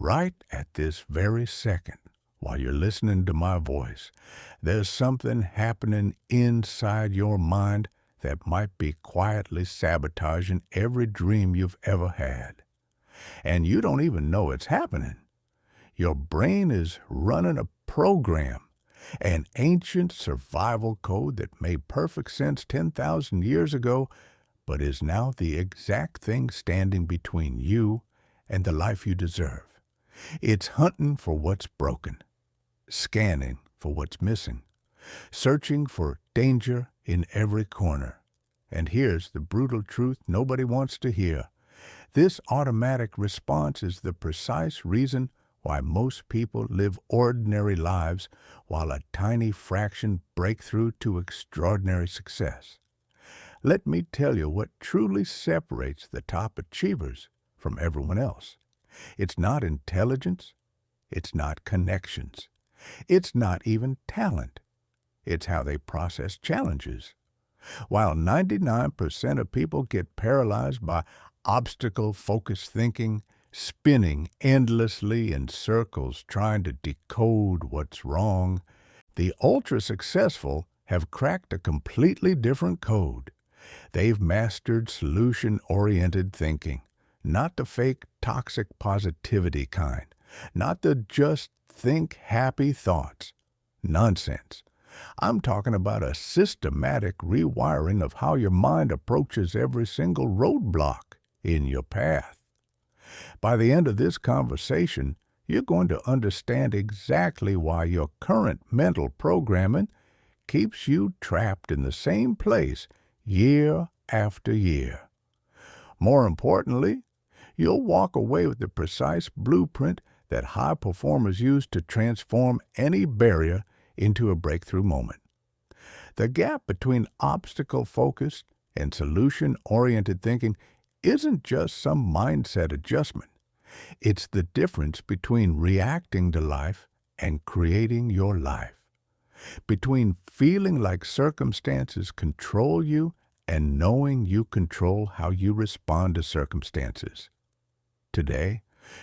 Right at this very second, while you're listening to my voice, there's something happening inside your mind that might be quietly sabotaging every dream you've ever had. And you don't even know it's happening. Your brain is running a program, an ancient survival code that made perfect sense 10,000 years ago, but is now the exact thing standing between you and the life you deserve. It's hunting for what's broken, scanning for what's missing, searching for danger in every corner. And here's the brutal truth nobody wants to hear. This automatic response is the precise reason why most people live ordinary lives while a tiny fraction break through to extraordinary success. Let me tell you what truly separates the top achievers from everyone else. It's not intelligence. It's not connections. It's not even talent. It's how they process challenges. While 99% of people get paralyzed by obstacle-focused thinking, spinning endlessly in circles trying to decode what's wrong, the ultra-successful have cracked a completely different code. They've mastered solution-oriented thinking, not the fake toxic positivity kind, not the just think happy thoughts. Nonsense. I'm talking about a systematic rewiring of how your mind approaches every single roadblock in your path. By the end of this conversation, you're going to understand exactly why your current mental programming keeps you trapped in the same place year after year. More importantly, you'll walk away with the precise blueprint that high performers use to transform any barrier into a breakthrough moment. The gap between obstacle-focused and solution-oriented thinking isn't just some mindset adjustment. It's the difference between reacting to life and creating your life, between feeling like circumstances control you and knowing you control how you respond to circumstances. Today,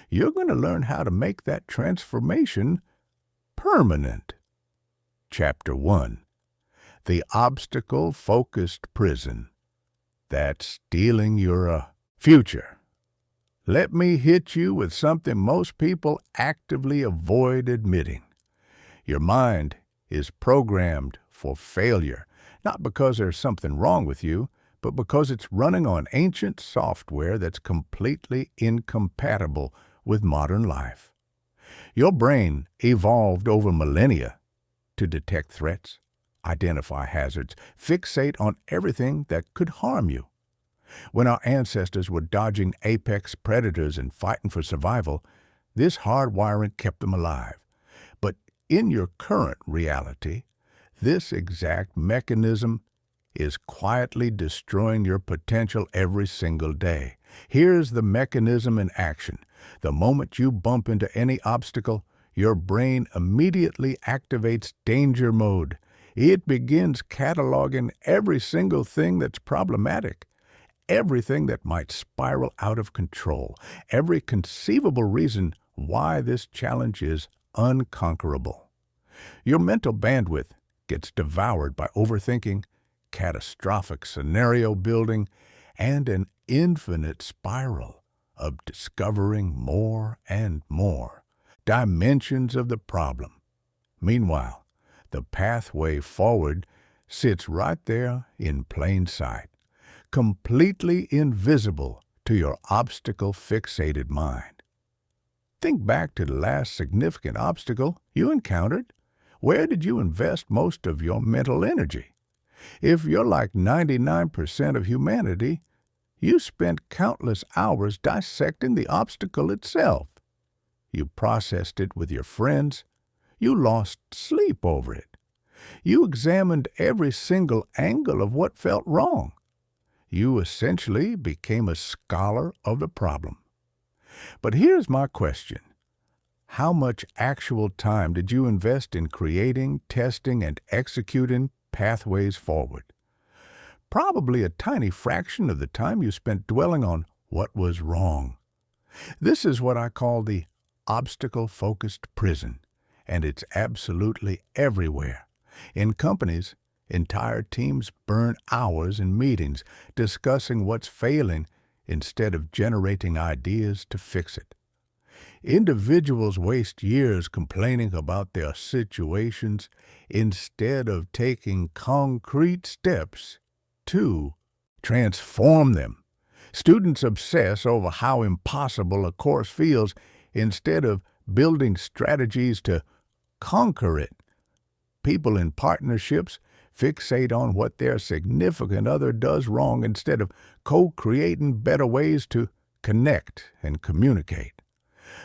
you're going to learn how to make that transformation permanent. Chapter 1. The Obstacle-Focused Prison That's Stealing Your Future. Let me hit you with something most people actively avoid admitting. Your mind is programmed for failure, not because there's something wrong with you, but because it's running on ancient software that's completely incompatible with modern life. Your brain evolved over millennia to detect threats, identify hazards, fixate on everything that could harm you. When our ancestors were dodging apex predators and fighting for survival, this hardwiring kept them alive. But in your current reality, this exact mechanism is quietly destroying your potential every single day. Here's the mechanism in action. The moment you bump into any obstacle, your brain immediately activates danger mode. It begins cataloging every single thing that's problematic, everything that might spiral out of control, every conceivable reason why this challenge is unconquerable. Your mental bandwidth gets devoured by overthinking, catastrophic scenario building, and an infinite spiral of discovering more and more dimensions of the problem. Meanwhile, the pathway forward sits right there in plain sight, completely invisible to your obstacle-fixated mind. Think back to the last significant obstacle you encountered. Where did you invest most of your mental energy? If you're like 99% of humanity, you spent countless hours dissecting the obstacle itself. You processed it with your friends. You lost sleep over it. You examined every single angle of what felt wrong. You essentially became a scholar of the problem. But here's my question. How much actual time did you invest in creating, testing, and executing pathways forward? Probably a tiny fraction of the time you spent dwelling on what was wrong. This is what I call the obstacle-focused prison, and it's absolutely everywhere. In companies, entire teams burn hours in meetings discussing what's failing instead of generating ideas to fix it. Individuals waste years complaining about their situations instead of taking concrete steps to transform them. Students obsess over how impossible a course feels instead of building strategies to conquer it. People in partnerships fixate on what their significant other does wrong instead of co-creating better ways to connect and communicate.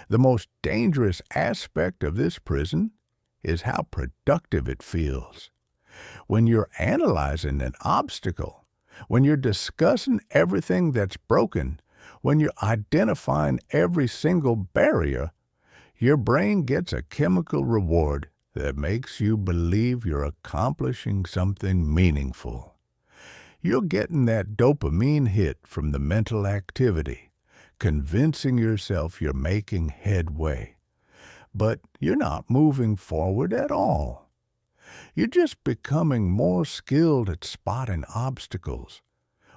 The most dangerous aspect of this prison is how productive it feels. When you're analyzing an obstacle, when you're discussing everything that's broken, when you're identifying every single barrier, your brain gets a chemical reward that makes you believe you're accomplishing something meaningful. You're getting that dopamine hit from the mental activity, convincing yourself you're making headway. But you're not moving forward at all. You're just becoming more skilled at spotting obstacles,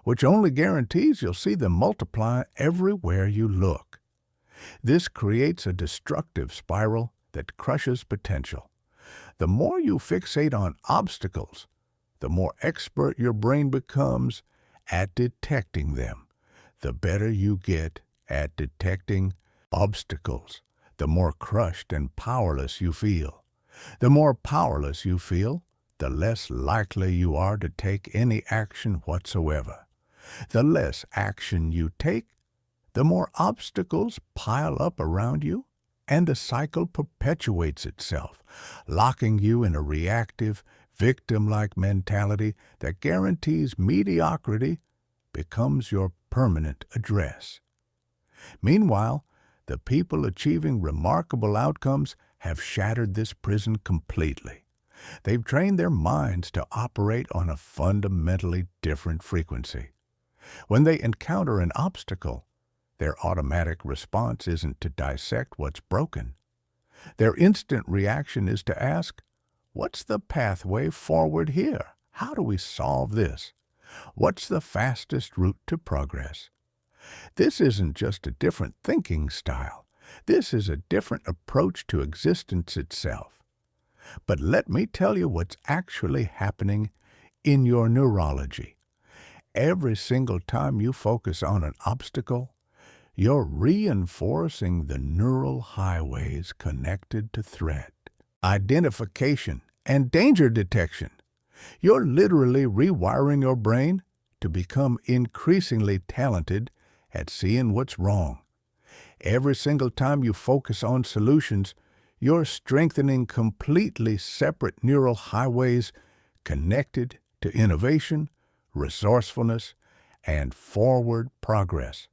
which only guarantees you'll see them multiply everywhere you look. This creates a destructive spiral that crushes potential. The more you fixate on obstacles, the more expert your brain becomes at detecting them. The better you get at detecting obstacles, the more crushed and powerless you feel. The more powerless you feel, the less likely you are to take any action whatsoever. The less action you take, the more obstacles pile up around you, and the cycle perpetuates itself, locking you in a reactive, victim-like mentality that guarantees mediocrity becomes your permanent address. Meanwhile, the people achieving remarkable outcomes have shattered this prison completely. They've trained their minds to operate on a fundamentally different frequency. When they encounter an obstacle, their automatic response isn't to dissect what's broken. Their instant reaction is to ask, what's the pathway forward here? How do we solve this? What's the fastest route to progress? This isn't just a different thinking style. This is a different approach to existence itself. But let me tell you what's actually happening in your neurology. Every single time you focus on an obstacle, you're reinforcing the neural highways connected to threat, identification, and danger detection. You're literally rewiring your brain to become increasingly talented at seeing what's wrong. Every single time you focus on solutions, you're strengthening completely separate neural highways connected to innovation, resourcefulness, and forward progress.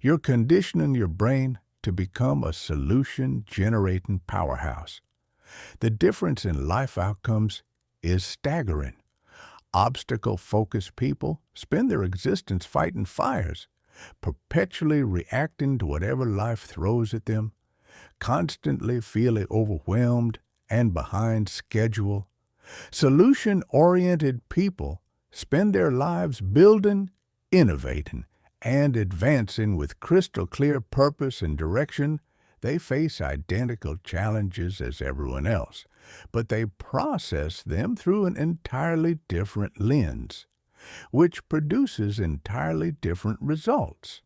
You're conditioning your brain to become a solution-generating powerhouse. The difference in life outcomes is staggering. Obstacle-focused people spend their existence fighting fires, perpetually reacting to whatever life throws at them, constantly feeling overwhelmed and behind schedule. Solution-oriented people spend their lives building, innovating, and advancing with crystal-clear purpose and direction. They face identical challenges as everyone else, but they process them through an entirely different lens, which produces entirely different results.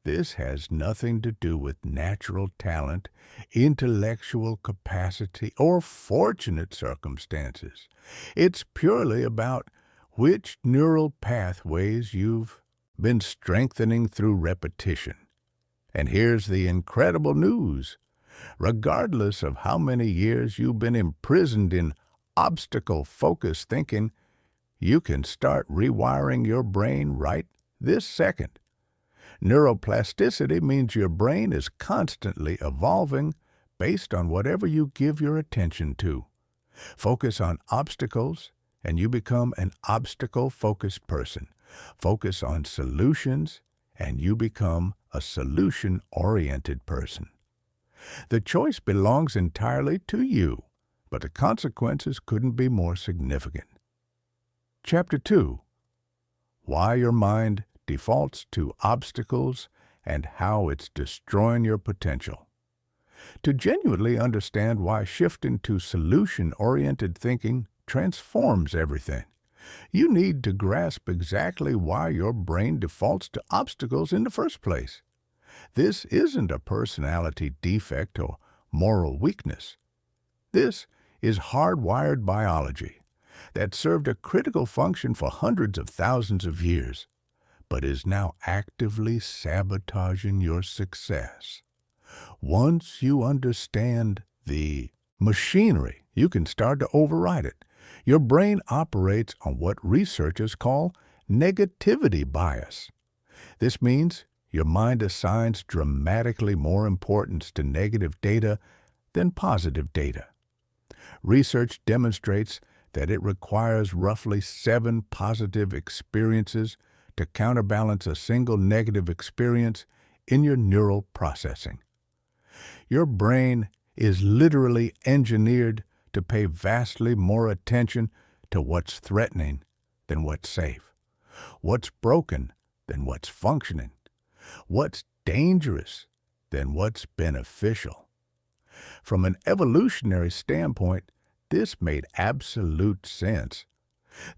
This has nothing to do with natural talent, intellectual capacity, or fortunate circumstances. It's purely about which neural pathways you've been strengthening through repetition. And here's the incredible news. Regardless of how many years you've been imprisoned in obstacle-focused thinking, you can start rewiring your brain right this second. Neuroplasticity means your brain is constantly evolving based on whatever you give your attention to. Focus on obstacles, and you become an obstacle-focused person. Focus on solutions, and you become a solution-oriented person. The choice belongs entirely to you, but the consequences couldn't be more significant. Chapter 2. Why your mind defaults to obstacles and how it's destroying your potential. To genuinely understand why shifting to solution-oriented thinking transforms everything, you need to grasp exactly why your brain defaults to obstacles in the first place. This isn't a personality defect or moral weakness. This is hardwired biology that served a critical function for hundreds of thousands of years, but is now actively sabotaging your success. Once you understand the machinery, you can start to override it. Your brain operates on what researchers call negativity bias. This means your mind assigns dramatically more importance to negative data than positive data. Research demonstrates that it requires roughly 7 positive experiences to counterbalance a single negative experience in your neural processing. Your brain is literally engineered to pay vastly more attention to what's threatening than what's safe, what's broken than what's functioning, what's dangerous than what's beneficial. From an evolutionary standpoint, this made absolute sense.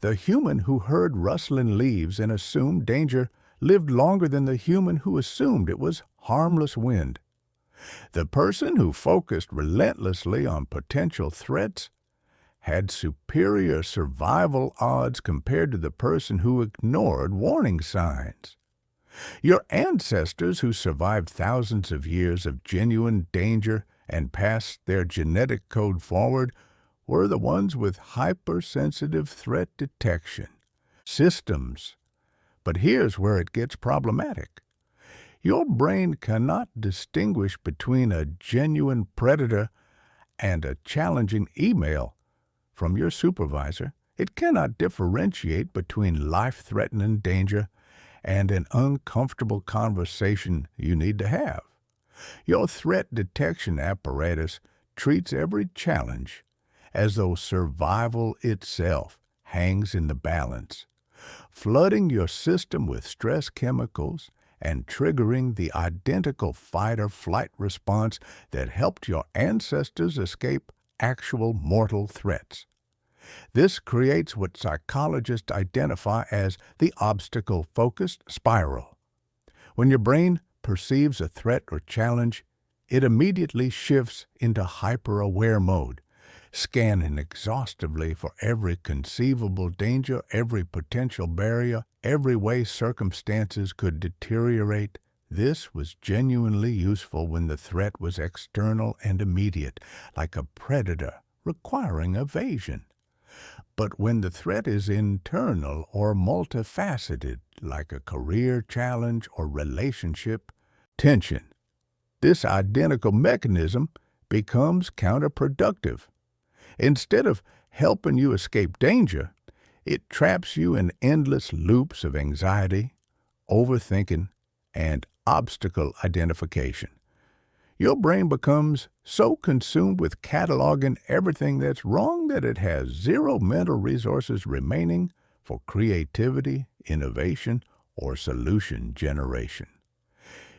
The human who heard rustling leaves and assumed danger lived longer than the human who assumed it was harmless wind. The person who focused relentlessly on potential threats had superior survival odds compared to the person who ignored warning signs. Your ancestors who survived thousands of years of genuine danger and passed their genetic code forward were the ones with hypersensitive threat detection systems. But here's where it gets problematic. Your brain cannot distinguish between a genuine predator and a challenging email from your supervisor. It cannot differentiate between life-threatening danger and an uncomfortable conversation you need to have. Your threat detection apparatus treats every challenge as though survival itself hangs in the balance, flooding your system with stress chemicals and triggering the identical fight-or-flight response that helped your ancestors escape actual mortal threats. This creates what psychologists identify as the obstacle-focused spiral. When your brain perceives a threat or challenge, it immediately shifts into hyper-aware mode, scanning exhaustively for every conceivable danger, every potential barrier, every way circumstances could deteriorate. This was genuinely useful when the threat was external and immediate, like a predator requiring evasion. But when the threat is internal or multifaceted, like a career challenge or relationship tension, this identical mechanism becomes counterproductive. Instead of helping you escape danger, it traps you in endless loops of anxiety, overthinking, and obstacle identification. Your brain becomes so consumed with cataloging everything that's wrong that it has zero mental resources remaining for creativity, innovation, or solution generation.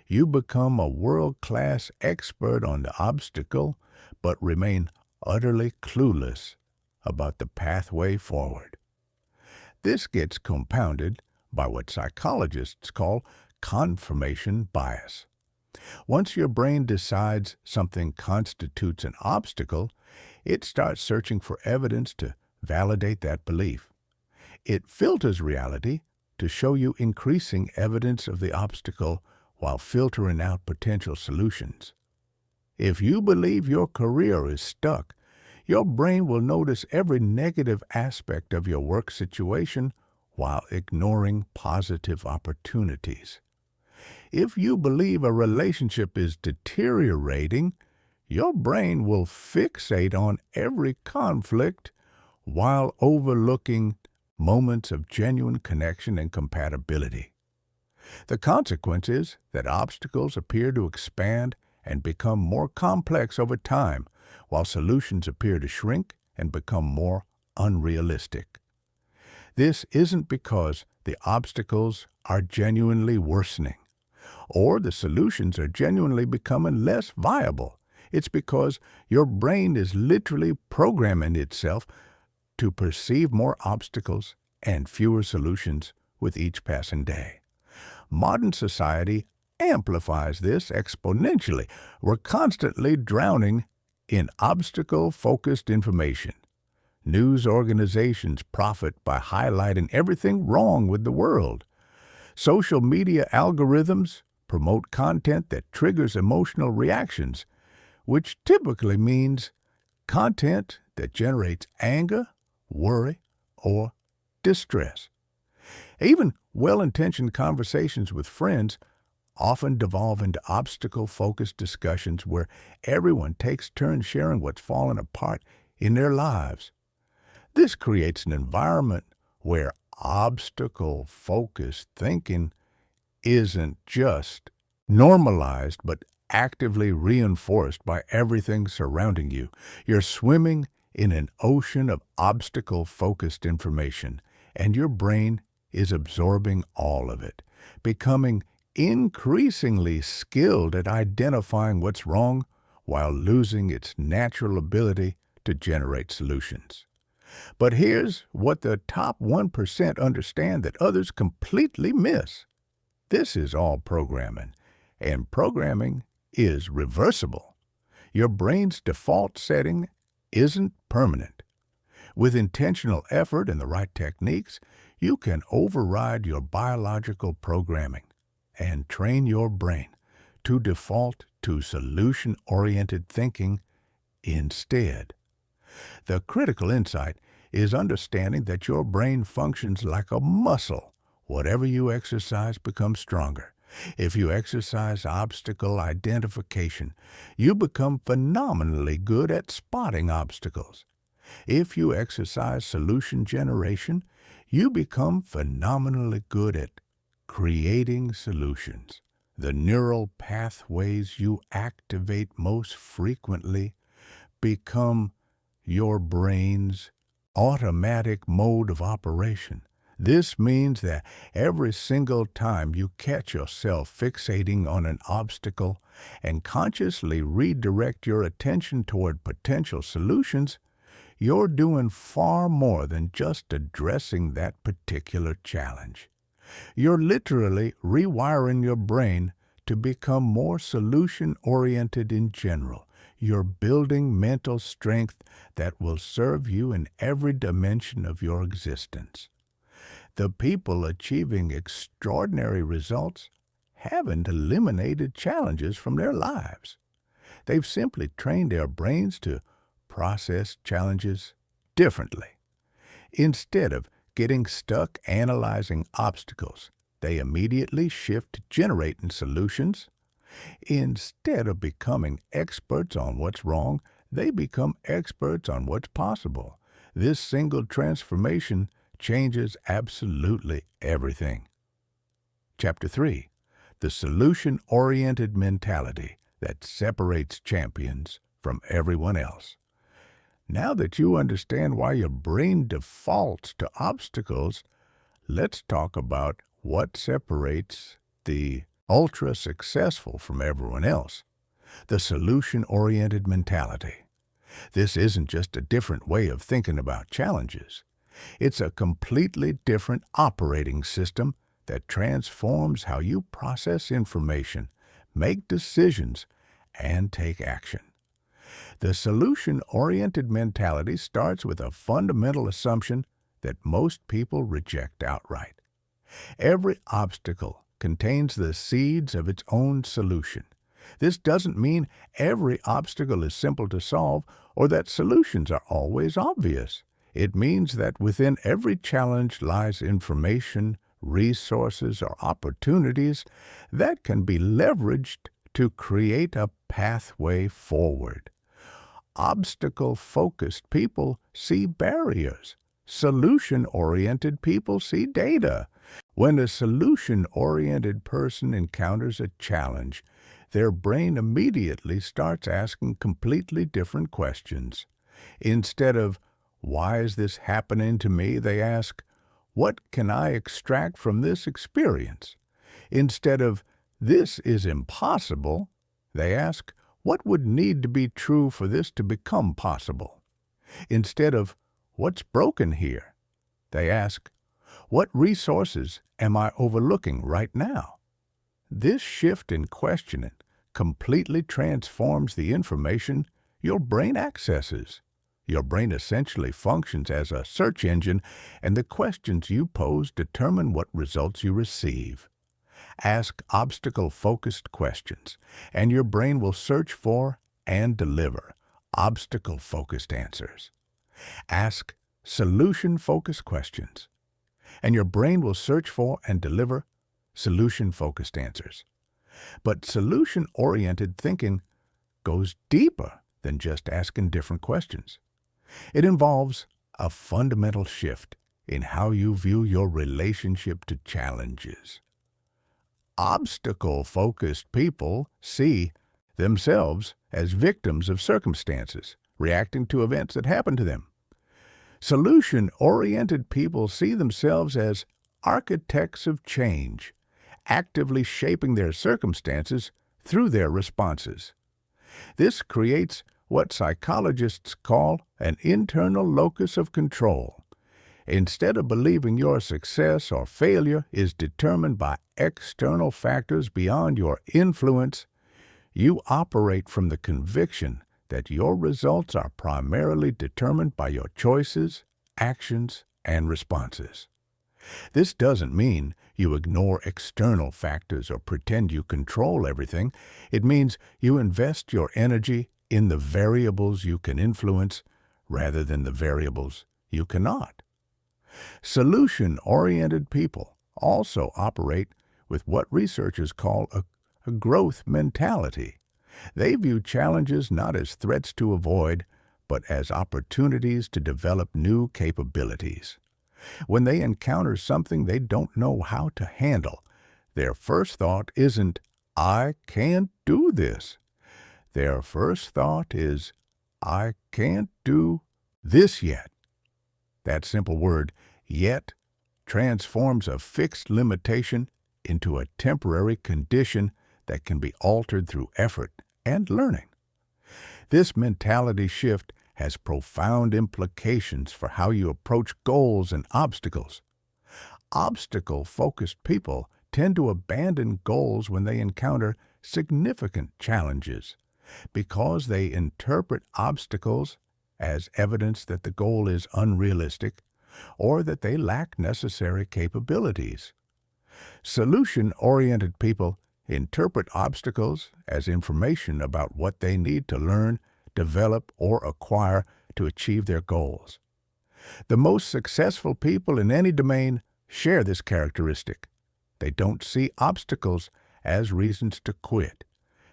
You become a world-class expert on the obstacle, but remain utterly clueless about the pathway forward. This gets compounded by what psychologists call confirmation bias. Once your brain decides something constitutes an obstacle, it starts searching for evidence to validate that belief. It filters reality to show you increasing evidence of the obstacle while filtering out potential solutions. If you believe your career is stuck, your brain will notice every negative aspect of your work situation while ignoring positive opportunities. If you believe a relationship is deteriorating, your brain will fixate on every conflict while overlooking moments of genuine connection and compatibility. The consequence is that obstacles appear to expand and become more complex over time, while solutions appear to shrink and become more unrealistic. This isn't because the obstacles are genuinely worsening, or the solutions are genuinely becoming less viable. It's because your brain is literally programming itself to perceive more obstacles and fewer solutions with each passing day. Modern society amplifies this exponentially. We're constantly drowning in obstacle-focused information. News organizations profit by highlighting everything wrong with the world. Social media algorithms promote content that triggers emotional reactions, which typically means content that generates anger, worry, or distress. Even well-intentioned conversations with friends often devolve into obstacle-focused discussions where everyone takes turns sharing what's fallen apart in their lives. This creates an environment where obstacle-focused thinking isn't just normalized but actively reinforced by everything surrounding you. You're swimming in an ocean of obstacle-focused information, and your brain is absorbing all of it, becoming increasingly skilled at identifying what's wrong while losing its natural ability to generate solutions. But here's what the top 1% understand that others completely miss. This is all programming, and programming is reversible. Your brain's default setting isn't permanent. With intentional effort and the right techniques, you can override your biological programming and train your brain to default to solution-oriented thinking instead. The critical insight is understanding that your brain functions like a muscle. Whatever you exercise becomes stronger. If you exercise obstacle identification, you become phenomenally good at spotting obstacles. If you exercise solution generation, you become phenomenally good at creating solutions. The neural pathways you activate most frequently become your brain's automatic mode of operation. This means that every single time you catch yourself fixating on an obstacle and consciously redirect your attention toward potential solutions, you're doing far more than just addressing that particular challenge. You're literally rewiring your brain to become more solution-oriented in general. You're building mental strength that will serve you in every dimension of your existence. The people achieving extraordinary results haven't eliminated challenges from their lives. They've simply trained their brains to process challenges differently. Instead of getting stuck analyzing obstacles, they immediately shift to generating solutions. Instead of becoming experts on what's wrong, they become experts on what's possible. This single transformation changes absolutely everything. Chapter 3. The solution-oriented mentality that separates champions from everyone else. Now that you understand why your brain defaults to obstacles, let's talk about what separates the ultra-successful from everyone else. The solution-oriented mentality. This isn't just a different way of thinking about challenges. It's a completely different operating system that transforms how you process information, make decisions, and take action. The solution-oriented mentality starts with a fundamental assumption that most people reject outright. Every obstacle contains the seeds of its own solution. This doesn't mean every obstacle is simple to solve or that solutions are always obvious. It means that within every challenge lies information, resources, or opportunities that can be leveraged to create a pathway forward. Obstacle-focused people see barriers. Solution-oriented people see data. When a solution-oriented person encounters a challenge, their brain immediately starts asking completely different questions. Instead of, "Why is this happening to me?" they ask, "What can I extract from this experience?" Instead of, "This is impossible," they ask, "What would need to be true for this to become possible?" Instead of, "What's broken here?" they ask, "What resources am I overlooking right now?" This shift in questioning completely transforms the information your brain accesses. Your brain essentially functions as a search engine, and the questions you pose determine what results you receive. Ask obstacle-focused questions, and your brain will search for and deliver obstacle-focused answers. Ask solution-focused questions, and your brain will search for and deliver solution-focused answers. But solution-oriented thinking goes deeper than just asking different questions. It involves a fundamental shift in how you view your relationship to challenges. Obstacle-focused people see themselves as victims of circumstances, reacting to events that happen to them. Solution-oriented people see themselves as architects of change, actively shaping their circumstances through their responses. This creates what psychologists call an internal locus of control. Instead of believing your success or failure is determined by external factors beyond your influence, you operate from the conviction that your results are primarily determined by your choices, actions, and responses. This doesn't mean you ignore external factors or pretend you control everything. It means you invest your energy in the variables you can influence rather than the variables you cannot. Solution-oriented people also operate with what researchers call a growth mentality. They view challenges not as threats to avoid, but as opportunities to develop new capabilities. When they encounter something they don't know how to handle, their first thought isn't, "I can't do this." Their first thought is, "I can't do this yet." That simple word, "yet," transforms a fixed limitation into a temporary condition that can be altered through effort and learning. This mentality shift has profound implications for how you approach goals and obstacles. Obstacle-focused people tend to abandon goals when they encounter significant challenges because they interpret obstacles as evidence that the goal is unrealistic or that they lack necessary capabilities. Solution-oriented people interpret obstacles as information about what they need to learn, develop, or acquire to achieve their goals. The most successful people in any domain share this characteristic. They don't see obstacles as reasons to quit.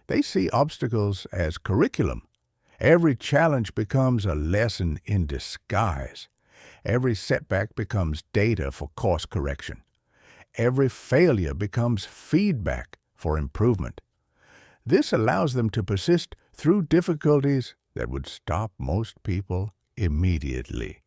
They see obstacles as curriculum. Every challenge becomes a lesson in disguise. Every setback becomes data for course correction. Every failure becomes feedback for improvement. This allows them to persist through difficulties that would stop most people immediately.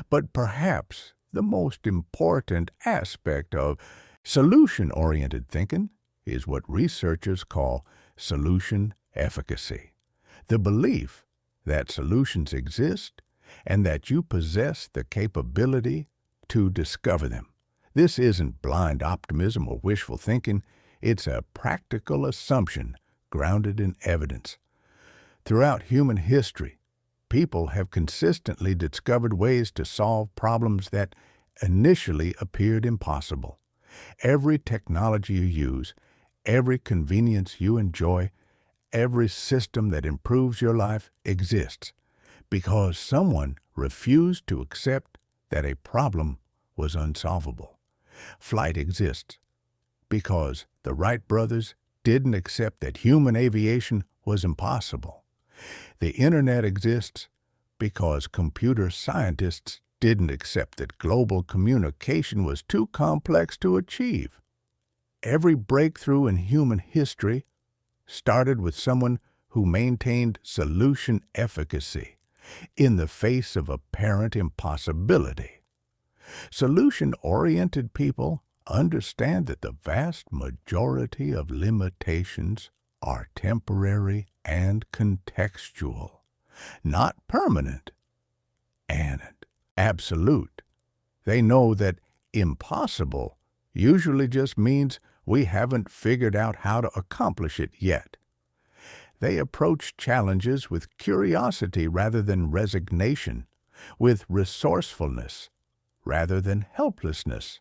But perhaps the most important aspect of solution-oriented thinking is what researchers call solution efficacy, the belief that solutions exist and that you possess the capability to discover them. This isn't blind optimism or wishful thinking. It's a practical assumption grounded in evidence. Throughout human history, people have consistently discovered ways to solve problems that initially appeared impossible. Every technology you use, every convenience you enjoy, every system that improves your life exists because someone refused to accept that a problem was unsolvable. Flight exists because the Wright brothers didn't accept that human aviation was impossible. The Internet exists because computer scientists didn't accept that global communication was too complex to achieve. Every breakthrough in human history started with someone who maintained solution efficacy in the face of apparent impossibility. Solution-oriented people understand that the vast majority of limitations are temporary and contextual, not permanent and absolute. They know that impossible usually just means we haven't figured out how to accomplish it yet. They approach challenges with curiosity rather than resignation, with resourcefulness rather than helplessness.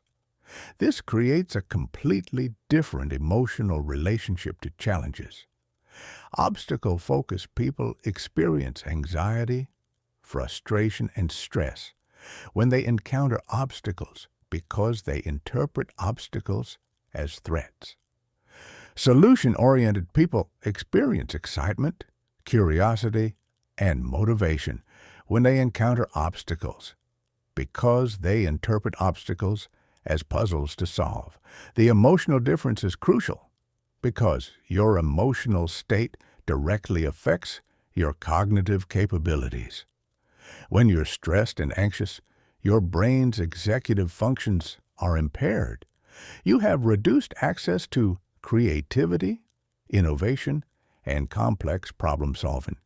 This creates a completely different emotional relationship to challenges. Obstacle-focused people experience anxiety, frustration, and stress when they encounter obstacles because they interpret obstacles as threats. Solution-oriented people experience excitement, curiosity, and motivation when they encounter obstacles because they interpret obstacles as puzzles to solve. The emotional difference is crucial because your emotional state directly affects your cognitive capabilities. When you're stressed and anxious, your brain's executive functions are impaired. You have reduced access to creativity, innovation, and complex problem-solving.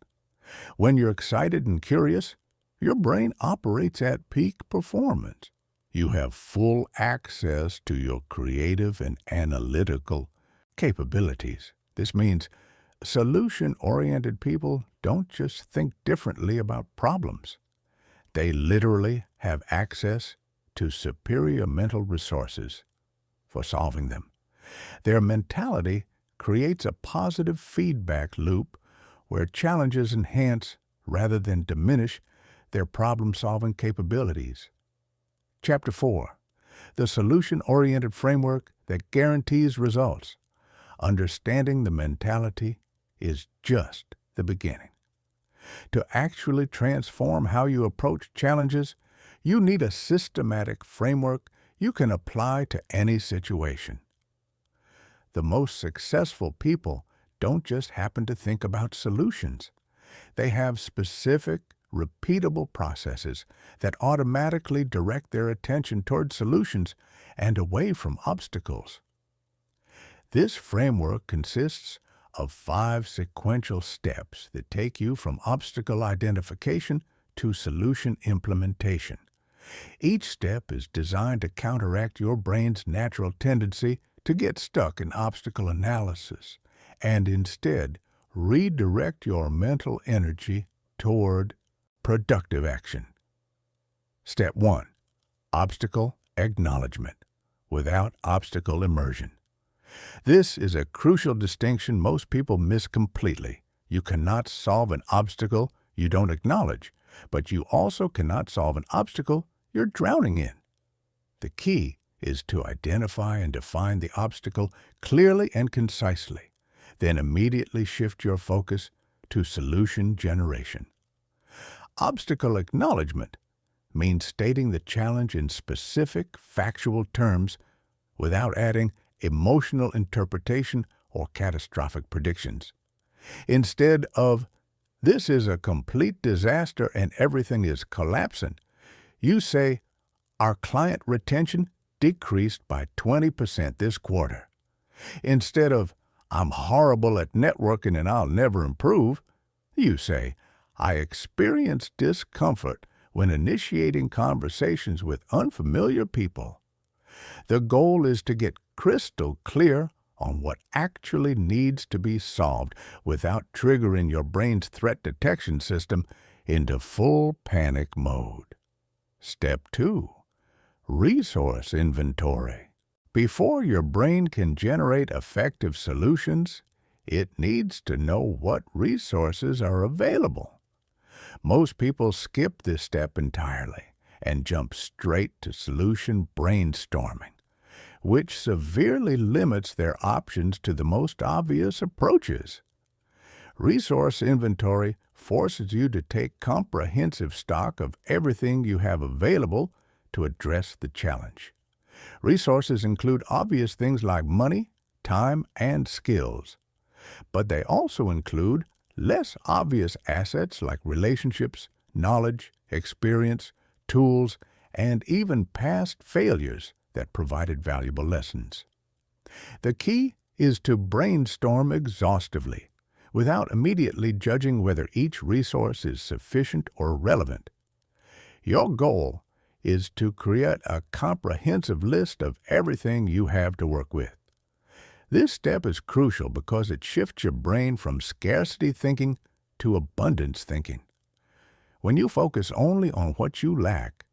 When you're excited and curious, your brain operates at peak performance. You have full access to your creative and analytical capabilities. This means solution-oriented people don't just think differently about problems. They literally have access to superior mental resources for solving them. Their mentality creates a positive feedback loop where challenges enhance rather than diminish their problem-solving capabilities. Chapter 4. The solution-oriented framework that guarantees results. Understanding the mentality is just the beginning. To actually transform how you approach challenges, you need a systematic framework you can apply to any situation. The most successful people don't just happen to think about solutions. They have specific, repeatable processes that automatically direct their attention toward solutions and away from obstacles. This framework consists of 5 sequential steps that take you from obstacle identification to solution implementation. Each step is designed to counteract your brain's natural tendency to get stuck in obstacle analysis and instead redirect your mental energy toward productive action. Step 1. Obstacle acknowledgement without obstacle immersion. This is a crucial distinction most people miss completely. You cannot solve an obstacle you don't acknowledge, but you also cannot solve an obstacle you're drowning in. The key is to identify and define the obstacle clearly and concisely, then immediately shift your focus to solution generation. Obstacle acknowledgement means stating the challenge in specific, factual terms without adding emotional interpretation or catastrophic predictions. Instead of, "This is a complete disaster and everything is collapsing," you say, "Our client retention decreased by 20% this quarter." Instead of, "I'm horrible at networking and I'll never improve," you say, "I experienced discomfort when initiating conversations with unfamiliar people." The goal is to get crystal clear on what actually needs to be solved without triggering your brain's threat detection system into full panic mode. Step 2. Resource inventory. Before your brain can generate effective solutions, it needs to know what resources are available. Most people skip this step entirely and jump straight to solution brainstorming, which severely limits their options to the most obvious approaches. Resource inventory forces you to take comprehensive stock of everything you have available to address the challenge. Resources include obvious things like money, time, and skills. but they also include less obvious assets like relationships, knowledge, experience, tools, and even past failures that provided valuable lessons. The key is to brainstorm exhaustively, without immediately judging whether each resource is sufficient or relevant. Your goal is to create a comprehensive list of everything you have to work with. This step is crucial because it shifts your brain from scarcity thinking to abundance thinking. When you focus only on what you lack,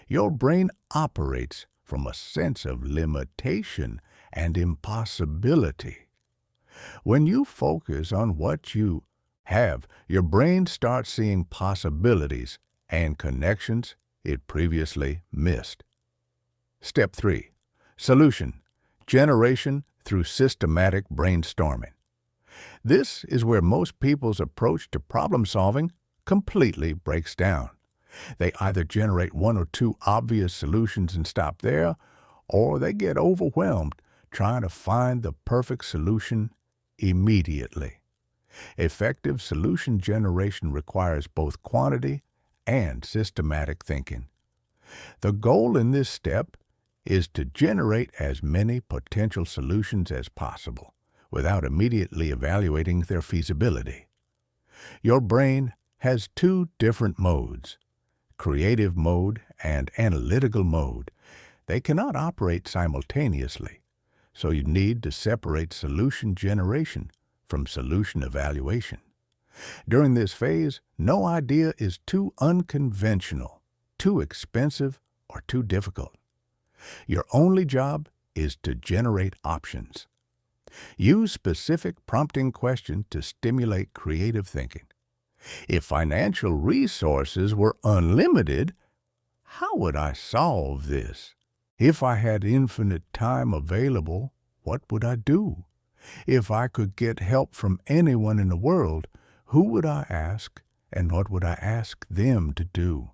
your brain operates from a sense of limitation and impossibility. When you focus on what you have, your brain starts seeing possibilities and connections it previously missed. Step 3. Solution generation through systematic brainstorming. This is where most people's approach to problem solving completely breaks down. They either generate one or two obvious solutions and stop there, or they get overwhelmed trying to find the perfect solution immediately. Effective solution generation requires both quantity and systematic thinking. The goal in this step is to generate as many potential solutions as possible without immediately evaluating their feasibility. Your brain has two different modes, creative mode and analytical mode. They cannot operate simultaneously, so you need to separate solution generation from solution evaluation. During this phase, no idea is too unconventional, too expensive, or too difficult. Your only job is to generate options. Use specific prompting questions to stimulate creative thinking. If financial resources were unlimited, how would I solve this? If I had infinite time available, what would I do? If I could get help from anyone in the world, who would I ask and what would I ask them to do?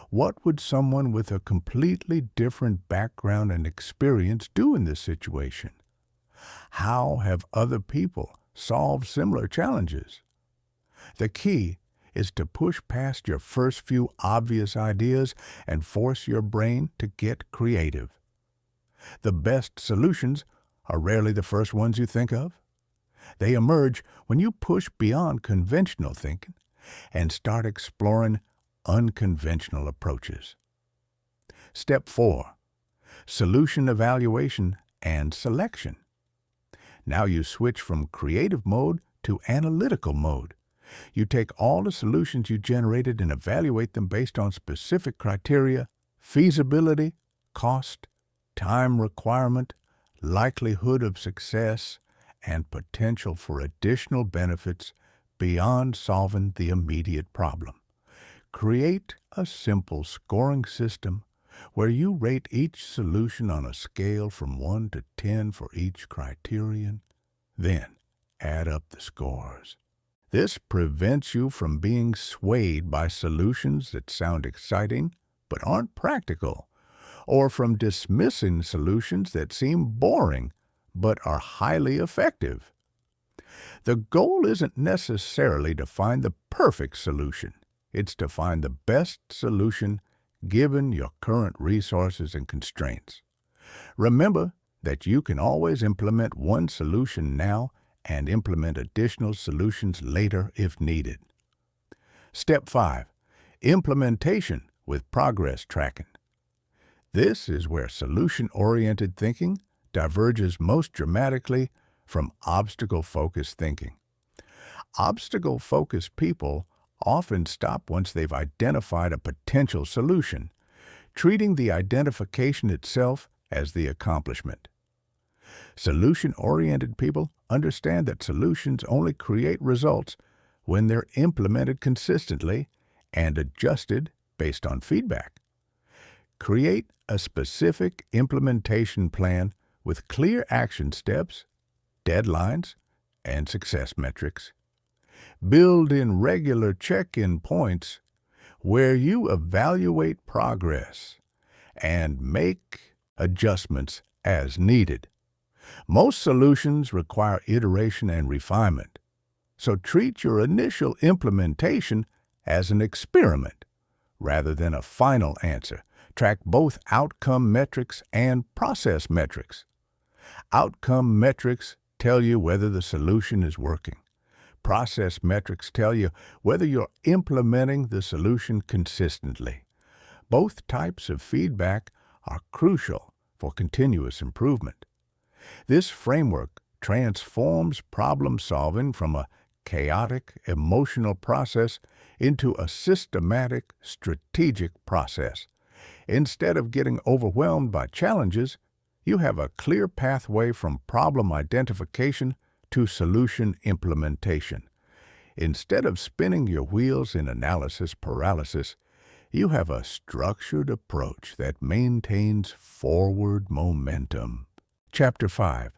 What would someone with a completely different background and experience do in this situation? How have other people solved similar challenges? The key is to push past your first few obvious ideas and force your brain to get creative. The best solutions are rarely the first ones you think of. They emerge when you push beyond conventional thinking and start exploring unconventional approaches. Step 4. Solution evaluation and selection. Now you switch from creative mode to analytical mode. You take all the solutions you generated and evaluate them based on specific criteria: feasibility, cost, time requirement, likelihood of success, and potential for additional benefits beyond solving the immediate problem. Create a simple scoring system where you rate each solution on a scale from 1 to 10 for each criterion, then add up the scores. This prevents you from being swayed by solutions that sound exciting but aren't practical, or from dismissing solutions that seem boring but are highly effective. The goal isn't necessarily to find the perfect solution. It's to find the best solution given your current resources and constraints. Remember that you can always implement one solution now and implement additional solutions later if needed. Step 5. Implementation with progress tracking. This is where solution-oriented thinking diverges most dramatically from obstacle-focused thinking. Obstacle-focused people often stop once they've identified a potential solution, treating the identification itself as the accomplishment. Solution-oriented people understand that solutions only create results when they're implemented consistently and adjusted based on feedback. Create a specific implementation plan with clear action steps, deadlines, and success metrics. Build in regular check-in points where you evaluate progress and make adjustments as needed. Most solutions require iteration and refinement, so treat your initial implementation as an experiment rather than a final answer. Track both outcome metrics and process metrics. Outcome metrics tell you whether the solution is working. Process metrics tell you whether you're implementing the solution consistently. Both types of feedback are crucial for continuous improvement. This framework transforms problem-solving from a chaotic, emotional process into a systematic, strategic process. Instead of getting overwhelmed by challenges, you have a clear pathway from problem identification to solution implementation. Instead of spinning your wheels in analysis paralysis, you have a structured approach that maintains forward momentum. Chapter 5.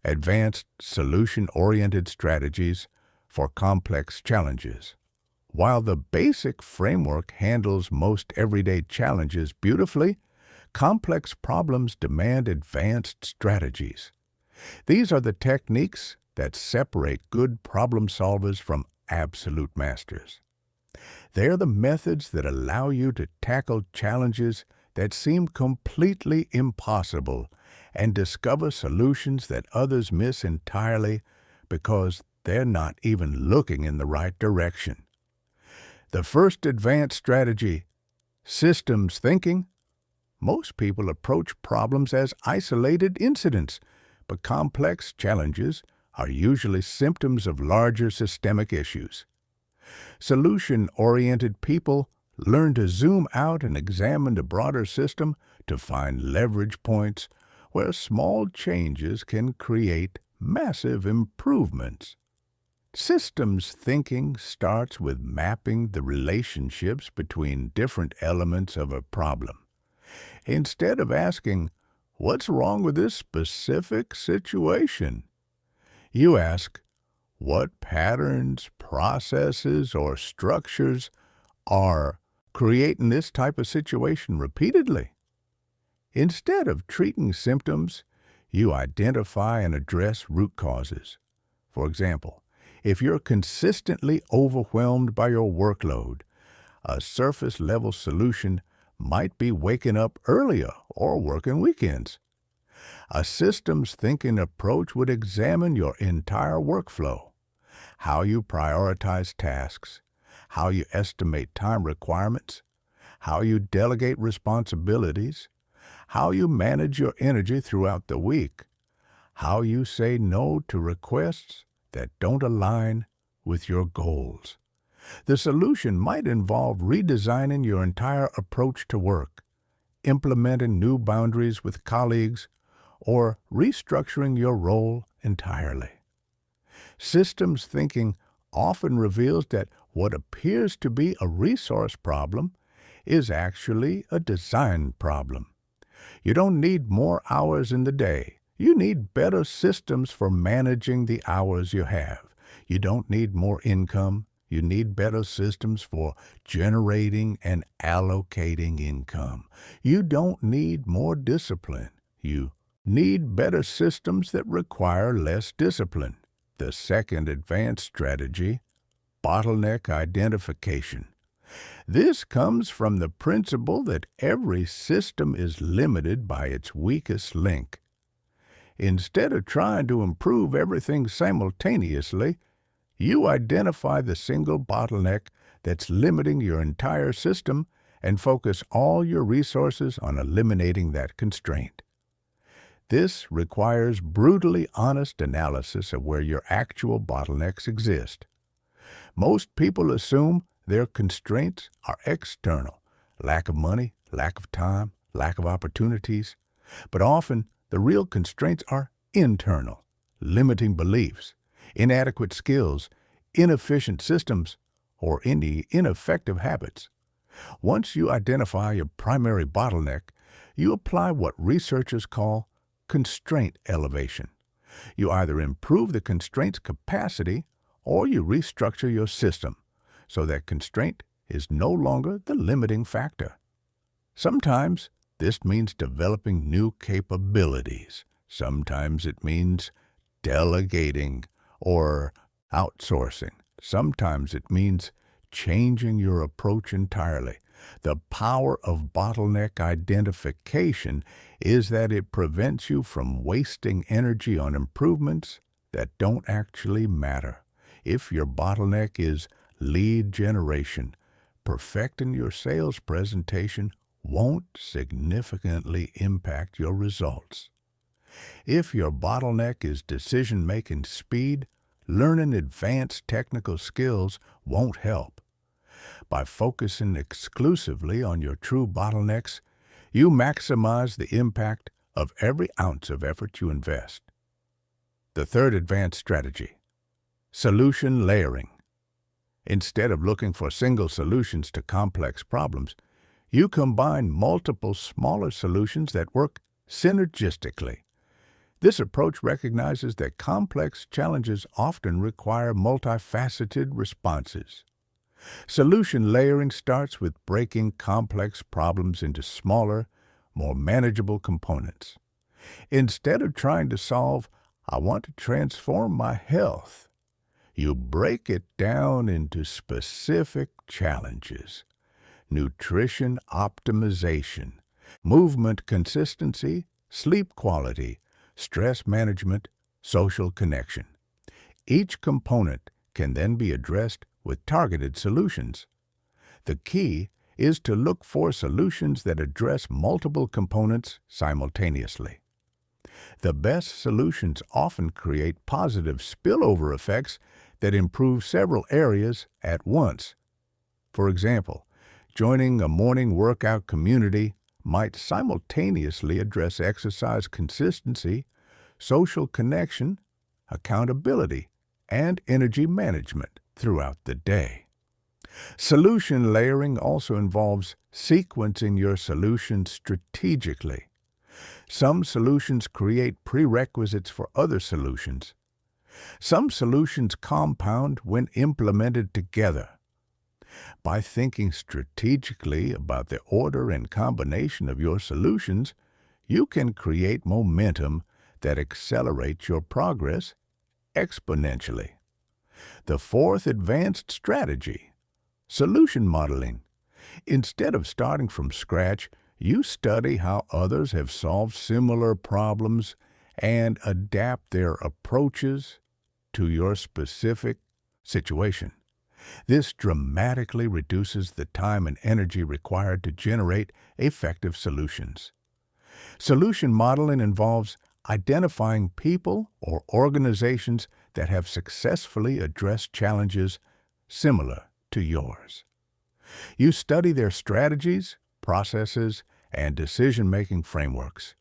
Advanced Solution-Oriented Strategies for Complex Challenges. While the basic framework handles most everyday challenges beautifully, complex problems demand advanced strategies. These are the techniques that separate good problem solvers from absolute masters. They're the methods that allow you to tackle challenges that seem completely impossible and discover solutions that others miss entirely because they're not even looking in the right direction. The first advanced strategy, systems thinking. Most people approach problems as isolated incidents, but complex challenges are usually symptoms of larger systemic issues. Solution-oriented people learn to zoom out and examine the broader system to find leverage points where small changes can create massive improvements. Systems thinking starts with mapping the relationships between different elements of a problem. Instead of asking, "What's wrong with this specific situation?" you ask, "What patterns, processes, or structures are creating this type of situation repeatedly?" Instead of treating symptoms, you identify and address root causes. For example, if you're consistently overwhelmed by your workload, a surface-level solution might be waking up earlier or working weekends. A systems thinking approach would examine your entire workflow, how you prioritize tasks, how you estimate time requirements, how you delegate responsibilities, how you manage your energy throughout the week, how you say no to requests that don't align with your goals. The solution might involve redesigning your entire approach to work, implementing new boundaries with colleagues, or restructuring your role entirely. Systems thinking often reveals that what appears to be a resource problem is actually a design problem. You don't need more hours in the day. You need better systems for managing the hours you have. You don't need more income. You need better systems for generating and allocating income. You don't need more discipline. You need better systems that require less discipline. The second advanced strategy, bottleneck identification. This comes from the principle that every system is limited by its weakest link. Instead of trying to improve everything simultaneously, you identify the single bottleneck that's limiting your entire system and focus all your resources on eliminating that constraint. This requires brutally honest analysis of where your actual bottlenecks exist. Most people assume their constraints are external: lack of money, lack of time, lack of opportunities. But often, the real constraints are internal: limiting beliefs, inadequate skills, inefficient systems, or any ineffective habits. Once you identify your primary bottleneck, you apply what researchers call constraint elevation. You either improve the constraint's capacity or you restructure your system so that constraint is no longer the limiting factor. Sometimes this means developing new capabilities, Sometimes it means delegating or outsourcing. Sometimes it means changing your approach entirely. The power of bottleneck identification is that it prevents you from wasting energy on improvements that don't actually matter. If your bottleneck is lead generation, perfecting your sales presentation won't significantly impact your results. If your bottleneck is decision-making speed, learning advanced technical skills won't help. By focusing exclusively on your true bottlenecks, you maximize the impact of every ounce of effort you invest. The third advanced strategy, solution layering. Instead of looking for single solutions to complex problems, you combine multiple smaller solutions that work synergistically. This approach recognizes that complex challenges often require multifaceted responses. Solution layering starts with breaking complex problems into smaller, more manageable components. Instead of trying to solve, "I want to transform my health," you break it down into specific challenges: nutrition optimization, movement consistency, sleep quality, stress management, social connection. Each component can then be addressed with targeted solutions. The key is to look for solutions that address multiple components simultaneously. The best solutions often create positive spillover effects that improve several areas at once. For example, joining a morning workout community might simultaneously address exercise consistency, social connection, accountability, and energy management throughout the day. Solution layering also involves sequencing your solutions strategically. Some solutions create prerequisites for other solutions. Some solutions compound when implemented together. By thinking strategically about the order and combination of your solutions, you can create momentum that accelerates your progress exponentially. The fourth advanced strategy, solution modeling. Instead of starting from scratch, you study how others have solved similar problems and adapt their approaches to your specific situation. This dramatically reduces the time and energy required to generate effective solutions. Solution modeling involves identifying people or organizations that have successfully addressed challenges similar to yours. You study their strategies, processes, and decision-making frameworks.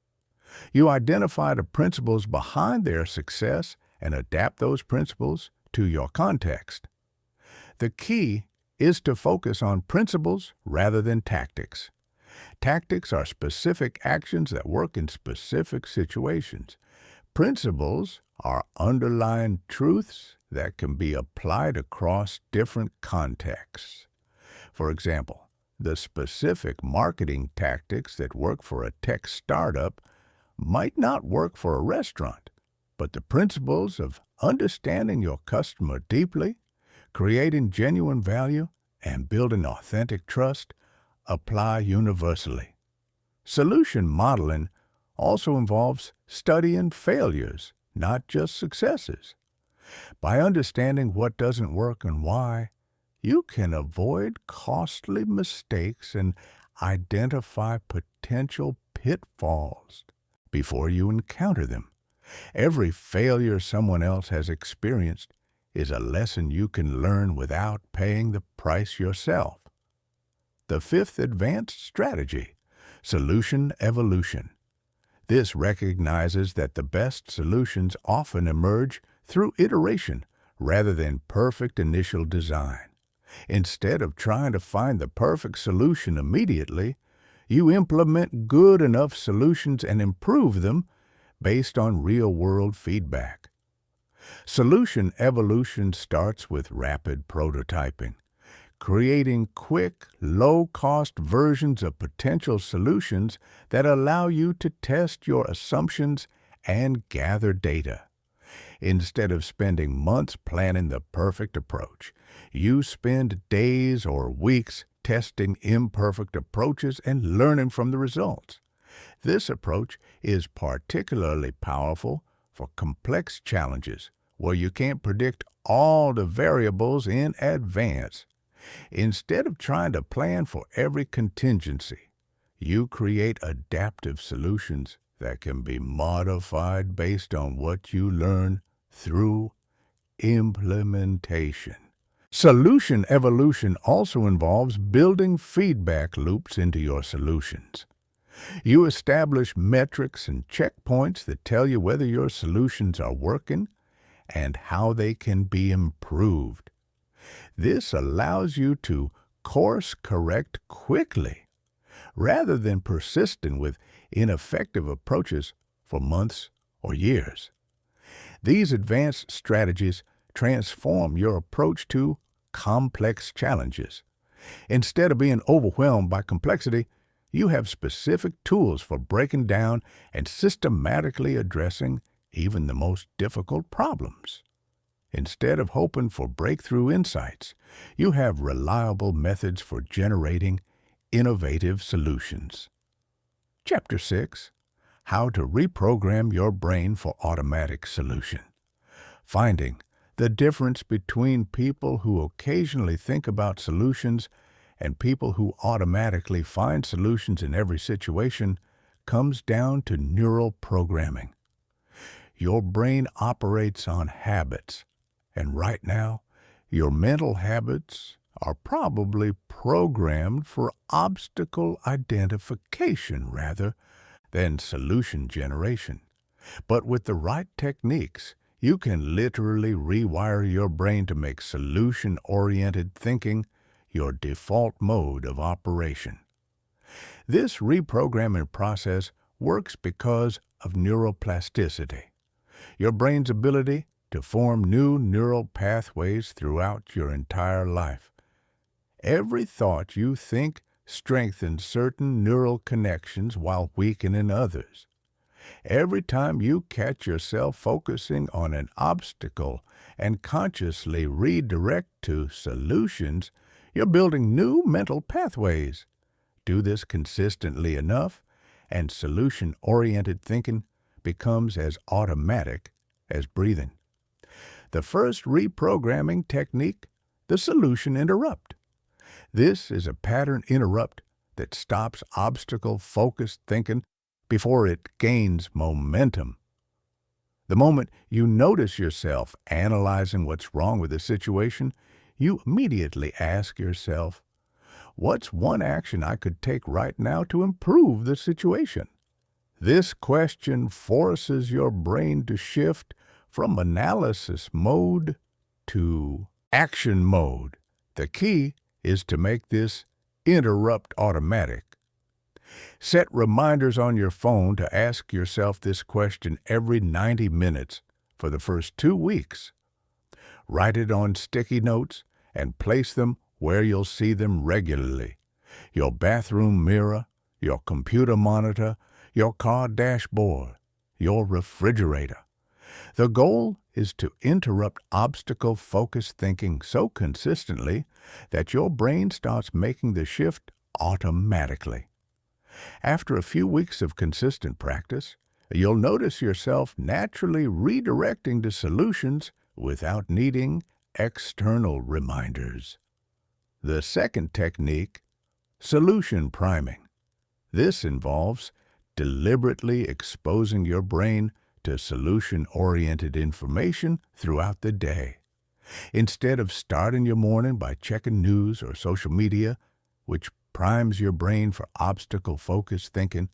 You identify the principles behind their success and adapt those principles to your context. The key is to focus on principles rather than tactics. Tactics are specific actions that work in specific situations. Principles are underlying truths that can be applied across different contexts. For example, the specific marketing tactics that work for a tech startup might not work for a restaurant, but the principles of understanding your customer deeply, creating genuine value, and building authentic trust apply universally. Solution modeling also involves studying failures, not just successes. By understanding what doesn't work and why, you can avoid costly mistakes and identify potential pitfalls before you encounter them. Every failure someone else has experienced is a lesson you can learn without paying the price yourself. The fifth advanced strategy, solution evolution. This recognizes that the best solutions often emerge through iteration rather than perfect initial design. Instead of trying to find the perfect solution immediately, you implement good enough solutions and improve them based on real-world feedback. Solution evolution starts with rapid prototyping, creating quick, low-cost versions of potential solutions that allow you to test your assumptions and gather data. Instead of spending months planning the perfect approach, you spend days or weeks testing imperfect approaches and learning from the results. This approach is particularly powerful for complex challenges where you can't predict all the variables in advance. Instead of trying to plan for every contingency, you create adaptive solutions that can be modified based on what you learn through implementation. Solution evolution also involves building feedback loops into your solutions. You establish metrics and checkpoints that tell you whether your solutions are working and how they can be improved. This allows you to course correct quickly rather than persisting with ineffective approaches for months or years. These advanced strategies transform your approach to complex challenges. Instead of being overwhelmed by complexity, you have specific tools for breaking down and systematically addressing even the most difficult problems. Instead of hoping for breakthrough insights, you have reliable methods for generating innovative solutions. Chapter 6: How to Reprogram Your Brain for Automatic Solution. Finding the difference between people who occasionally think about solutions and people who automatically find solutions in every situation comes down to neural programming. Your brain operates on habits, and right now, your mental habits are probably programmed for obstacle identification rather than solution generation. But with the right techniques, you can literally rewire your brain to make solution-oriented thinking your default mode of operation. This reprogramming process works because of neuroplasticity, your brain's ability to form new neural pathways throughout your entire life. Every thought you think strengthens certain neural connections while weakening others. Every time you catch yourself focusing on an obstacle and consciously redirect to solutions, you're building new mental pathways. Do this consistently enough, and solution-oriented thinking becomes as automatic as breathing. The first reprogramming technique, the solution interrupt. This is a pattern interrupt that stops obstacle-focused thinking before it gains momentum. The moment you notice yourself analyzing what's wrong with the situation, you immediately ask yourself, what's one action I could take right now to improve the situation? This question forces your brain to shift from analysis mode to action mode. The key is to make this interrupt automatic. Set reminders on your phone to ask yourself this question every 90 minutes for the first 2 weeks. Write it on sticky notes and place them where you'll see them regularly: your bathroom mirror, your computer monitor, your car dashboard, your refrigerator. The goal is to interrupt obstacle-focused thinking so consistently that your brain starts making the shift automatically. After a few weeks of consistent practice, you'll notice yourself naturally redirecting to solutions without needing external reminders. The second technique, solution priming. This involves deliberately exposing your brain to solution-oriented information throughout the day. Instead of starting your morning by checking news or social media, which primes your brain for obstacle-focused thinking,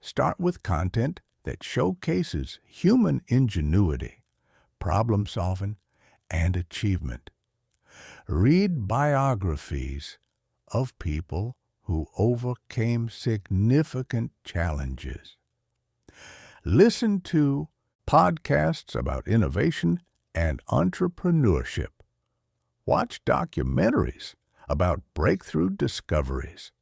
start with content that showcases human ingenuity, problem-solving, and achievement. Read biographies of people who overcame significant challenges. Listen to podcasts about innovation and entrepreneurship. Watch documentaries about breakthrough discoveries.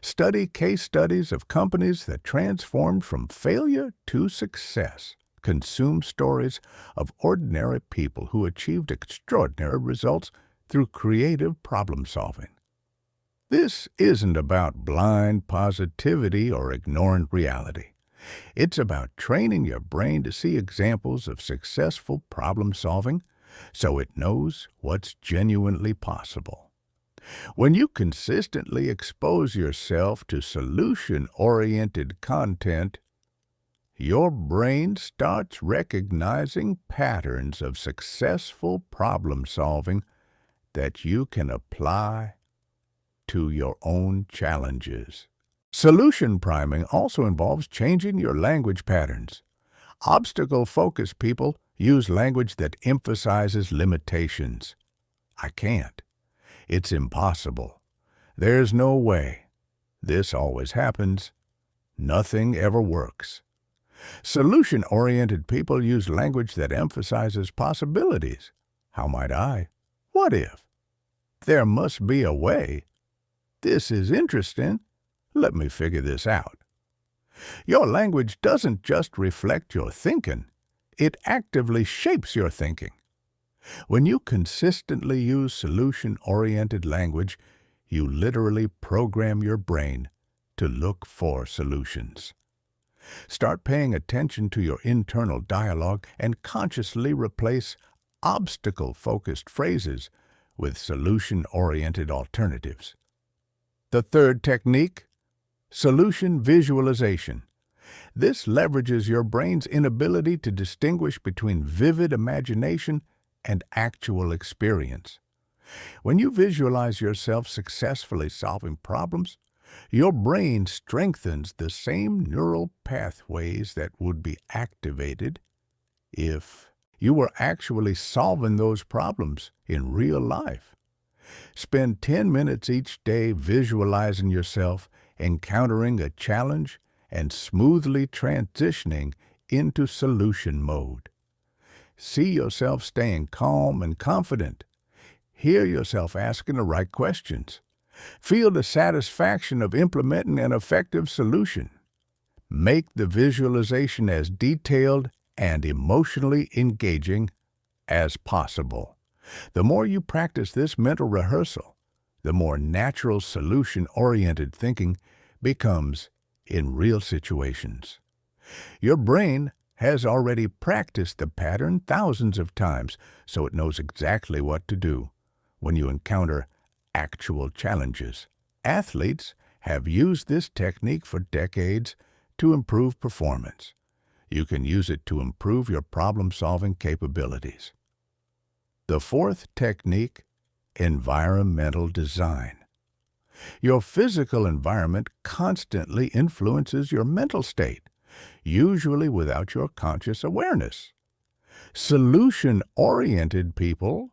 Study case studies of companies that transformed from failure to success. Consume stories of ordinary people who achieved extraordinary results through creative problem solving. This isn't about blind positivity or ignoring reality. It's about training your brain to see examples of successful problem solving so it knows what's genuinely possible. When you consistently expose yourself to solution-oriented content, your brain starts recognizing patterns of successful problem solving that you can apply to your own challenges. Solution priming also involves changing your language patterns. Obstacle-focused people use language that emphasizes limitations. I can't. It's impossible. There's no way. This always happens. Nothing ever works. Solution-oriented people use language that emphasizes possibilities. How might I? What if? There must be a way. This is interesting. Let me figure this out. Your language doesn't just reflect your thinking. It actively shapes your thinking. When you consistently use solution-oriented language, you literally program your brain to look for solutions. Start paying attention to your internal dialogue and consciously replace obstacle-focused phrases with solution-oriented alternatives. The third technique, solution visualization. This leverages your brain's inability to distinguish between vivid imagination and actual experience. When you visualize yourself successfully solving problems, your brain strengthens the same neural pathways that would be activated if you were actually solving those problems in real life. Spend 10 minutes each day visualizing yourself encountering a challenge and smoothly transitioning into solution mode. See yourself staying calm and confident. Hear yourself asking the right questions. Feel the satisfaction of implementing an effective solution. Make the visualization as detailed and emotionally engaging as possible. The more you practice this mental rehearsal, the more natural solution-oriented thinking becomes in real situations. Your brain has already practiced the pattern thousands of times, so it knows exactly what to do when you encounter actual challenges. Athletes have used this technique for decades to improve performance. You can use it to improve your problem-solving capabilities. The fourth technique, environmental design. Your physical environment constantly influences your mental state, usually without your conscious awareness. Solution-oriented people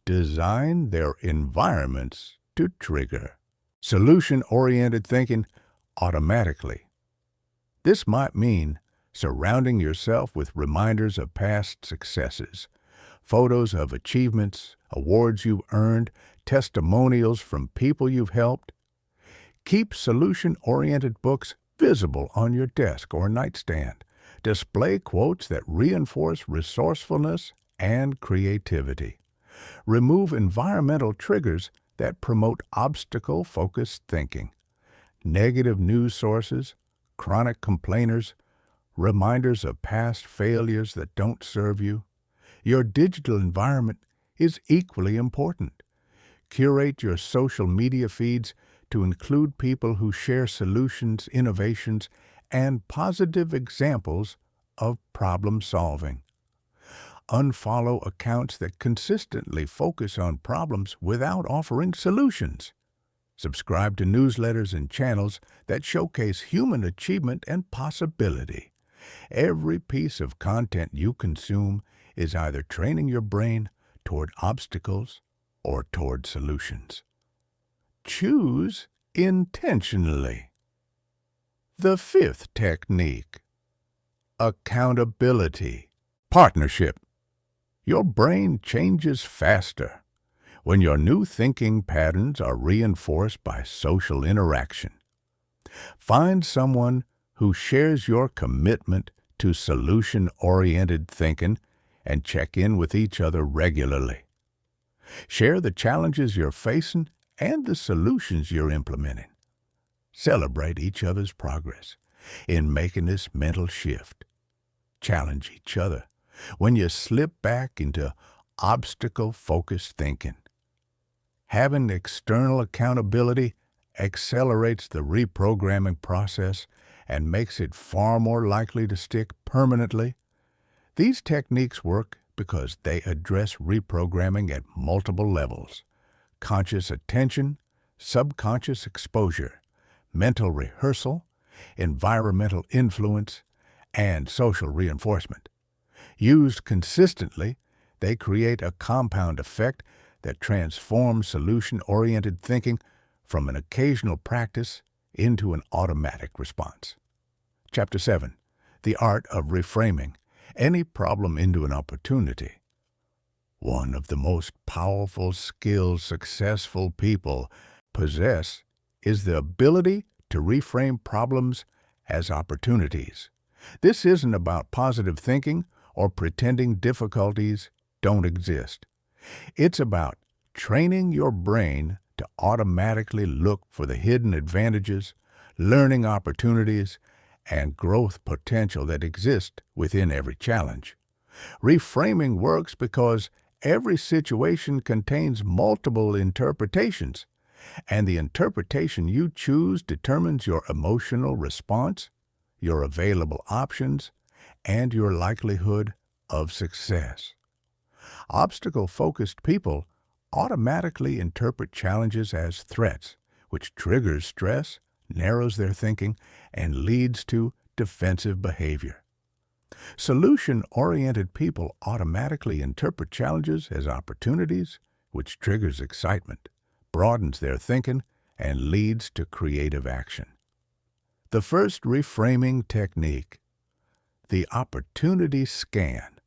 design their environments to trigger solution-oriented thinking automatically. This might mean surrounding yourself with reminders of past successes, photos of achievements, awards you've earned, testimonials from people you've helped. Keep solution-oriented books visible on your desk or nightstand. Display quotes that reinforce resourcefulness and creativity. Remove environmental triggers that promote obstacle-focused thinking. Negative news sources, chronic complainers, reminders of past failures that don't serve you. Your digital environment is equally important. Curate your social media feeds to include people who share solutions, innovations, and positive examples of problem solving. Unfollow accounts that consistently focus on problems without offering solutions. Subscribe to newsletters and channels that showcase human achievement and possibility. Every piece of content you consume is either training your brain toward obstacles or toward solutions. Choose intentionally. The fifth technique, accountability. Partnership. Your brain changes faster when your new thinking patterns are reinforced by social interaction. Find someone who shares your commitment to solution-oriented thinking and check in with each other regularly. Share the challenges you're facing and the solutions you're implementing. Celebrate each other's progress in making this mental shift. Challenge each other when you slip back into obstacle-focused thinking. Having external accountability accelerates the reprogramming process and makes it far more likely to stick permanently. These techniques work because they address reprogramming at multiple levels: conscious attention, subconscious exposure, mental rehearsal, environmental influence, and social reinforcement. Used consistently, they create a compound effect that transforms solution-oriented thinking from an occasional practice into an automatic response. Chapter 7. The Art of Reframing Any Problem into an Opportunity. One of the most powerful skills successful people possess is the ability to reframe problems as opportunities. This isn't about positive thinking or pretending difficulties don't exist. It's about training your brain to automatically look for the hidden advantages, learning opportunities, and growth potential that exist within every challenge. Reframing works because every situation contains multiple interpretations, and the interpretation you choose determines your emotional response, your available options, and your likelihood of success. Obstacle-focused people automatically interpret challenges as threats, which triggers stress, narrows their thinking, and leads to defensive behavior. Solution-oriented people automatically interpret challenges as opportunities, which triggers excitement, broadens their thinking, and leads to creative action. The first reframing technique, the opportunity scan.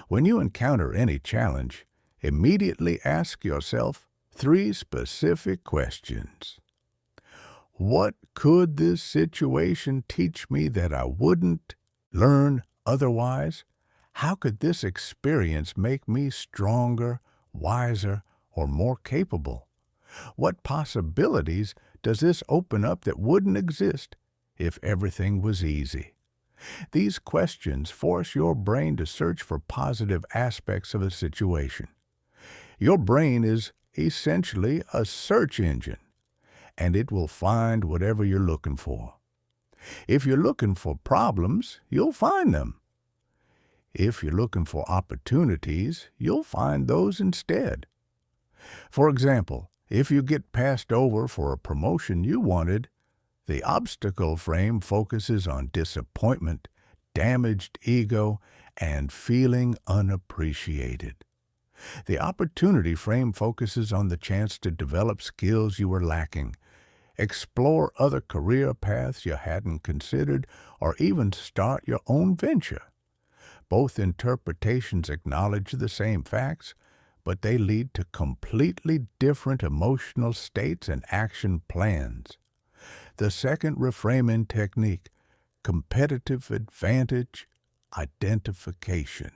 When you encounter any challenge, immediately ask yourself 3 specific questions. What could this situation teach me that I wouldn't learn otherwise? How could this experience make me stronger, wiser, or more capable? What possibilities does this open up that wouldn't exist if everything was easy? These questions force your brain to search for positive aspects of a situation. Your brain is essentially a search engine, and it will find whatever you're looking for. If you're looking for problems, you'll find them. If you're looking for opportunities, you'll find those instead. For example, if you get passed over for a promotion you wanted, the obstacle frame focuses on disappointment, damaged ego, and feeling unappreciated. The opportunity frame focuses on the chance to develop skills you were lacking, explore other career paths you hadn't considered, or even start your own venture. Both interpretations acknowledge the same facts, but they lead to completely different emotional states and action plans. The second reframing technique, competitive advantage identification.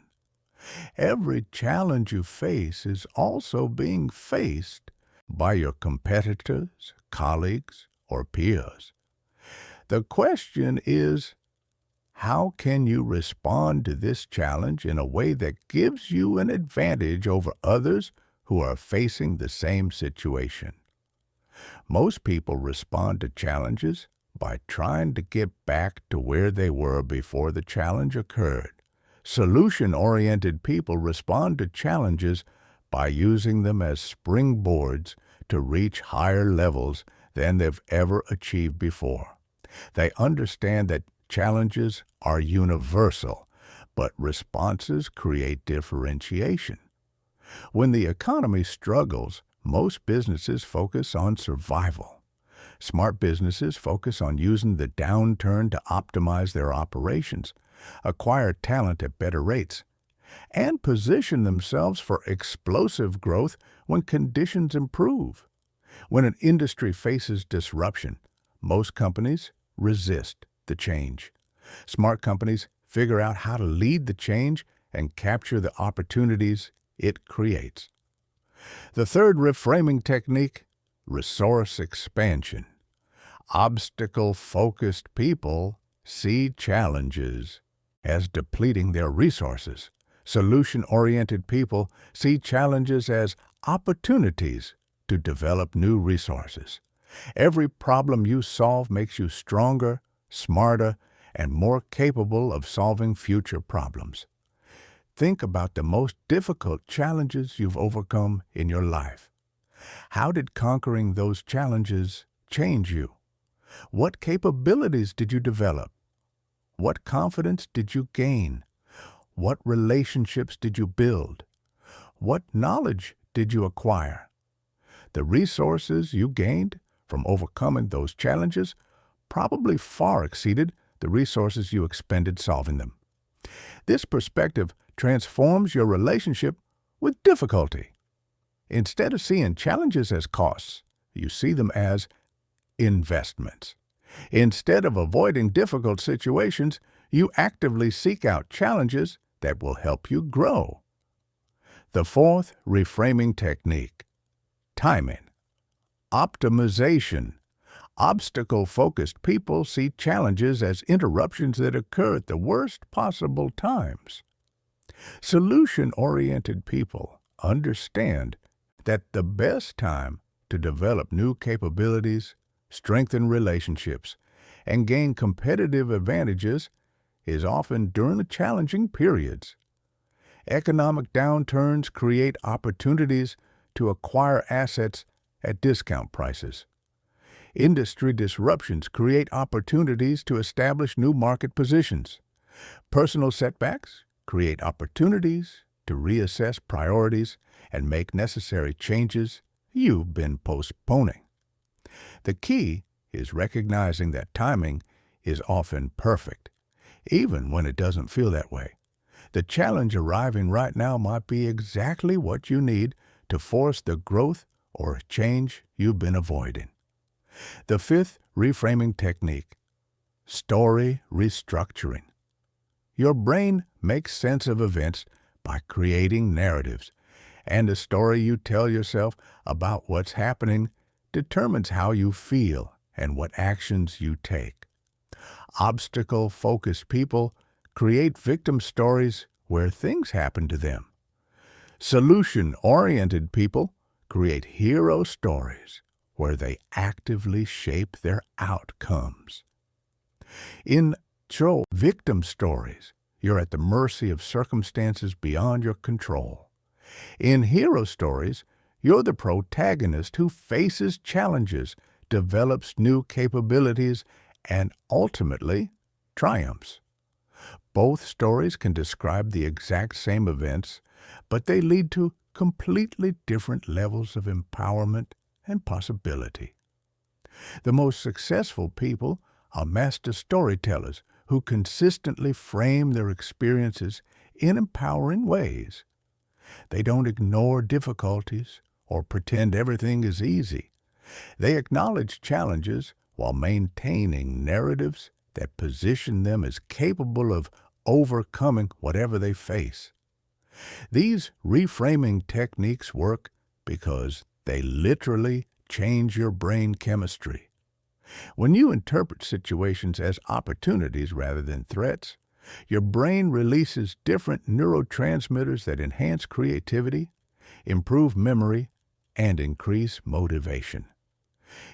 Every challenge you face is also being faced by your competitors, colleagues, or peers. The question is, how can you respond to this challenge in a way that gives you an advantage over others who are facing the same situation? Most people respond to challenges by trying to get back to where they were before the challenge occurred. Solution-oriented people respond to challenges by using them as springboards to reach higher levels than they've ever achieved before. They understand that challenges are universal, but responses create differentiation. When the economy struggles, most businesses focus on survival. Smart businesses focus on using the downturn to optimize their operations, acquire talent at better rates, and position themselves for explosive growth when conditions improve. When an industry faces disruption, most companies resist the change. Smart companies figure out how to lead the change and capture the opportunities it creates. The third reframing technique, resource expansion. Obstacle-focused people see challenges as depleting their resources. Solution-oriented people see challenges as opportunities to develop new resources. Every problem you solve makes you stronger, smarter, and more capable of solving future problems. Think about the most difficult challenges you've overcome in your life. How did conquering those challenges change you? What capabilities did you develop? What confidence did you gain? What relationships did you build? What knowledge did you acquire? The resources you gained from overcoming those challenges probably far exceeded the resources you expended solving them. This perspective transforms your relationship with difficulty. Instead of seeing challenges as costs, you see them as investments. Instead of avoiding difficult situations, you actively seek out challenges that will help you grow. The fourth reframing technique, timing. Optimization. Obstacle-focused people see challenges as interruptions that occur at the worst possible times. Solution-oriented people understand that the best time to develop new capabilities, strengthen relationships, and gain competitive advantages is often during the challenging periods. Economic downturns create opportunities to acquire assets at discount prices. Industry disruptions create opportunities to establish new market positions. Personal setbacks create opportunities to reassess priorities and make necessary changes you've been postponing. The key is recognizing that timing is often perfect, even when it doesn't feel that way. The challenge arriving right now might be exactly what you need to force the growth or change you've been avoiding. The fifth reframing technique, story restructuring. Your brain makes sense of events by creating narratives, and the story you tell yourself about what's happening determines how you feel and what actions you take. Obstacle-focused people create victim stories where things happen to them. Solution-oriented people create hero stories where they actively shape their outcomes. In victim stories, you're at the mercy of circumstances beyond your control. In hero stories, you're the protagonist who faces challenges, develops new capabilities, and ultimately triumphs. Both stories can describe the exact same events, but they lead to completely different levels of empowerment and possibility. The most successful people are master storytellers who consistently frame their experiences in empowering ways. They don't ignore difficulties or pretend everything is easy. They acknowledge challenges while maintaining narratives that position them as capable of overcoming whatever they face. These reframing techniques work because they literally change your brain chemistry. When you interpret situations as opportunities rather than threats, your brain releases different neurotransmitters that enhance creativity, improve memory, and increase motivation.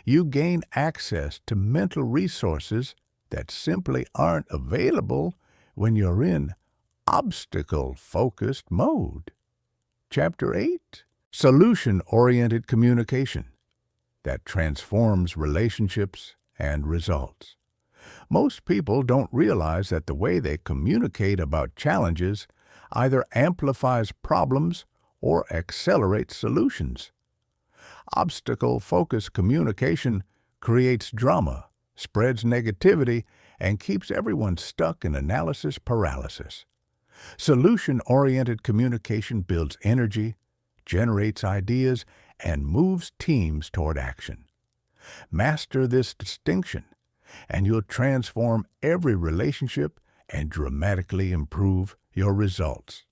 You gain access to mental resources that simply aren't available when you're in obstacle-focused mode. Chapter 8, Solution-Oriented Communication that transforms relationships and results. Most people don't realize that the way they communicate about challenges either amplifies problems or accelerates solutions. Obstacle-focused communication creates drama, spreads negativity, and keeps everyone stuck in analysis paralysis. Solution-oriented communication builds energy, generates ideas, and moves teams toward action. Master this distinction, and you'll transform every relationship and dramatically improve your results.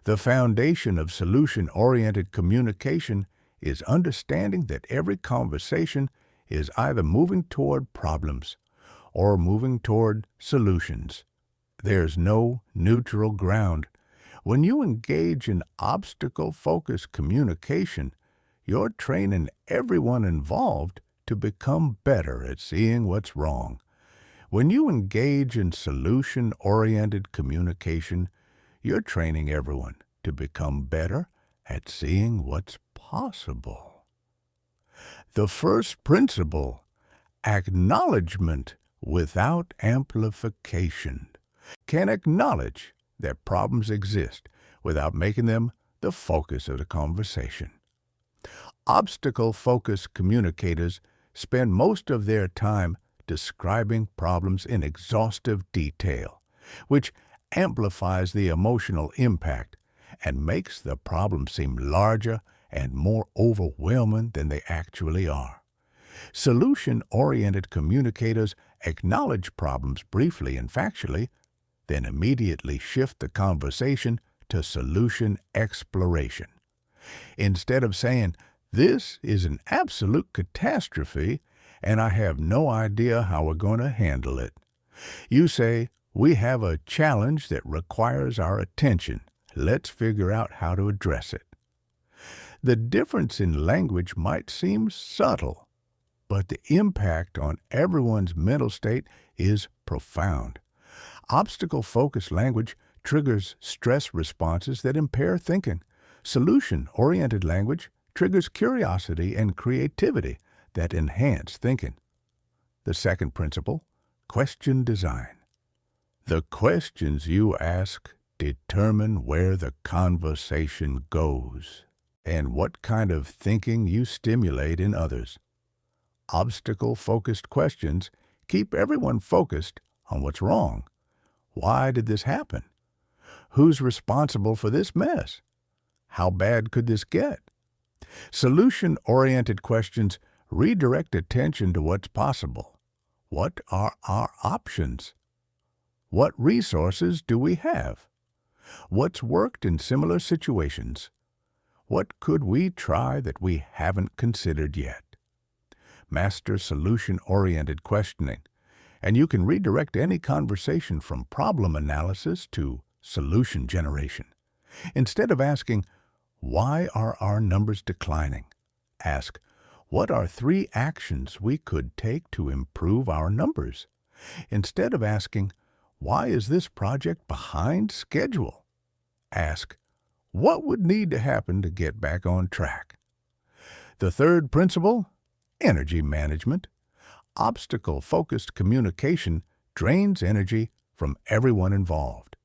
The foundation of solution-oriented communication is understanding that every conversation is either moving toward problems or moving toward solutions. There's no neutral ground. When you engage in obstacle-focused communication, you're training everyone involved to become better at seeing what's wrong. When you engage in solution-oriented communication, you're training everyone to become better at seeing what's possible. The first principle, acknowledgement without amplification, can acknowledge that problems exist without making them the focus of the conversation. Obstacle-focused communicators spend most of their time describing problems in exhaustive detail, which amplifies the emotional impact and makes the problem seem larger and more overwhelming than they actually are. Solution-oriented communicators acknowledge problems briefly and factually, then immediately shift the conversation to solution exploration. Instead of saying, "This is an absolute catastrophe, and I have no idea how we're going to handle it," you say, "We have a challenge that requires our attention. Let's figure out how to address it." The difference in language might seem subtle, but the impact on everyone's mental state is profound. Obstacle-focused language triggers stress responses that impair thinking. Solution-oriented language triggers curiosity and creativity that enhance thinking. The second principle, question design. The questions you ask determine where the conversation goes and what kind of thinking you stimulate in others. Obstacle-focused questions keep everyone focused on what's wrong. Why did this happen? Who's responsible for this mess? How bad could this get? Solution-oriented questions redirect attention to what's possible. What are our options? What resources do we have? What's worked in similar situations? What could we try that we haven't considered yet? Master solution-oriented questioning, and you can redirect any conversation from problem analysis to solution generation. Instead of asking, "Why are our numbers declining?" ask, "What are 3 actions we could take to improve our numbers?" Instead of asking, "Why is this project behind schedule?" ask, "What would need to happen to get back on track?" The third principle, energy management. Obstacle-focused communication drains energy from everyone involved.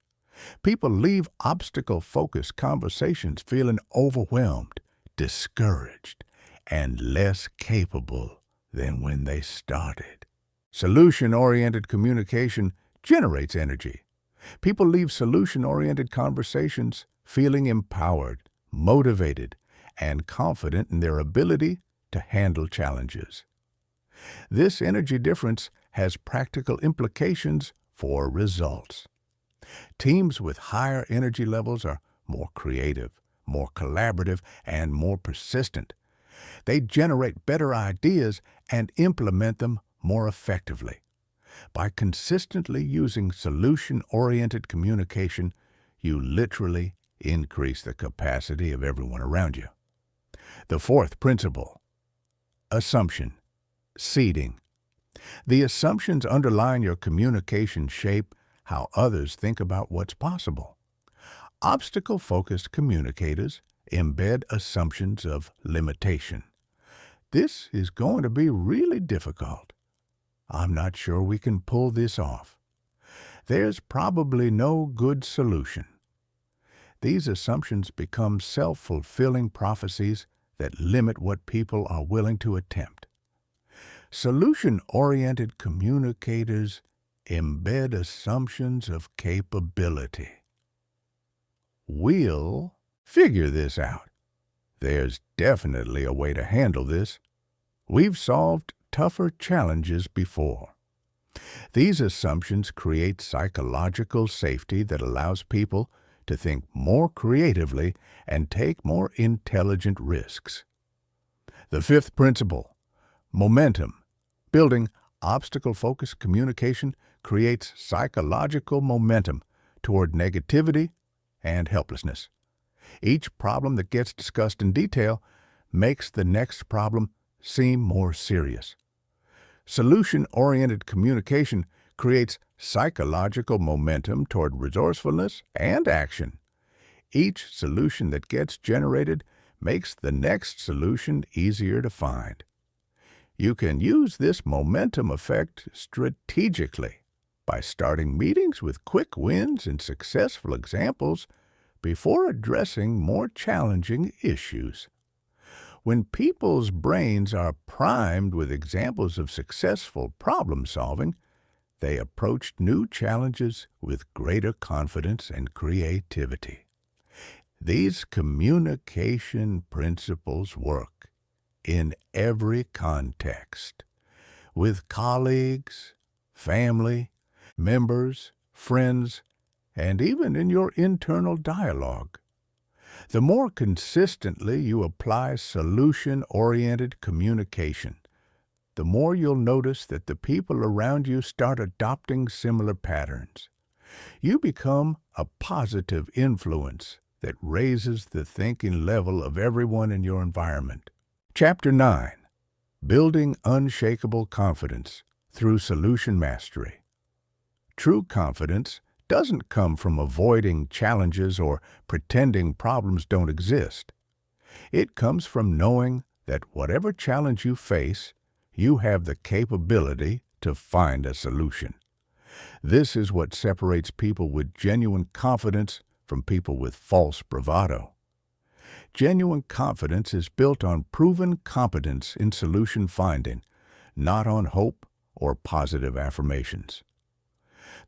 People leave obstacle-focused conversations feeling overwhelmed, discouraged, and less capable than when they started. Solution-oriented communication generates energy. People leave solution-oriented conversations feeling empowered, motivated, and confident in their ability to handle challenges. This energy difference has practical implications for results. Teams with higher energy levels are more creative, more collaborative, and more persistent. They generate better ideas and implement them more effectively. By consistently using solution-oriented communication, you literally increase the capacity of everyone around you. The fourth principle, assumption, seeding. The assumptions underlying your communication shape how others think about what's possible. Obstacle-focused communicators embed assumptions of limitation. This is going to be really difficult. I'm not sure we can pull this off. There's probably no good solution. These assumptions become self-fulfilling prophecies that limit what people are willing to attempt. Solution-oriented communicators embed assumptions of capability. We'll figure this out. There's definitely a way to handle this. We've solved tougher challenges before. These assumptions create psychological safety that allows people to think more creatively and take more intelligent risks. The fifth principle, momentum. Building obstacle-focused communication creates psychological momentum toward negativity and helplessness. Each problem that gets discussed in detail makes the next problem seem more serious. Solution-oriented communication creates psychological momentum toward resourcefulness and action. Each solution that gets generated makes the next solution easier to find. You can use this momentum effect strategically by starting meetings with quick wins and successful examples before addressing more challenging issues. When people's brains are primed with examples of successful problem solving, they approach new challenges with greater confidence and creativity. These communication principles work in every context, with colleagues, family, members, friends, and even in your internal dialogue. The more consistently you apply solution-oriented communication, the more you'll notice that the people around you start adopting similar patterns. You become a positive influence that raises the thinking level of everyone in your environment. Chapter 9. Building Unshakable Confidence Through Solution Mastery. True confidence doesn't come from avoiding challenges or pretending problems don't exist. It comes from knowing that whatever challenge you face, you have the capability to find a solution. This is what separates people with genuine confidence from people with false bravado. Genuine confidence is built on proven competence in solution finding, not on hope or positive affirmations.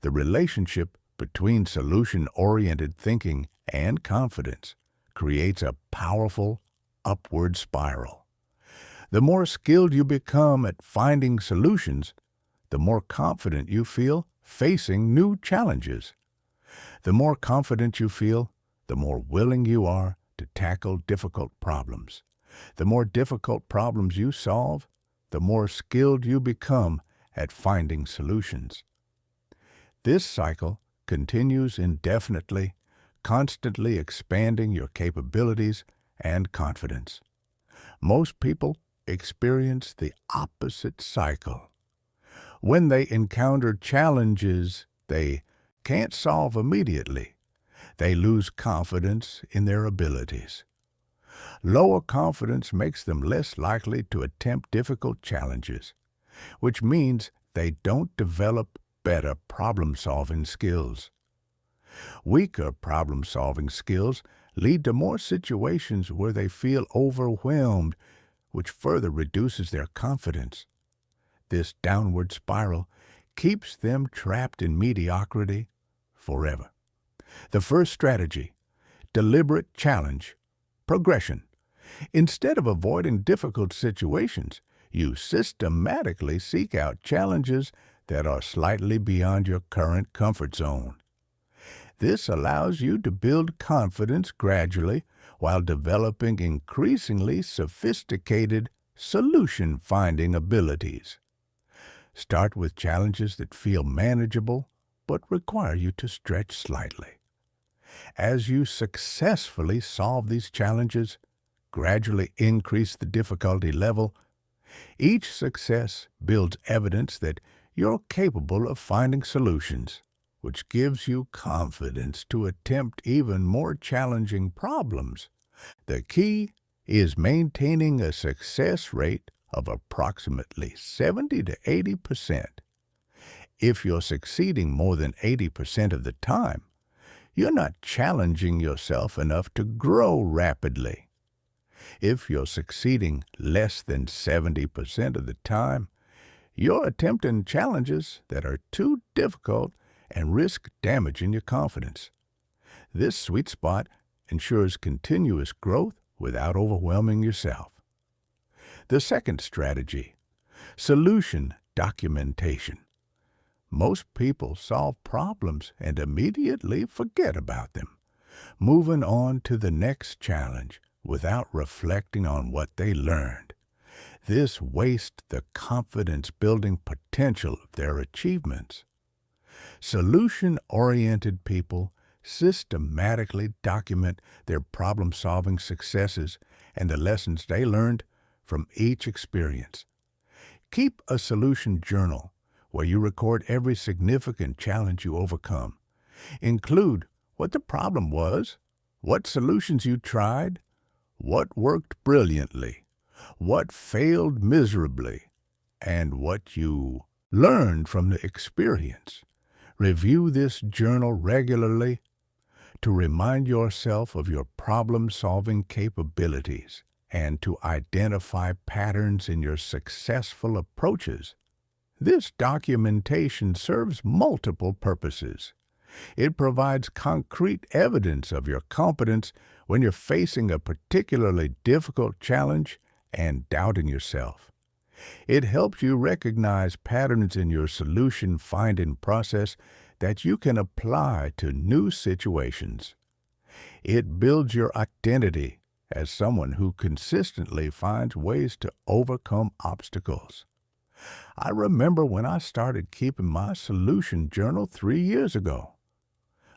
The relationship between solution-oriented thinking and confidence creates a powerful upward spiral. The more skilled you become at finding solutions, the more confident you feel facing new challenges. The more confident you feel, the more willing you are to tackle difficult problems. The more difficult problems you solve, the more skilled you become at finding solutions. This cycle continues indefinitely, constantly expanding your capabilities and confidence. Most people experience the opposite cycle. When they encounter challenges they can't solve immediately, they lose confidence in their abilities. Lower confidence makes them less likely to attempt difficult challenges, which means they don't develop better problem-solving skills. Weaker problem-solving skills lead to more situations where they feel overwhelmed, which further reduces their confidence. This downward spiral keeps them trapped in mediocrity forever. The first strategy, deliberate challenge, progression. Instead of avoiding difficult situations, you systematically seek out challenges that are slightly beyond your current comfort zone. This allows you to build confidence gradually while developing increasingly sophisticated solution-finding abilities. Start with challenges that feel manageable but require you to stretch slightly. As you successfully solve these challenges, gradually increase the difficulty level. Each success builds evidence that you're capable of finding solutions, which gives you confidence to attempt even more challenging problems. The key is maintaining a success rate of approximately 70 to 80%. If you're succeeding more than 80% of the time, you're not challenging yourself enough to grow rapidly. If you're succeeding less than 70% of the time, you're attempting challenges that are too difficult and risk damaging your confidence. This sweet spot ensures continuous growth without overwhelming yourself. The second strategy, solution documentation. Most people solve problems and immediately forget about them, moving on to the next challenge without reflecting on what they learned. This wastes the confidence-building potential of their achievements. Solution-oriented people systematically document their problem-solving successes and the lessons they learned from each experience. Keep a solution journal where you record every significant challenge you overcome. Include what the problem was, what solutions you tried, what worked brilliantly, what failed miserably, and what you learned from the experience. Review this journal regularly to remind yourself of your problem-solving capabilities and to identify patterns in your successful approaches. This documentation serves multiple purposes. It provides concrete evidence of your competence when you're facing a particularly difficult challenge and doubting yourself. It helps you recognize patterns in your solution-finding process that you can apply to new situations. It builds your identity as someone who consistently finds ways to overcome obstacles. I remember when I started keeping my solution journal 3 years ago.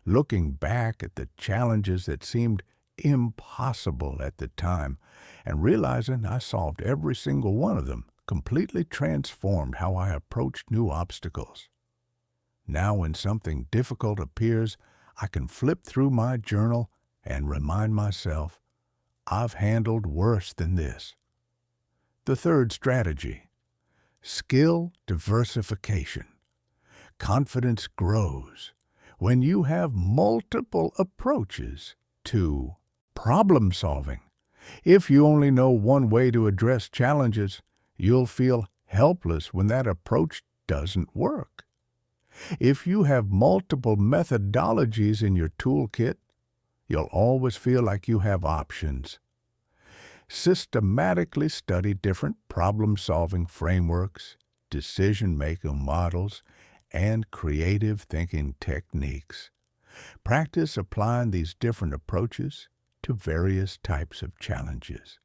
Looking back at the challenges that seemed impossible at the time and realizing I solved every single one of them completely transformed how I approached new obstacles. Now when something difficult appears, I can flip through my journal and remind myself, I've handled worse than this. The third strategy, skill diversification. Confidence grows when you have multiple approaches to problem solving. If you only know one way to address challenges, you'll feel helpless when that approach doesn't work. If you have multiple methodologies in your toolkit, you'll always feel like you have options. Systematically study different problem-solving frameworks, decision-making models, and creative thinking techniques. Practice applying these different approaches to various types of challenges.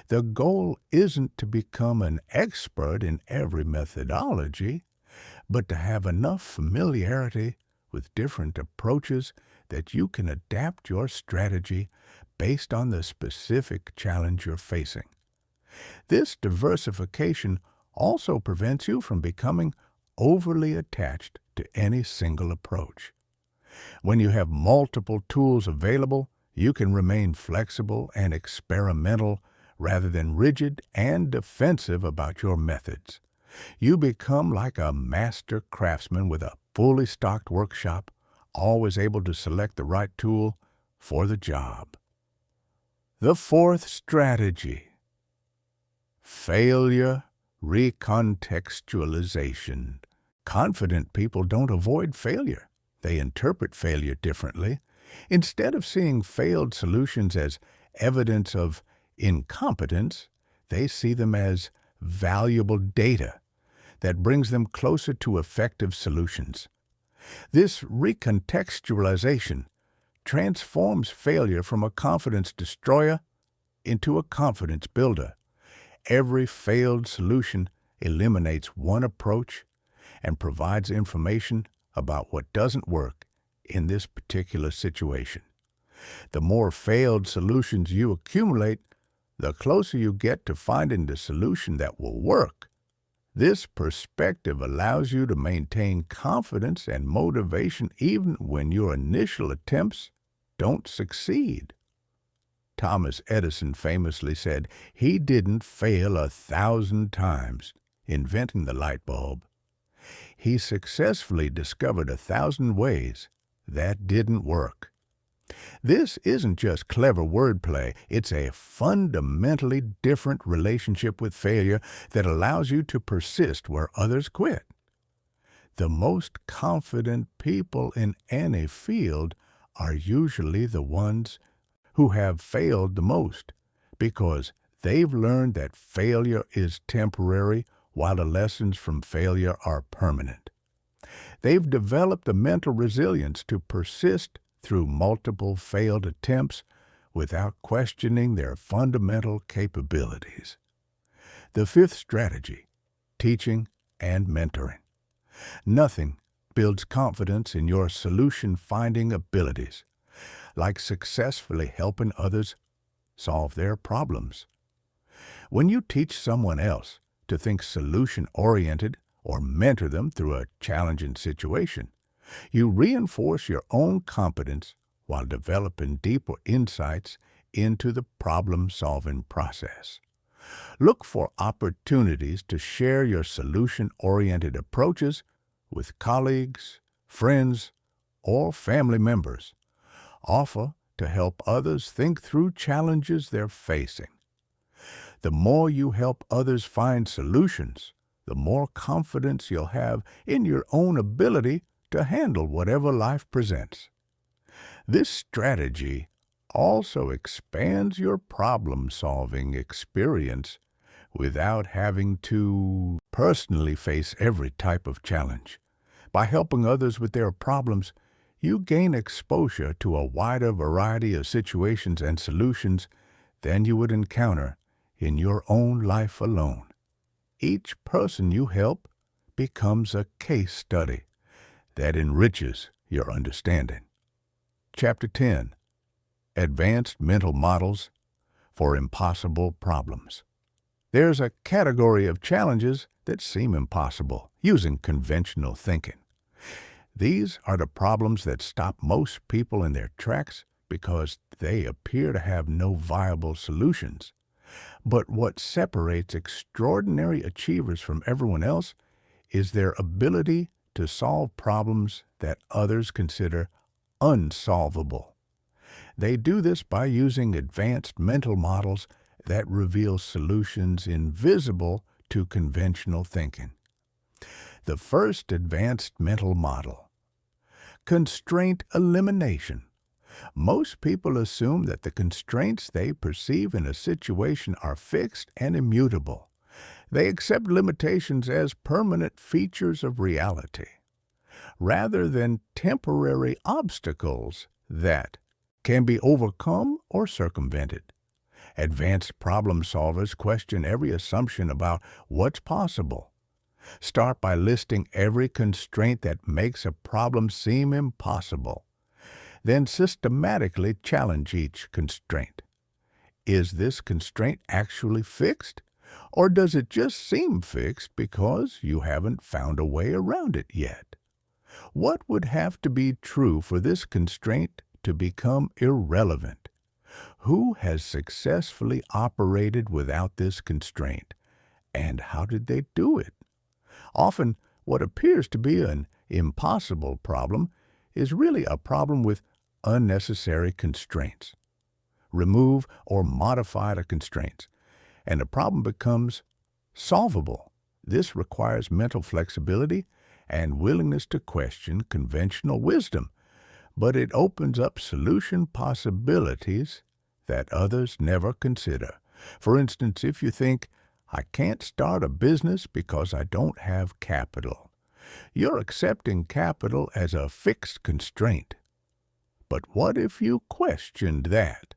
The goal isn't to become an expert in every methodology, but to have enough familiarity with different approaches that you can adapt your strategy based on the specific challenge you're facing. This diversification also prevents you from becoming overly attached to any single approach. When you have multiple tools available, you can remain flexible and experimental rather than rigid and defensive about your methods. You become like a master craftsman with a fully stocked workshop, always able to select the right tool for the job. The fourth strategy, failure recontextualization. Confident people don't avoid failure. They interpret failure differently. Instead of seeing failed solutions as evidence of incompetence, they see them as valuable data that brings them closer to effective solutions. This recontextualization transforms failure from a confidence destroyer into a confidence builder. Every failed solution eliminates one approach and provides information about what doesn't work in this particular situation. The more failed solutions you accumulate, the closer you get to finding the solution that will work. This perspective allows you to maintain confidence and motivation even when your initial attempts don't succeed. Thomas Edison famously said he didn't fail 1,000 times inventing the light bulb. He successfully discovered 1,000 ways that didn't work. This isn't just clever wordplay, it's a fundamentally different relationship with failure that allows you to persist where others quit. The most confident people in any field are usually the ones who have failed the most, because They've learned that failure is temporary while the lessons from failure are permanent. They've developed the mental resilience to persist through multiple failed attempts without questioning their fundamental capabilities. The fifth strategy, teaching and mentoring. Nothing builds confidence in your solution-finding abilities like successfully helping others solve their problems. When you teach someone else to think solution-oriented or mentor them through a challenging situation, you reinforce your own competence while developing deeper insights into the problem-solving process. Look for opportunities to share your solution-oriented approaches with colleagues, friends, or family members. Offer to help others think through challenges they're facing. The more you help others find solutions, the more confidence you'll have in your own ability to handle whatever life presents. This strategy also expands your problem-solving experience without having to personally face every type of challenge. By helping others with their problems, you gain exposure to a wider variety of situations and solutions than you would encounter in your own life alone. Each person you help becomes a case study that enriches your understanding. Chapter 10. Advanced Mental Models for Impossible Problems. There's a category of challenges that seem impossible using conventional thinking. These are the problems that stop most people in their tracks because they appear to have no viable solutions. But what separates extraordinary achievers from everyone else is their ability to solve problems that others consider unsolvable. They do this by using advanced mental models that reveal solutions invisible to conventional thinking. The first advanced mental model, constraint elimination. Most people assume that the constraints they perceive in a situation are fixed and immutable. They accept limitations as permanent features of reality, rather than temporary obstacles that can be overcome or circumvented. Advanced problem solvers question every assumption about what's possible. Start by listing every constraint that makes a problem seem impossible. Then systematically challenge each constraint. Is this constraint actually fixed? Or does it just seem fixed because you haven't found a way around it yet? What would have to be true for this constraint to become irrelevant? Who has successfully operated without this constraint? And how did they do it? Often, what appears to be an impossible problem is really a problem with unnecessary constraints. Remove or modify the constraints, and the problem becomes solvable. This requires mental flexibility and willingness to question conventional wisdom, but it opens up solution possibilities that others never consider. For instance, if you think, I can't start a business because I don't have capital, you're accepting capital as a fixed constraint. But what if you questioned that?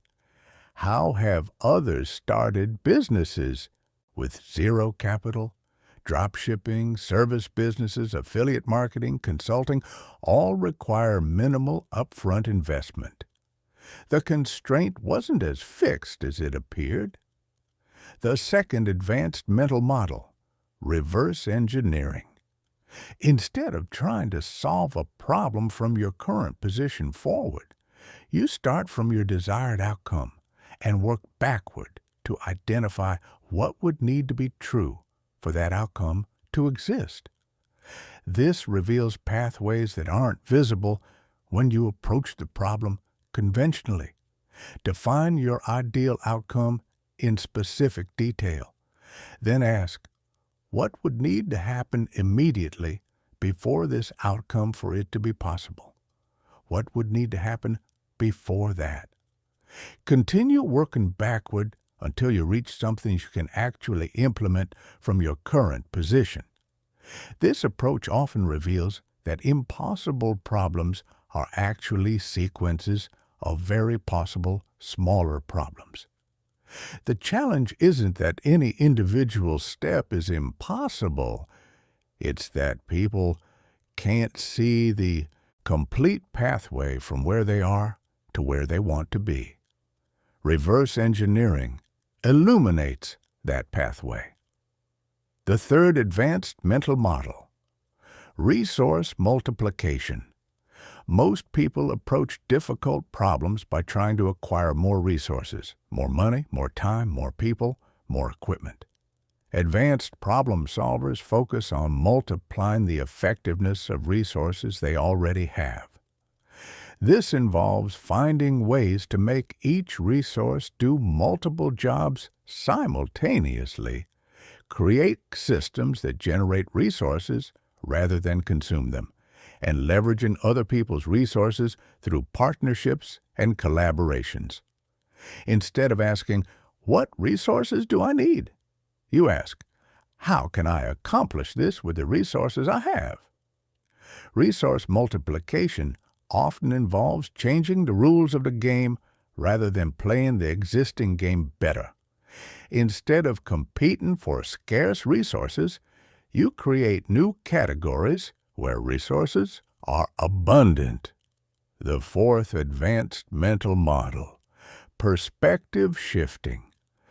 How have others started businesses with zero capital? Dropshipping, service businesses, affiliate marketing, consulting all require minimal upfront investment. The constraint wasn't as fixed as it appeared. The second advanced mental model, reverse engineering. Instead of trying to solve a problem from your current position forward, you start from your desired outcome and work backward to identify what would need to be true for that outcome to exist. This reveals pathways that aren't visible when you approach the problem conventionally. Define your ideal outcome in specific detail. Then ask, what would need to happen immediately before this outcome for it to be possible? What would need to happen before that? Continue working backward until you reach something you can actually implement from your current position. This approach often reveals that impossible problems are actually sequences of very possible smaller problems. The challenge isn't that any individual step is impossible. It's that people can't see the complete pathway from where they are to where they want to be. Reverse engineering illuminates that pathway. The third advanced mental model, resource multiplication. Most people approach difficult problems by trying to acquire more resources, more money, more time, more people, more equipment. Advanced problem solvers focus on multiplying the effectiveness of resources they already have. This involves finding ways to make each resource do multiple jobs simultaneously, create systems that generate resources rather than consume them, and leveraging other people's resources through partnerships and collaborations. Instead of asking, "What resources do I need?" you ask, "How can I accomplish this with the resources I have?" Resource multiplication often involves changing the rules of the game rather than playing the existing game better. Instead of competing for scarce resources, you create new categories where resources are abundant. The fourth advanced mental model, perspective shifting.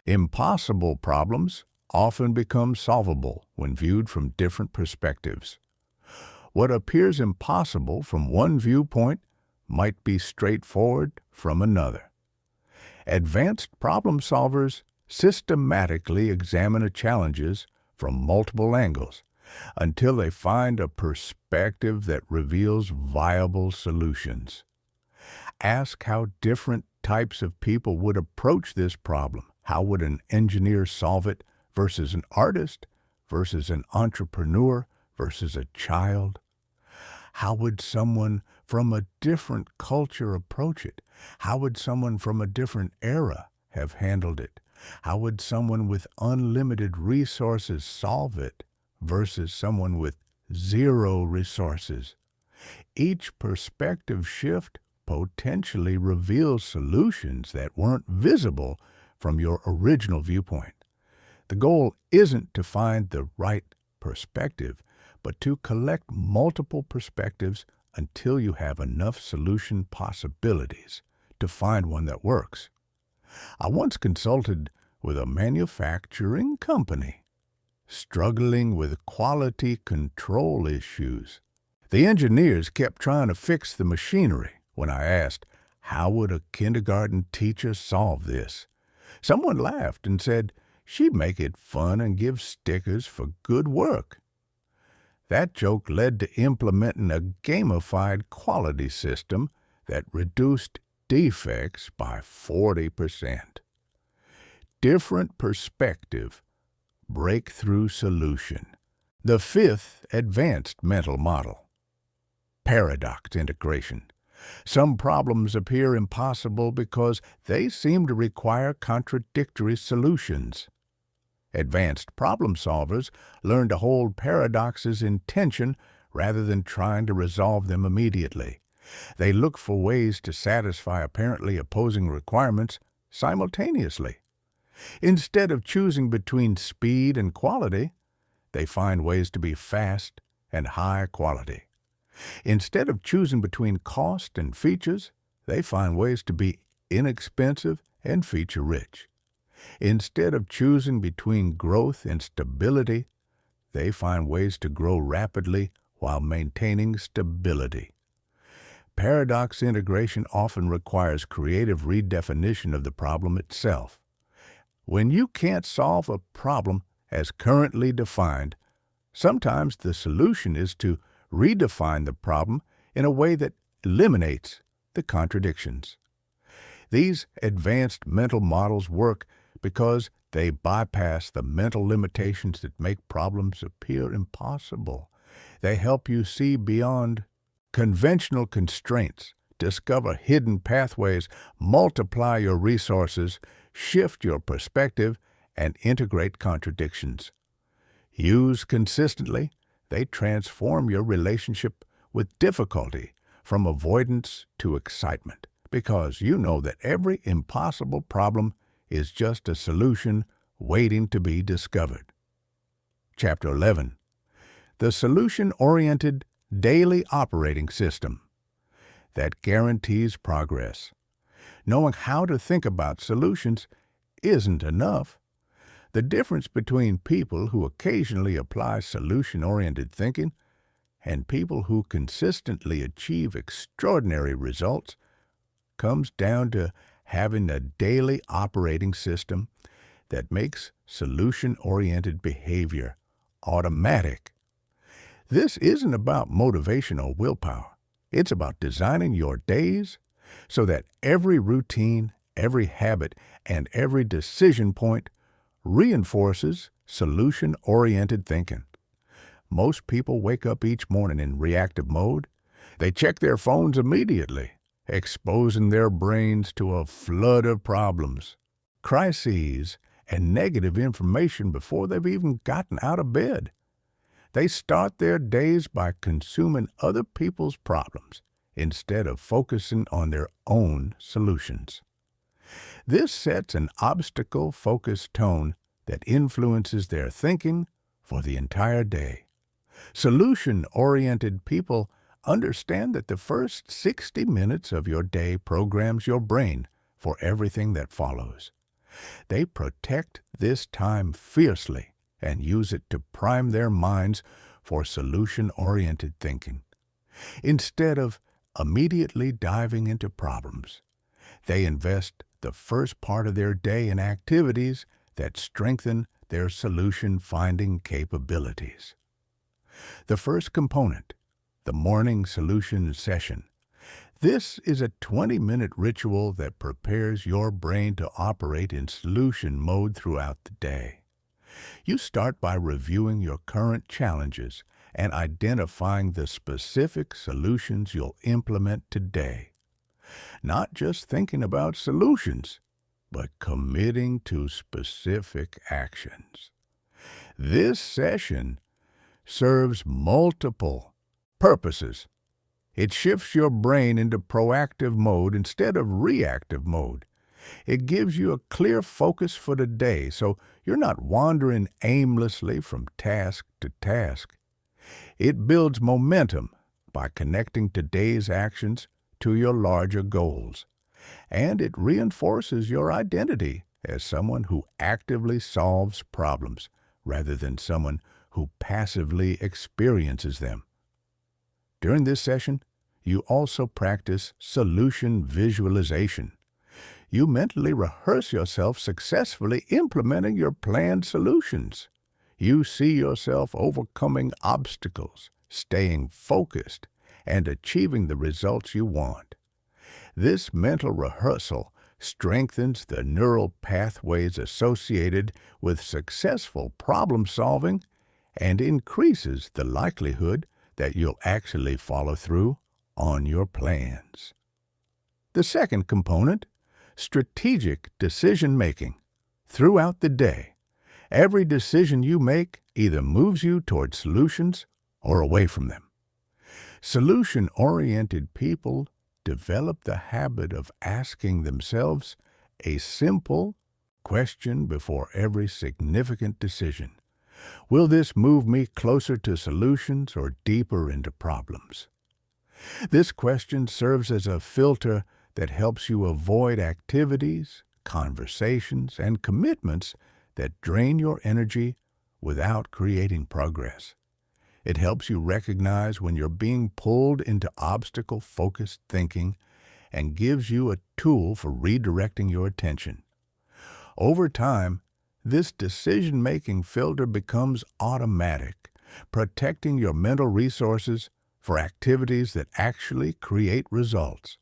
Impossible problems often become solvable when viewed from different perspectives. What appears impossible from one viewpoint might be straightforward from another. Advanced problem solvers systematically examine challenges from multiple angles until they find a perspective that reveals viable solutions. Ask how different types of people would approach this problem. How would an engineer solve it versus an artist, versus an entrepreneur, versus a child? How would someone from a different culture approach it? How would someone from a different era have handled it? How would someone with unlimited resources solve it versus someone with zero resources? Each perspective shift potentially reveals solutions that weren't visible from your original viewpoint. The goal isn't to find the right perspective, but to collect multiple perspectives until you have enough solution possibilities to find one that works. I once consulted with a manufacturing company struggling with quality control issues. The engineers kept trying to fix the machinery. When I asked, how would a kindergarten teacher solve this? Someone laughed and said she'd make it fun and give stickers for good work. That joke led to implementing a gamified quality system that reduced defects by 40%. Different perspective, breakthrough solution. The fifth advanced mental model, paradox integration. Some problems appear impossible because they seem to require contradictory solutions. Advanced problem solvers learn to hold paradoxes in tension rather than trying to resolve them immediately. They look for ways to satisfy apparently opposing requirements simultaneously. Instead of choosing between speed and quality, they find ways to be fast and high quality. Instead of choosing between cost and features, they find ways to be inexpensive and feature-rich. Instead of choosing between growth and stability, they find ways to grow rapidly while maintaining stability. Paradox integration often requires creative redefinition of the problem itself. When you can't solve a problem as currently defined, sometimes the solution is to redefine the problem in a way that eliminates the contradictions. These advanced mental models work because they bypass the mental limitations that make problems appear impossible. They help you see beyond conventional constraints, discover hidden pathways, multiply your resources, shift your perspective, and integrate contradictions. Used consistently, they transform your relationship with difficulty from avoidance to excitement, because you know that every impossible problem is just a solution waiting to be discovered. Chapter 11. The Solution-Oriented Daily Operating System that guarantees progress. Knowing how to think about solutions isn't enough. The difference between people who occasionally apply solution-oriented thinking and people who consistently achieve extraordinary results comes down to having a daily operating system that makes solution-oriented behavior automatic. This isn't about motivation or willpower. It's about designing your days so that every routine, every habit, and every decision point reinforces solution-oriented thinking. Most people wake up each morning in reactive mode. They check their phones immediately, exposing their brains to a flood of problems, crises, and negative information before they've even gotten out of bed. They start their days by consuming other people's problems instead of focusing on their own solutions. This sets an obstacle-focused tone that influences their thinking for the entire day. Solution-oriented people understand that the first 60 minutes of your day programs your brain for everything that follows. They protect this time fiercely and use it to prime their minds for solution-oriented thinking. Instead of immediately diving into problems, they invest the first part of their day in activities that strengthen their solution-finding capabilities. The first component, the morning solution session. This is a 20-minute ritual that prepares your brain to operate in solution mode throughout the day. You start by reviewing your current challenges and identifying the specific solutions you'll implement today. Not just thinking about solutions, but committing to specific actions. This session serves multiple purposes. It shifts your brain into proactive mode instead of reactive mode. It gives you a clear focus for the day, so you're not wandering aimlessly from task to task. It builds momentum by connecting today's actions to your larger goals, and it reinforces your identity as someone who actively solves problems rather than someone who passively experiences them. During this session, you also practice solution visualization. You mentally rehearse yourself successfully implementing your planned solutions. You see yourself overcoming obstacles, staying focused, and achieving the results you want. This mental rehearsal strengthens the neural pathways associated with successful problem-solving and increases the likelihood that you'll actually follow through on your plans. The second component, strategic decision-making. Throughout the day, every decision you make either moves you toward solutions or away from them. Solution-oriented people develop the habit of asking themselves a simple question before every significant decision. Will this move me closer to solutions or deeper into problems? This question serves as a filter that helps you avoid activities, conversations, and commitments that drain your energy without creating progress. It helps you recognize when you're being pulled into obstacle-focused thinking and gives you a tool for redirecting your attention. Over time, this decision-making filter becomes automatic, protecting your mental resources for activities that actually create results.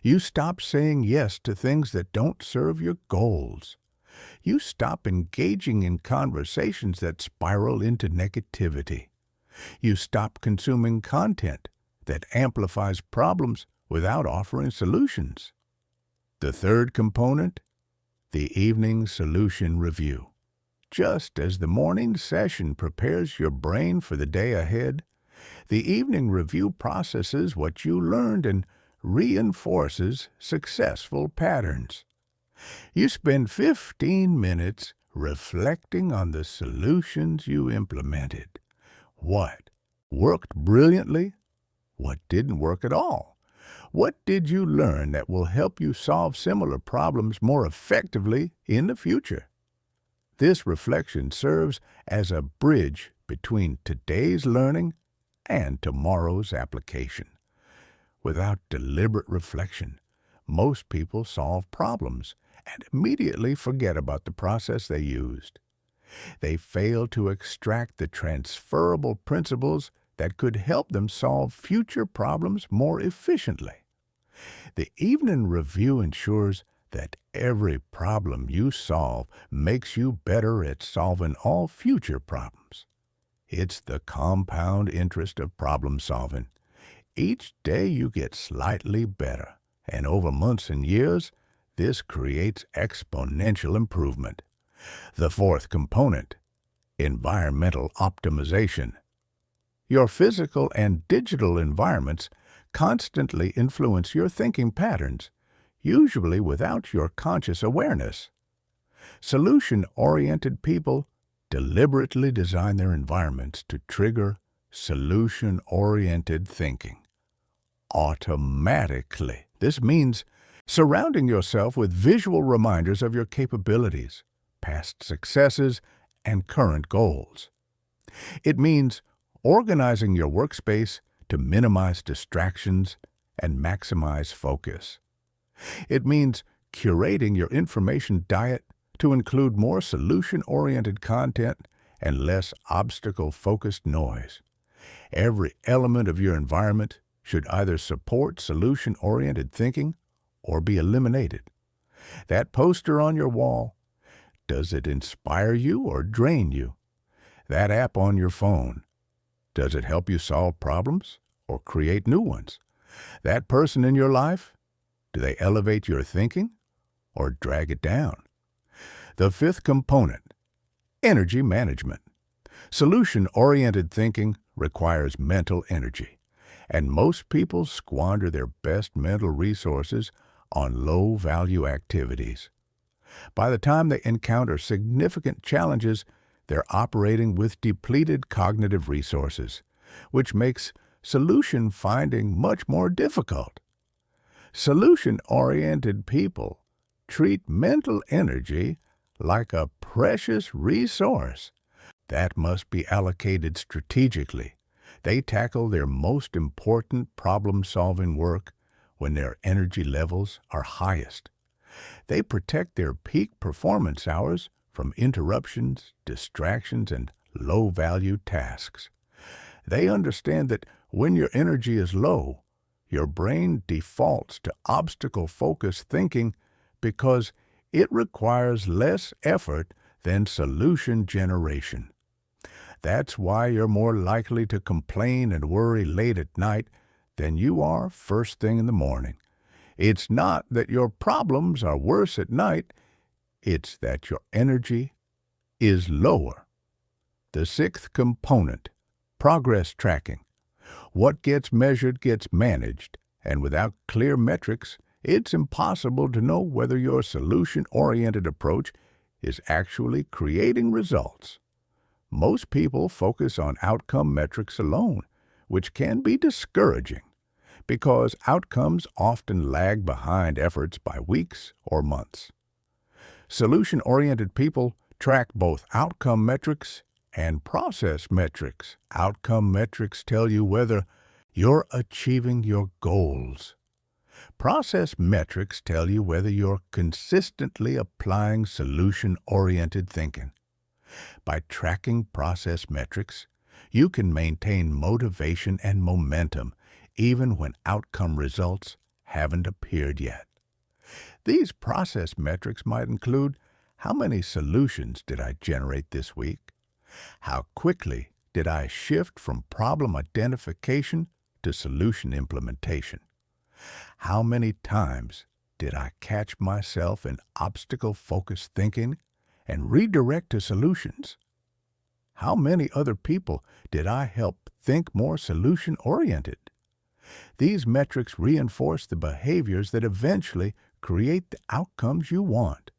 You stop saying yes to things that don't serve your goals. You stop engaging in conversations that spiral into negativity. You stop consuming content that amplifies problems without offering solutions. The third component, the evening solution review. Just as the morning session prepares your brain for the day ahead, the evening review processes what you learned and reinforces successful patterns. You spend 15 minutes reflecting on the solutions you implemented. What worked brilliantly? What didn't work at all? What did you learn that will help you solve similar problems more effectively in the future? This reflection serves as a bridge between today's learning and tomorrow's application. Without deliberate reflection, most people solve problems and immediately forget about the process they used. They fail to extract the transferable principles that could help them solve future problems more efficiently. The evening review ensures that every problem you solve makes you better at solving all future problems. It's the compound interest of problem solving. Each day you get slightly better, and over months and years, this creates exponential improvement. The fourth component, environmental optimization. Your physical and digital environments constantly influence your thinking patterns, usually without your conscious awareness. Solution-oriented people deliberately design their environments to trigger solution-oriented thinking. Automatically. This means surrounding yourself with visual reminders of your capabilities, past successes, and current goals. It means organizing your workspace to minimize distractions and maximize focus. It means curating your information diet to include more solution-oriented content and less obstacle-focused noise. Every element of your environment should either support solution-oriented thinking or be eliminated. That poster on your wall, does it inspire you or drain you? That app on your phone, does it help you solve problems or create new ones? That person in your life, do they elevate your thinking or drag it down? The fifth component, energy management. Solution-oriented thinking requires mental energy, and most people squander their best mental resources on low-value activities. By the time they encounter significant challenges, they're operating with depleted cognitive resources, which makes solution finding much more difficult. Solution-oriented people treat mental energy like a precious resource that must be allocated strategically. They tackle their most important problem-solving work when their energy levels are highest. They protect their peak performance hours from interruptions, distractions, and low-value tasks. They understand that when your energy is low, your brain defaults to obstacle-focused thinking because it requires less effort than solution generation. That's why you're more likely to complain and worry late at night than you are first thing in the morning. It's not that your problems are worse at night, it's that your energy is lower. The sixth component, progress tracking. What gets measured gets managed, and without clear metrics, it's impossible to know whether your solution-oriented approach is actually creating results. Most people focus on outcome metrics alone, which can be discouraging because outcomes often lag behind efforts by weeks or months. Solution-oriented people track both outcome metrics and process metrics. Outcome metrics tell you whether you're achieving your goals. Process metrics tell you whether you're consistently applying solution-oriented thinking. By tracking process metrics, you can maintain motivation and momentum even when outcome results haven't appeared yet. These process metrics might include: how many solutions did I generate this week? How quickly did I shift from problem identification to solution implementation? How many times did I catch myself in obstacle-focused thinking and redirect to solutions? How many other people did I help think more solution-oriented? These metrics reinforce the behaviors that eventually create the outcomes you want.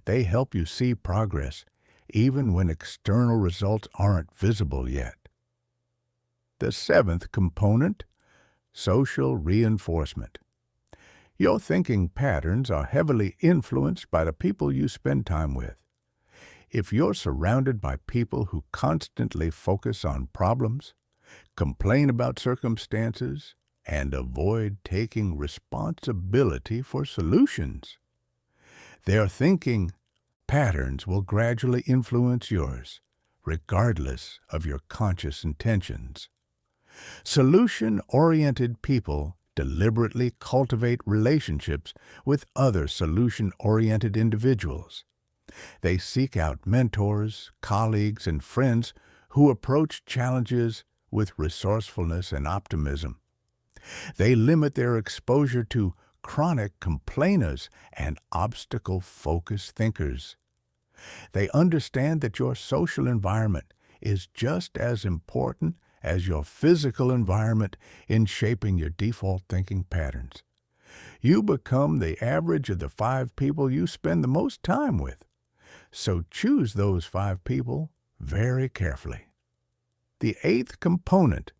They help you see progress, even when external results aren't visible yet. The seventh component, social reinforcement. Your thinking patterns are heavily influenced by the people you spend time with. If you're surrounded by people who constantly focus on problems, complain about circumstances, and avoid taking responsibility for solutions, their thinking patterns will gradually influence yours, regardless of your conscious intentions. Solution-oriented people deliberately cultivate relationships with other solution-oriented individuals. They seek out mentors, colleagues, and friends who approach challenges with resourcefulness and optimism. They limit their exposure to chronic complainers and obstacle-focused thinkers. They understand that your social environment is just as important as your physical environment in shaping your default thinking patterns. You become the average of the 5 people you spend the most time with. So choose those 5 people very carefully. The 8th component,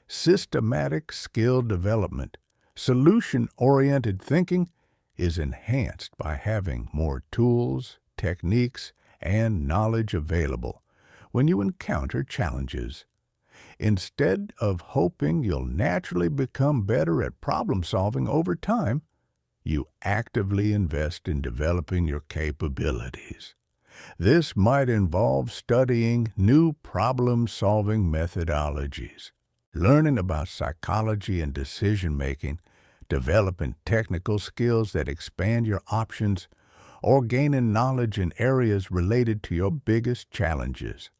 systematic skill development. Solution-oriented thinking is enhanced by having more tools, techniques, and knowledge available when you encounter challenges. Instead of hoping you'll naturally become better at problem-solving over time, you actively invest in developing your capabilities. This might involve studying new problem-solving methodologies, learning about psychology and decision-making, developing technical skills that expand your options, or gaining knowledge in areas related to your biggest challenges.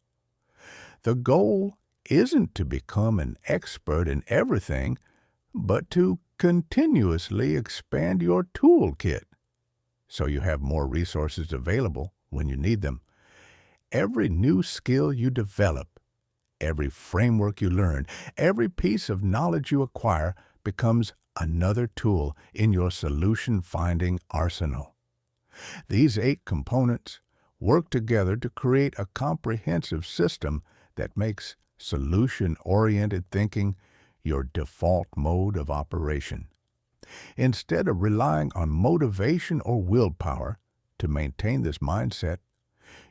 The goal isn't to become an expert in everything, but to continuously expand your toolkit so you have more resources available when you need them. Every new skill you develop, every framework you learn, every piece of knowledge you acquire becomes another tool in your solution-finding arsenal. These 8 components work together to create a comprehensive system that makes solution-oriented thinking your default mode of operation. Instead of relying on motivation or willpower to maintain this mindset,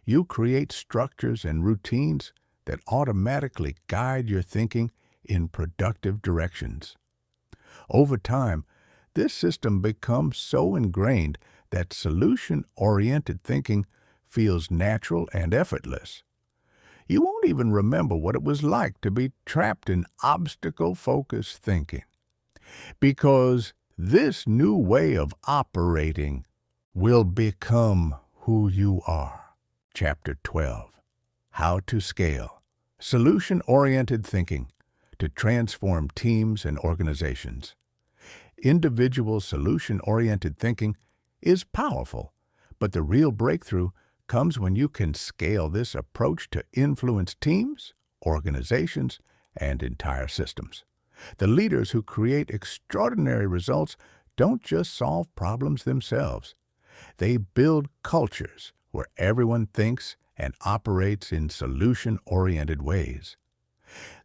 you create structures and routines that automatically guide your thinking in productive directions. Over time, this system becomes so ingrained that solution-oriented thinking feels natural and effortless. You won't even remember what it was like to be trapped in obstacle-focused thinking, because this new way of operating will become who you are. Chapter 12. How to Scale. Solution-oriented thinking to transform teams and organizations. Individual solution-oriented thinking is powerful, but the real breakthrough comes when you can scale this approach to influence teams, organizations, and entire systems. The leaders who create extraordinary results don't just solve problems themselves. They build cultures where everyone thinks and operates in solution-oriented ways.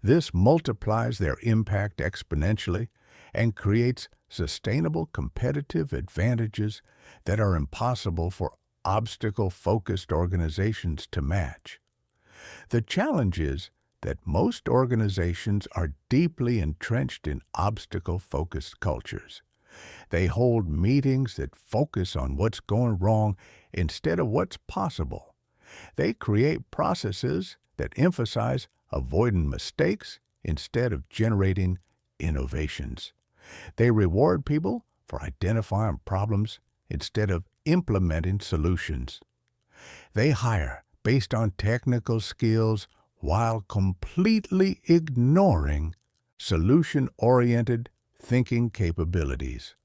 This multiplies their impact exponentially and creates sustainable competitive advantages that are impossible for obstacle-focused organizations to match. The challenge is that most organizations are deeply entrenched in obstacle-focused cultures. They hold meetings that focus on what's going wrong instead of what's possible. They create processes that emphasize avoiding mistakes instead of generating innovations. They reward people for identifying problems instead of implementing solutions. They hire based on technical skills while completely ignoring solution-oriented thinking capabilities.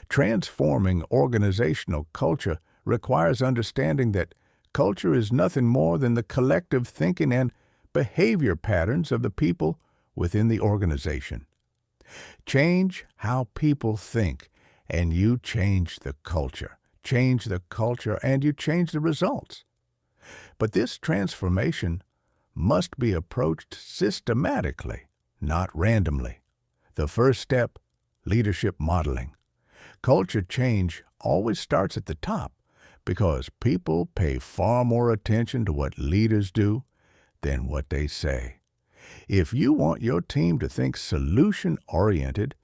Transforming organizational culture requires understanding that culture is nothing more than the collective thinking and behavior patterns of the people within the organization. Change how people think, and you change the culture. Change the culture, and you change the results. But this transformation must be approached systematically, not randomly. The first step, leadership modeling. Culture change always starts at the top because people pay far more attention to what leaders do than what they say. If you want your team to think solution-oriented,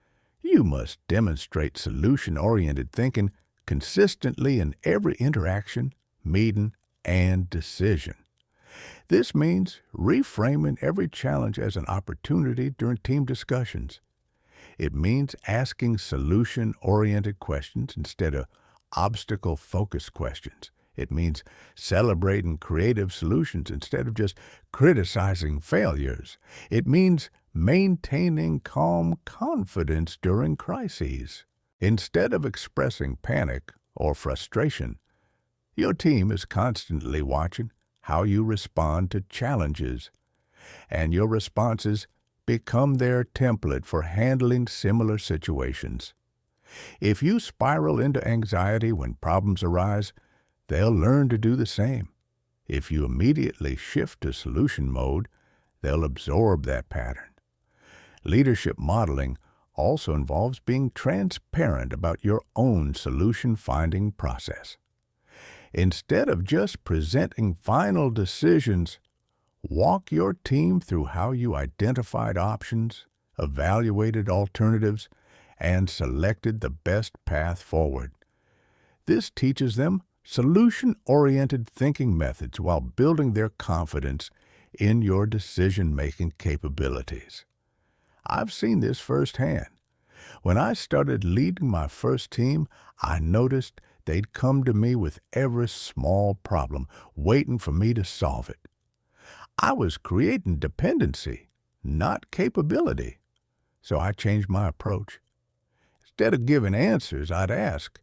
you must demonstrate solution-oriented thinking consistently in every interaction, meeting, and decision. This means reframing every challenge as an opportunity during team discussions. It means asking solution-oriented questions instead of obstacle-focused questions. It means celebrating creative solutions instead of just criticizing failures. It means maintaining calm confidence during crises. Instead of expressing panic or frustration, your team is constantly watching how you respond to challenges, and your responses become their template for handling similar situations. If you spiral into anxiety when problems arise, they'll learn to do the same. If you immediately shift to solution mode, they'll absorb that pattern. Leadership modeling also involves being transparent about your own solution-finding process. Instead of just presenting final decisions, walk your team through how you identified options, evaluated alternatives, and selected the best path forward. This teaches them solution-oriented thinking methods while building their confidence in your decision-making capabilities. I've seen this firsthand. When I started leading my first team, I noticed they'd come to me with every small problem, waiting for me to solve it. I was creating dependency, not capability. So I changed my approach. Instead of giving answers, I'd ask,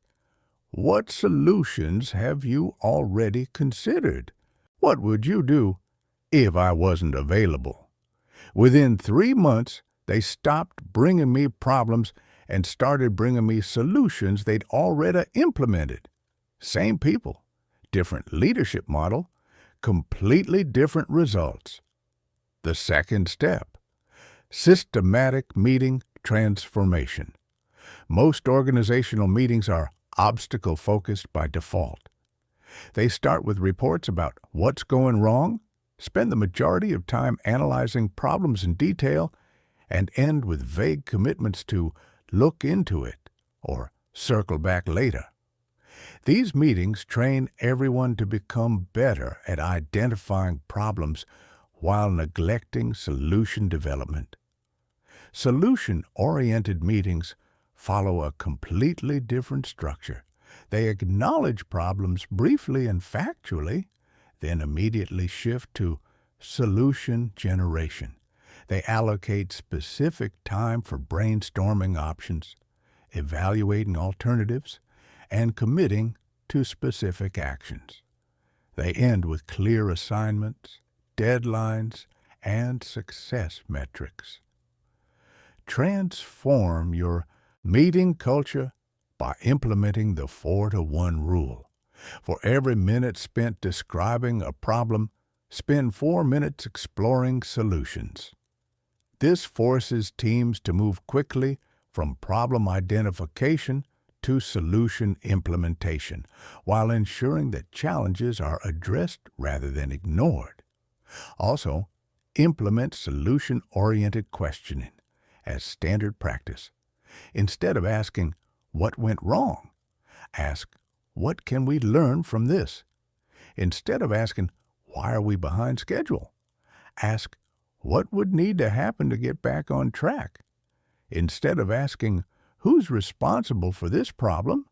what solutions have you already considered? What would you do if I wasn't available? Within 3 months, they stopped bringing me problems and started bringing me solutions they'd already implemented. Same people, different leadership model, completely different results. The second step, systematic meeting transformation. Most organizational meetings are obstacle-focused by default. They start with reports about what's going wrong, spend the majority of time analyzing problems in detail, and end with vague commitments to look into it or circle back later. These meetings train everyone to become better at identifying problems while neglecting solution development. Solution-oriented meetings follow a completely different structure. They acknowledge problems briefly and factually, then immediately shift to solution generation. They allocate specific time for brainstorming options, evaluating alternatives, and committing to specific actions. They end with clear assignments, deadlines, and success metrics. Transform your meeting culture by implementing the 4-to-1 rule. For every minute spent describing a problem, spend 4 minutes exploring solutions. This forces teams to move quickly from problem identification to solution implementation, while ensuring that challenges are addressed rather than ignored. Also, implement solution-oriented questioning as standard practice. Instead of asking, what went wrong? Ask, what can we learn from this? Instead of asking, why are we behind schedule? Ask, what would need to happen to get back on track? Instead of asking, who's responsible for this problem?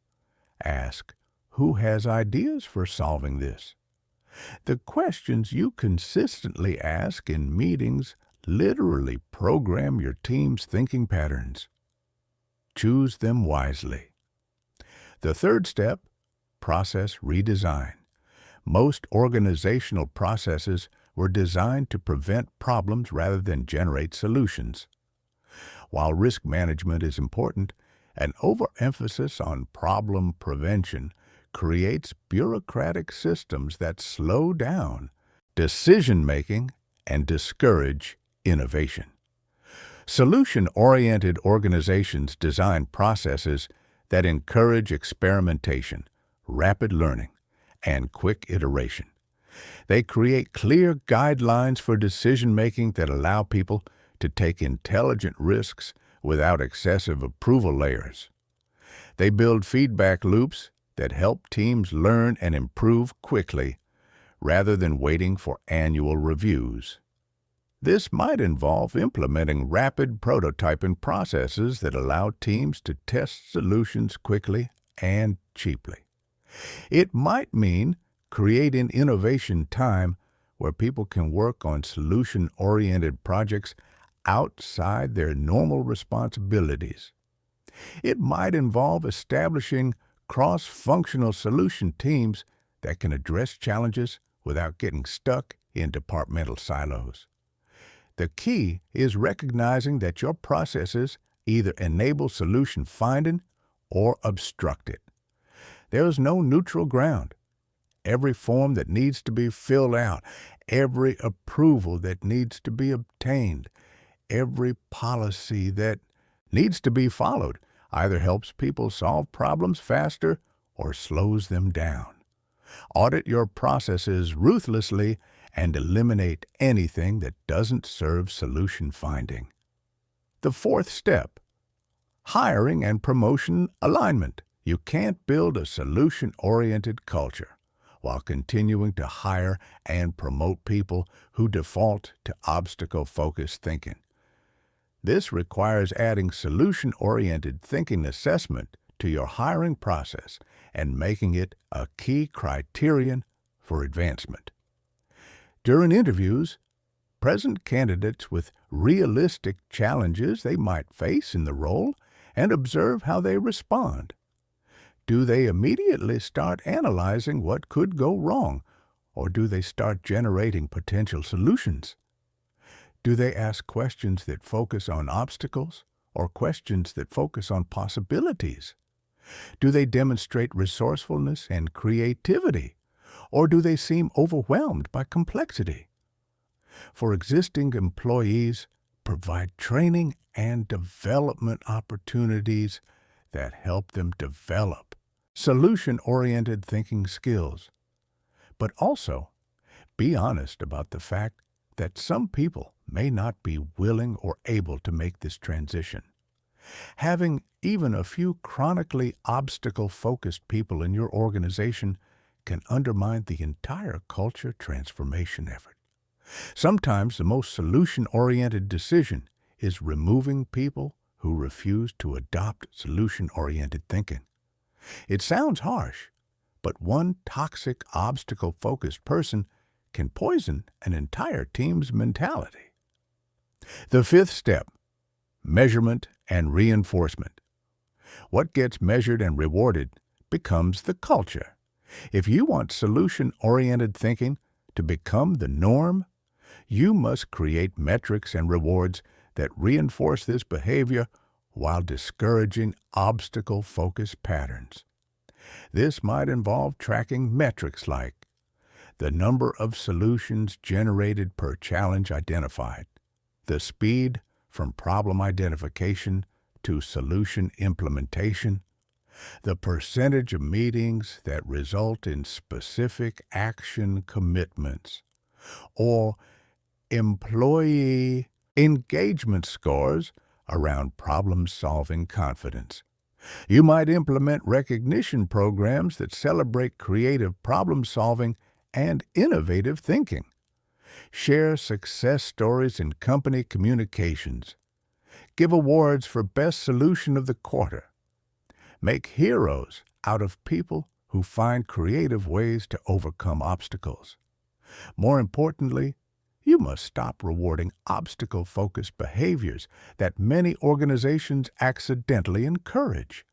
Ask, who has ideas for solving this? The questions you consistently ask in meetings literally program your team's thinking patterns. Choose them wisely. The third step, process redesign. Most organizational processes were designed to prevent problems rather than generate solutions. While risk management is important, an overemphasis on problem prevention creates bureaucratic systems that slow down decision-making and discourage innovation. Solution-oriented organizations design processes that encourage experimentation, rapid learning, and quick iteration. They create clear guidelines for decision-making that allow people to take intelligent risks without excessive approval layers. They build feedback loops that help teams learn and improve quickly rather than waiting for annual reviews. This might involve implementing rapid prototyping processes that allow teams to test solutions quickly and cheaply. It might mean creating innovation time where people can work on solution-oriented projects outside their normal responsibilities. It might involve establishing cross-functional solution teams that can address challenges without getting stuck in departmental silos. The key is recognizing that your processes either enable solution finding or obstruct it. There is no neutral ground. Every form that needs to be filled out, every approval that needs to be obtained, every policy that needs to be followed either helps people solve problems faster or slows them down. Audit your processes ruthlessly and eliminate anything that doesn't serve solution finding. The fourth step, hiring and promotion alignment. You can't build a solution-oriented culture while continuing to hire and promote people who default to obstacle-focused thinking. This requires adding solution-oriented thinking assessment to your hiring process and making it a key criterion for advancement. During interviews, present candidates with realistic challenges they might face in the role and observe how they respond. Do they immediately start analyzing what could go wrong, or do they start generating potential solutions? Do they ask questions that focus on obstacles or questions that focus on possibilities? Do they demonstrate resourcefulness and creativity, or do they seem overwhelmed by complexity? For existing employees, provide training and development opportunities that help them develop solution-oriented thinking skills. But also, be honest about the fact that some people may not be willing or able to make this transition. Having even a few chronically obstacle-focused people in your organization can undermine the entire culture transformation effort. Sometimes the most solution-oriented decision is removing people who refuse to adopt solution-oriented thinking. It sounds harsh, but one toxic obstacle-focused person can poison an entire team's mentality. The fifth step, measurement and reinforcement. What gets measured and rewarded becomes the culture. If you want solution-oriented thinking to become the norm, you must create metrics and rewards that reinforce this behavior while discouraging obstacle-focused patterns. This might involve tracking metrics like the number of solutions generated per challenge identified, the speed from problem identification to solution implementation, the percentage of meetings that result in specific action commitments, or employee engagement scores around problem-solving confidence. You might implement recognition programs that celebrate creative problem-solving and innovative thinking. Share success stories in company communications. Give awards for best solution of the quarter. Make heroes out of people who find creative ways to overcome obstacles. More importantly, you must stop rewarding obstacle-focused behaviors that many organizations accidentally encourage.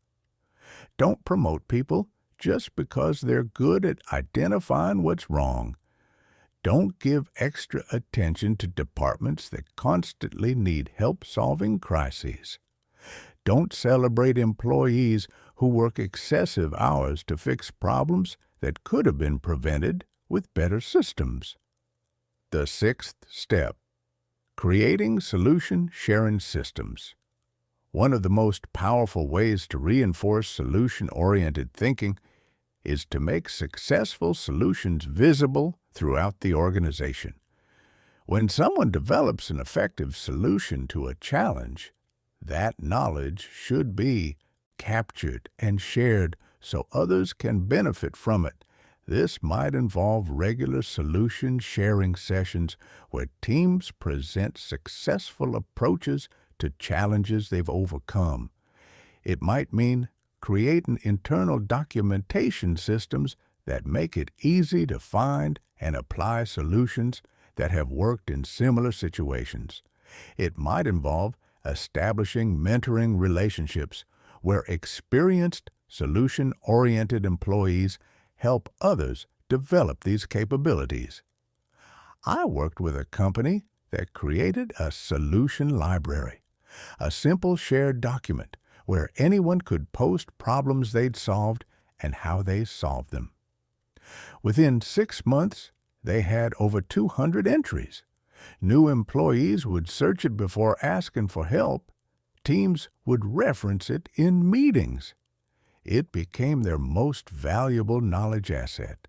Don't promote people just because they're good at identifying what's wrong. Don't give extra attention to departments that constantly need help solving crises. Don't celebrate employees who work excessive hours to fix problems that could have been prevented with better systems. The sixth step: creating solution-sharing systems. One of the most powerful ways to reinforce solution-oriented thinking is to make successful solutions visible throughout the organization. When someone develops an effective solution to a challenge, that knowledge should be captured and shared so others can benefit from it. This might involve regular solution-sharing sessions where teams present successful approaches to challenges they've overcome. It might mean creating internal documentation systems that make it easy to find and apply solutions that have worked in similar situations. It might involve establishing mentoring relationships where experienced, solution-oriented employees help others develop these capabilities. I worked with a company that created a solution library, a simple shared document where anyone could post problems they'd solved and how they solved them. Within 6 months, they had over 200 entries. New employees would search it before asking for help. Teams would reference it in meetings. It became their most valuable knowledge asset,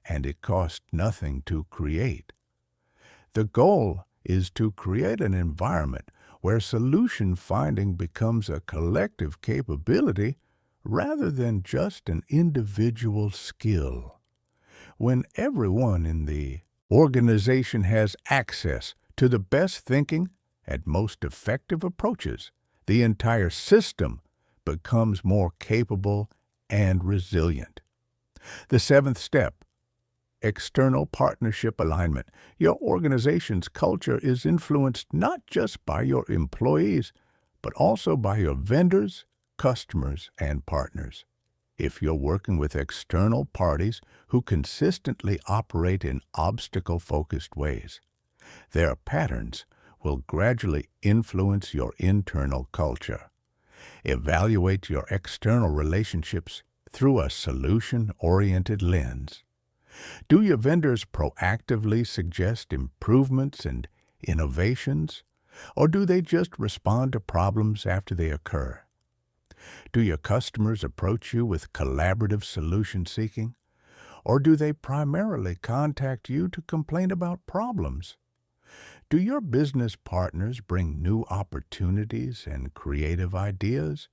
and it cost nothing to create. The goal is to create an environment where solution finding becomes a collective capability rather than just an individual skill. When everyone in the organization has access to the best thinking and most effective approaches, the entire system becomes more capable and resilient. The seventh step: external partnership alignment. Your organization's culture is influenced not just by your employees, but also by your vendors, customers, and partners. If you're working with external parties who consistently operate in obstacle-focused ways, their patterns will gradually influence your internal culture. Evaluate your external relationships through a solution-oriented lens. Do your vendors proactively suggest improvements and innovations, or do they just respond to problems after they occur? Do your customers approach you with collaborative solution seeking, or do they primarily contact you to complain about problems? Do your business partners bring new opportunities and creative ideas,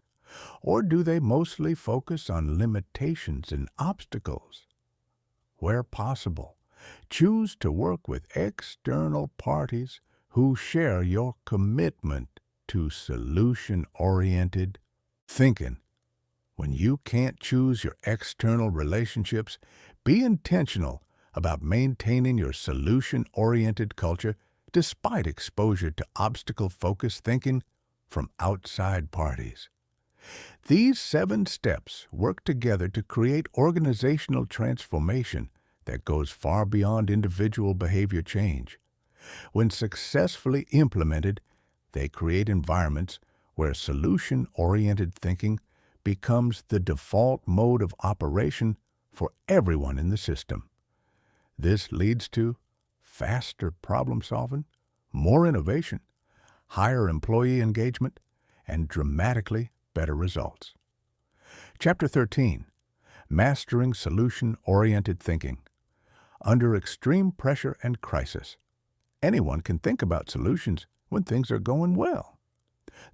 or do they mostly focus on limitations and obstacles? Where possible, choose to work with external parties who share your commitment to solution-oriented thinking. When you can't choose your external relationships, be intentional about maintaining your solution-oriented culture despite exposure to obstacle-focused thinking from outside parties. These 7 steps work together to create organizational transformation that goes far beyond individual behavior change. When successfully implemented, they create environments where solution-oriented thinking becomes the default mode of operation for everyone in the system. This leads to faster problem-solving, more innovation, higher employee engagement, and dramatically better results. Chapter 13: Mastering Solution-Oriented Thinking. Under extreme pressure and crisis, anyone can think about solutions when things are going well.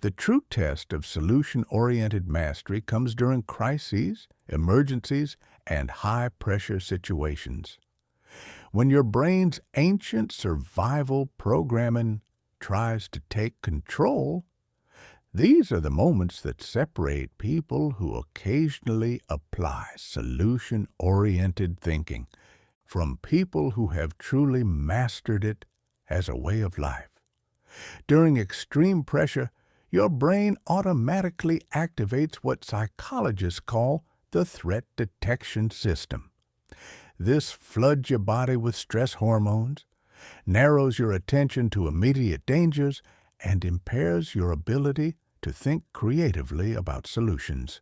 The true test of solution-oriented mastery comes during crises, emergencies, and high-pressure situations. When your brain's ancient survival programming tries to take control, these are the moments that separate people who occasionally apply solution-oriented thinking from people who have truly mastered it as a way of life. During extreme pressure, your brain automatically activates what psychologists call the threat detection system. This floods your body with stress hormones, narrows your attention to immediate dangers, and impairs your ability to think creatively about solutions.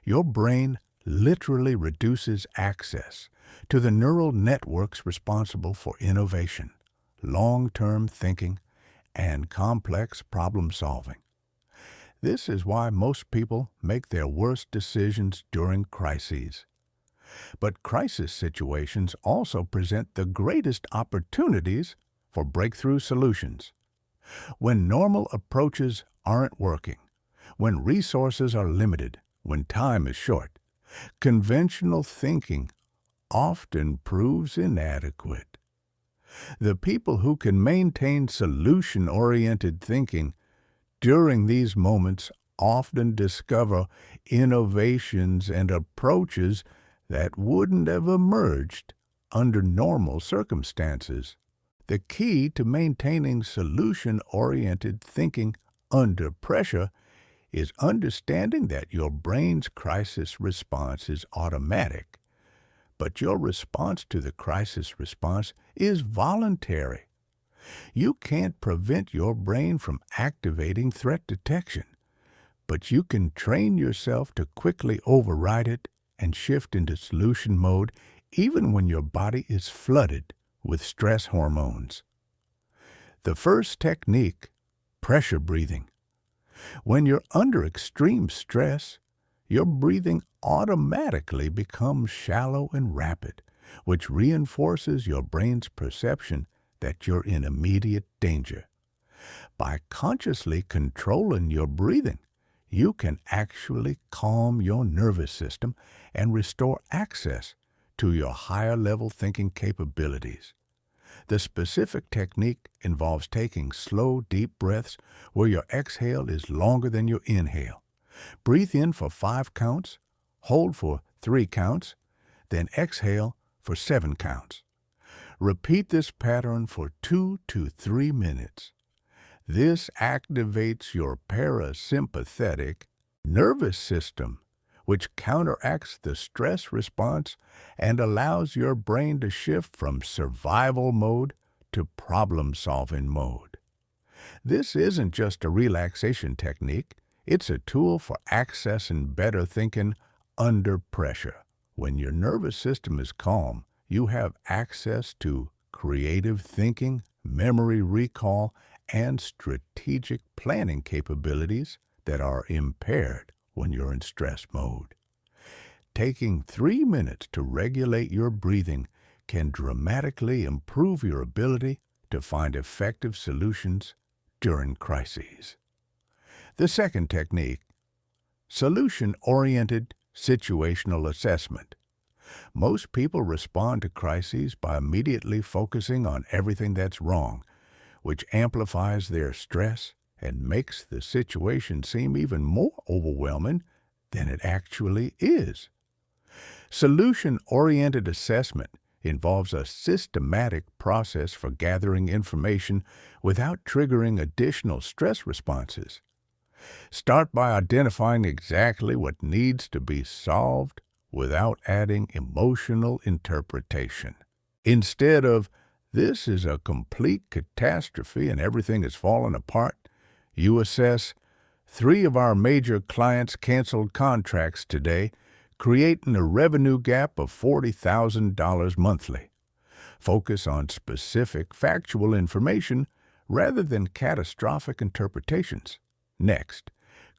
Your brain literally reduces access to the neural networks responsible for innovation, long-term thinking, and complex problem-solving. This is why most people make their worst decisions during crises. But crisis situations also present the greatest opportunities for breakthrough solutions. When normal approaches aren't working, when resources are limited, when time is short, conventional thinking often proves inadequate. The people who can maintain solution-oriented thinking during these moments often discover innovations and approaches that wouldn't have emerged under normal circumstances. The key to maintaining solution-oriented thinking under pressure is understanding that your brain's crisis response is automatic, but your response to the crisis response is voluntary. You can't prevent your brain from activating threat detection, but you can train yourself to quickly override it and shift into solution mode even when your body is flooded with stress hormones. The first technique, pressure breathing. When you're under extreme stress, your breathing automatically becomes shallow and rapid, which reinforces your brain's perception that you're in immediate danger. By consciously controlling your breathing, you can actually calm your nervous system and restore access to your higher-level thinking capabilities. The specific technique involves taking slow, deep breaths where your exhale is longer than your inhale. Breathe in for 5 counts, hold for 3 counts, then exhale for 7 counts. Repeat this pattern for 2 to 3 minutes. This activates your parasympathetic nervous system, which counteracts the stress response and allows your brain to shift from survival mode to problem-solving mode. This isn't just a relaxation technique, it's a tool for accessing better thinking under pressure. When your nervous system is calm, you have access to creative thinking, memory recall, and strategic planning capabilities that are impaired when you're in stress mode. Taking 3 minutes to regulate your breathing can dramatically improve your ability to find effective solutions during crises. The second technique, solution-oriented situational assessment. Most people respond to crises by immediately focusing on everything that's wrong, which amplifies their stress and makes the situation seem even more overwhelming than it actually is. Solution-oriented assessment involves a systematic process for gathering information without triggering additional stress responses. Start by identifying exactly what needs to be solved without adding emotional interpretation. Instead of, "This is a complete catastrophe and everything is falling apart," you assess, 3 of our major clients canceled contracts today, creating a revenue gap of $40,000 monthly. Focus on specific factual information rather than catastrophic interpretations. Next,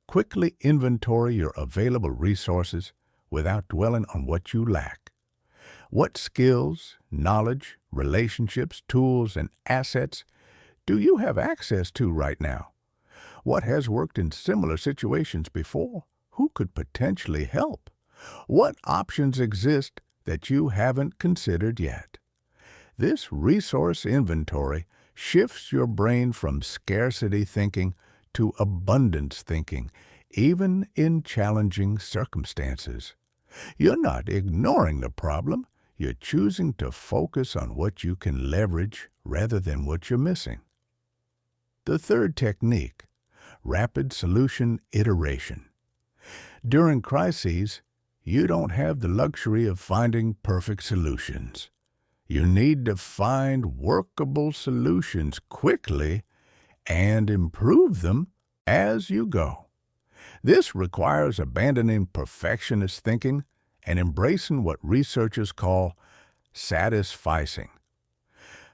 quickly inventory your available resources without dwelling on what you lack. What skills, knowledge, relationships, tools, and assets do you have access to right now? What has worked in similar situations before? Who could potentially help? What options exist that you haven't considered yet? This resource inventory shifts your brain from scarcity thinking to abundance thinking, even in challenging circumstances. You're not ignoring the problem. You're choosing to focus on what you can leverage rather than what you're missing. The third technique, rapid solution iteration. During crises, you don't have the luxury of finding perfect solutions. You need to find workable solutions quickly and improve them as you go. This requires abandoning perfectionist thinking and embracing what researchers call satisficing.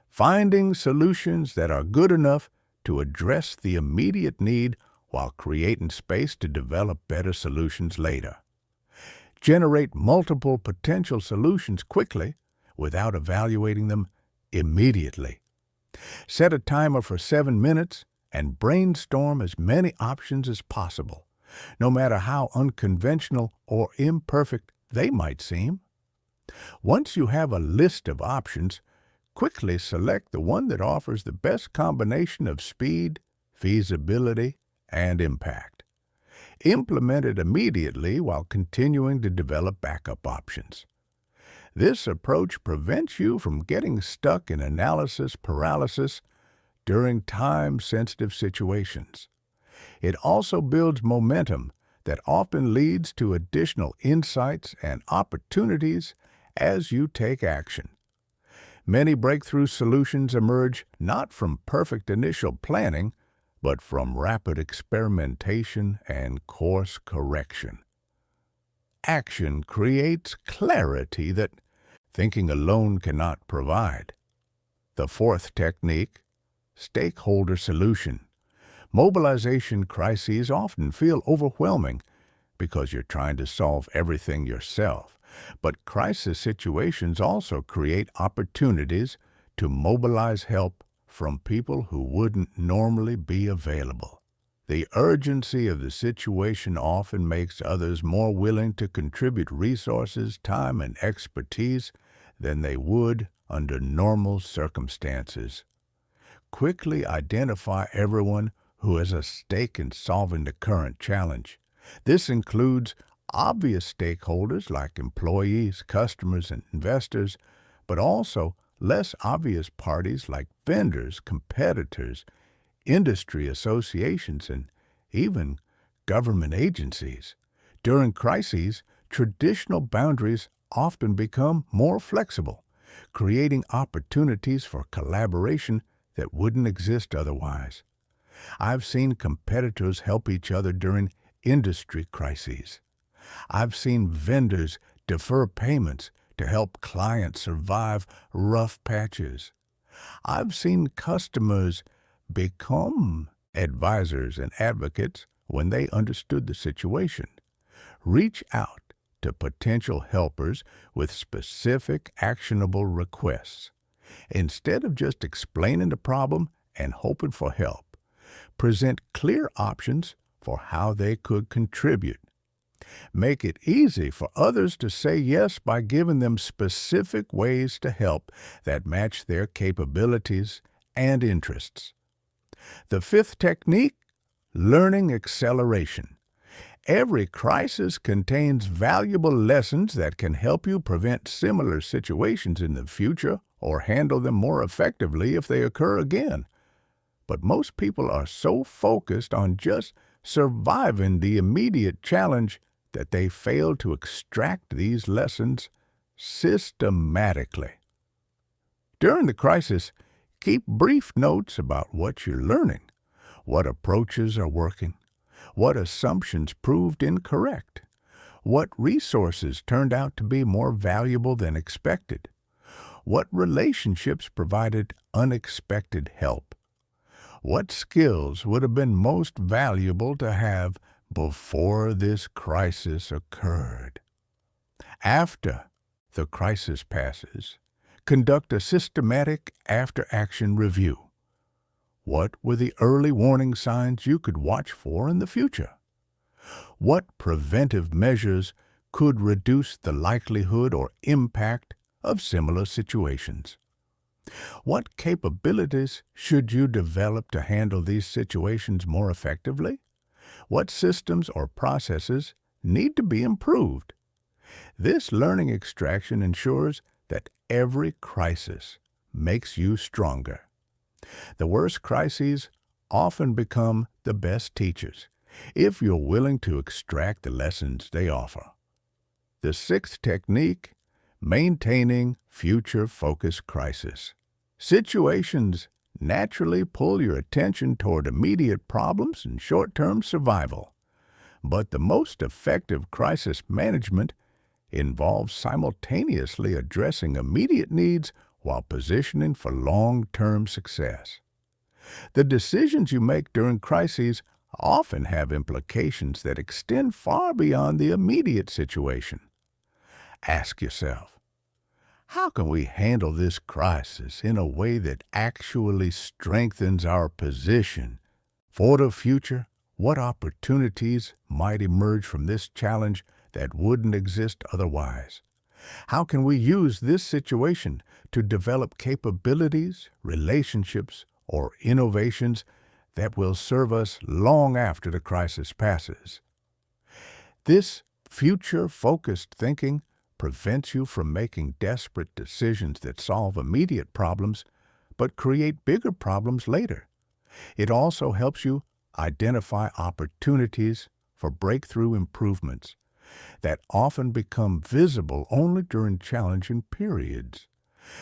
Finding solutions that are good enough to address the immediate need while creating space to develop better solutions later. Generate multiple potential solutions quickly without evaluating them immediately. Set a timer for 7 minutes and brainstorm as many options as possible, no matter how unconventional or imperfect they might seem. Once you have a list of options, quickly select the one that offers the best combination of speed, feasibility, and impact. Implement it immediately while continuing to develop backup options. This approach prevents you from getting stuck in analysis paralysis during time-sensitive situations. It also builds momentum that often leads to additional insights and opportunities as you take action. Many breakthrough solutions emerge not from perfect initial planning, but from rapid experimentation and course correction. Action creates clarity that thinking alone cannot provide. The fourth technique, stakeholder solution. Mobilization crises often feel overwhelming because you're trying to solve everything yourself. But crisis situations also create opportunities to mobilize help from people who wouldn't normally be available. The urgency of the situation often makes others more willing to contribute resources, time, and expertise than they would under normal circumstances. Quickly identify everyone who has a stake in solving the current challenge. This includes obvious stakeholders like employees, customers, and investors, but also less obvious parties like vendors, competitors, industry associations, and even government agencies. During crises, traditional boundaries often become more flexible, creating opportunities for collaboration that wouldn't exist otherwise. I've seen competitors help each other during industry crises. I've seen vendors defer payments to help clients survive rough patches. I've seen customers become advisors and advocates when they understood the situation. Reach out to potential helpers with specific, actionable requests. Instead of just explaining the problem and hoping for help, present clear options for how they could contribute. Make it easy for others to say yes by giving them specific ways to help that match their capabilities and interests. The fifth technique, learning acceleration. Every crisis contains valuable lessons that can help you prevent similar situations in the future or handle them more effectively if they occur again. But most people are so focused on just surviving the immediate challenge that they fail to extract these lessons systematically. During the crisis, keep brief notes about what you're learning, what approaches are working, what assumptions proved incorrect, what resources turned out to be more valuable than expected, what relationships provided unexpected help, what skills would have been most valuable to have before this crisis occurred. After the crisis passes, conduct a systematic after-action review. What were the early warning signs you could watch for in the future? What preventive measures could reduce the likelihood or impact of similar situations? What capabilities should you develop to handle these situations more effectively? What systems or processes need to be improved? This learning extraction ensures that every crisis makes you stronger. The worst crises often become the best teachers if you're willing to extract the lessons they offer. The sixth technique, maintaining future-focused crisis. Situations naturally pull your attention toward immediate problems and short-term survival. But the most effective crisis management involves simultaneously addressing immediate needs while positioning for long-term success. The decisions you make during crises often have implications that extend far beyond the immediate situation. Ask yourself, how can we handle this crisis in a way that actually strengthens our position for the future? What opportunities might emerge from this challenge that wouldn't exist otherwise? How can we use this situation to develop capabilities, relationships, or innovations that will serve us long after the crisis passes? This future-focused thinking prevents you from making desperate decisions that solve immediate problems but create bigger problems later. It also helps you identify opportunities for breakthrough improvements that often become visible only during challenging periods.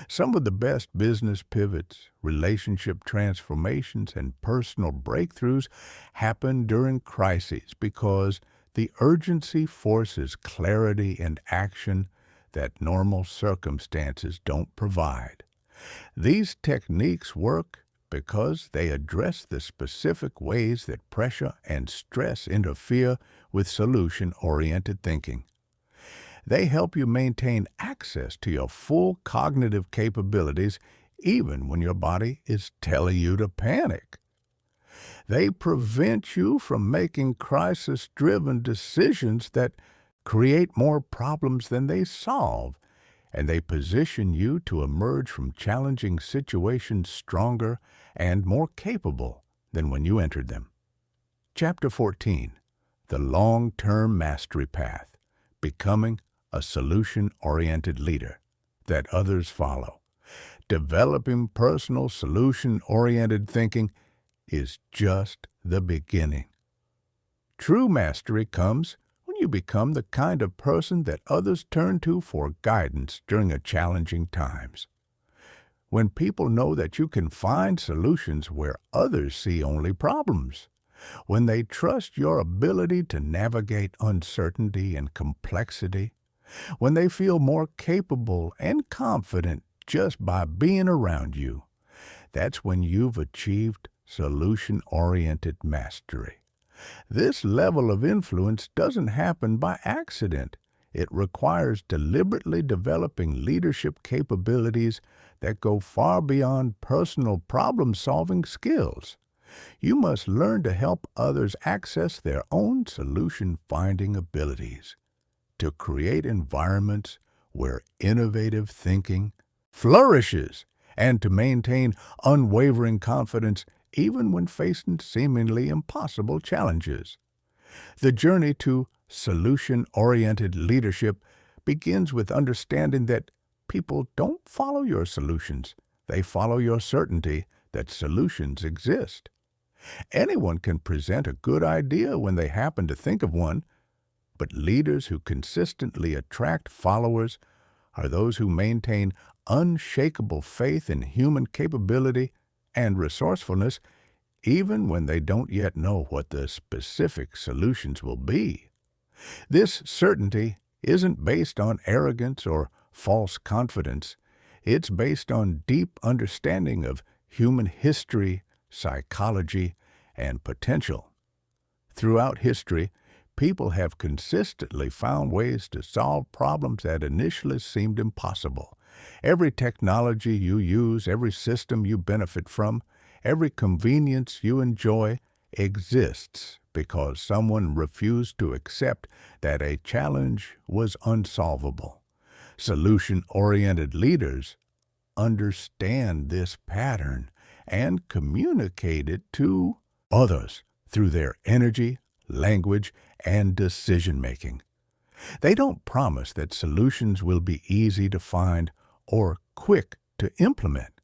Some of the best business pivots, relationship transformations, and personal breakthroughs happen during crises because the urgency forces clarity and action that normal circumstances don't provide. These techniques work because they address the specific ways that pressure and stress interfere with solution-oriented thinking. They help you maintain access to your full cognitive capabilities even when your body is telling you to panic. They prevent you from making crisis-driven decisions that create more problems than they solve, and they position you to emerge from challenging situations stronger and more capable than when you entered them. Chapter 14, The Long-Term Mastery Path, Becoming a Solution-Oriented Leader that Others Follow. Developing personal solution-oriented thinking is just the beginning. True mastery comes when you become the kind of person that others turn to for guidance during challenging times. When people know that you can find solutions where others see only problems. When they trust your ability to navigate uncertainty and complexity. When they feel more capable and confident just by being around you. That's when you've achieved solution-oriented mastery. This level of influence doesn't happen by accident. It requires deliberately developing leadership capabilities that go far beyond personal problem-solving skills. You must learn to help others access their own solution-finding abilities, to create environments where innovative thinking flourishes, and to maintain unwavering confidence even when facing seemingly impossible challenges. The journey to solution-oriented leadership begins with understanding that people don't follow your solutions. They follow your certainty that solutions exist. Anyone can present a good idea when they happen to think of one, but leaders who consistently attract followers are those who maintain unshakable faith in human capability and resourcefulness even when they don't yet know what the specific solutions will be. This certainty isn't based on arrogance or false confidence. It's based on deep understanding of human history, psychology, and potential. Throughout history, people have consistently found ways to solve problems that initially seemed impossible. Every technology you use, every system you benefit from, every convenience you enjoy exists because someone refused to accept that a challenge was unsolvable. Solution-oriented leaders understand this pattern and communicate it to others through their energy, language, and decision-making. They don't promise that solutions will be easy to find or quick to implement.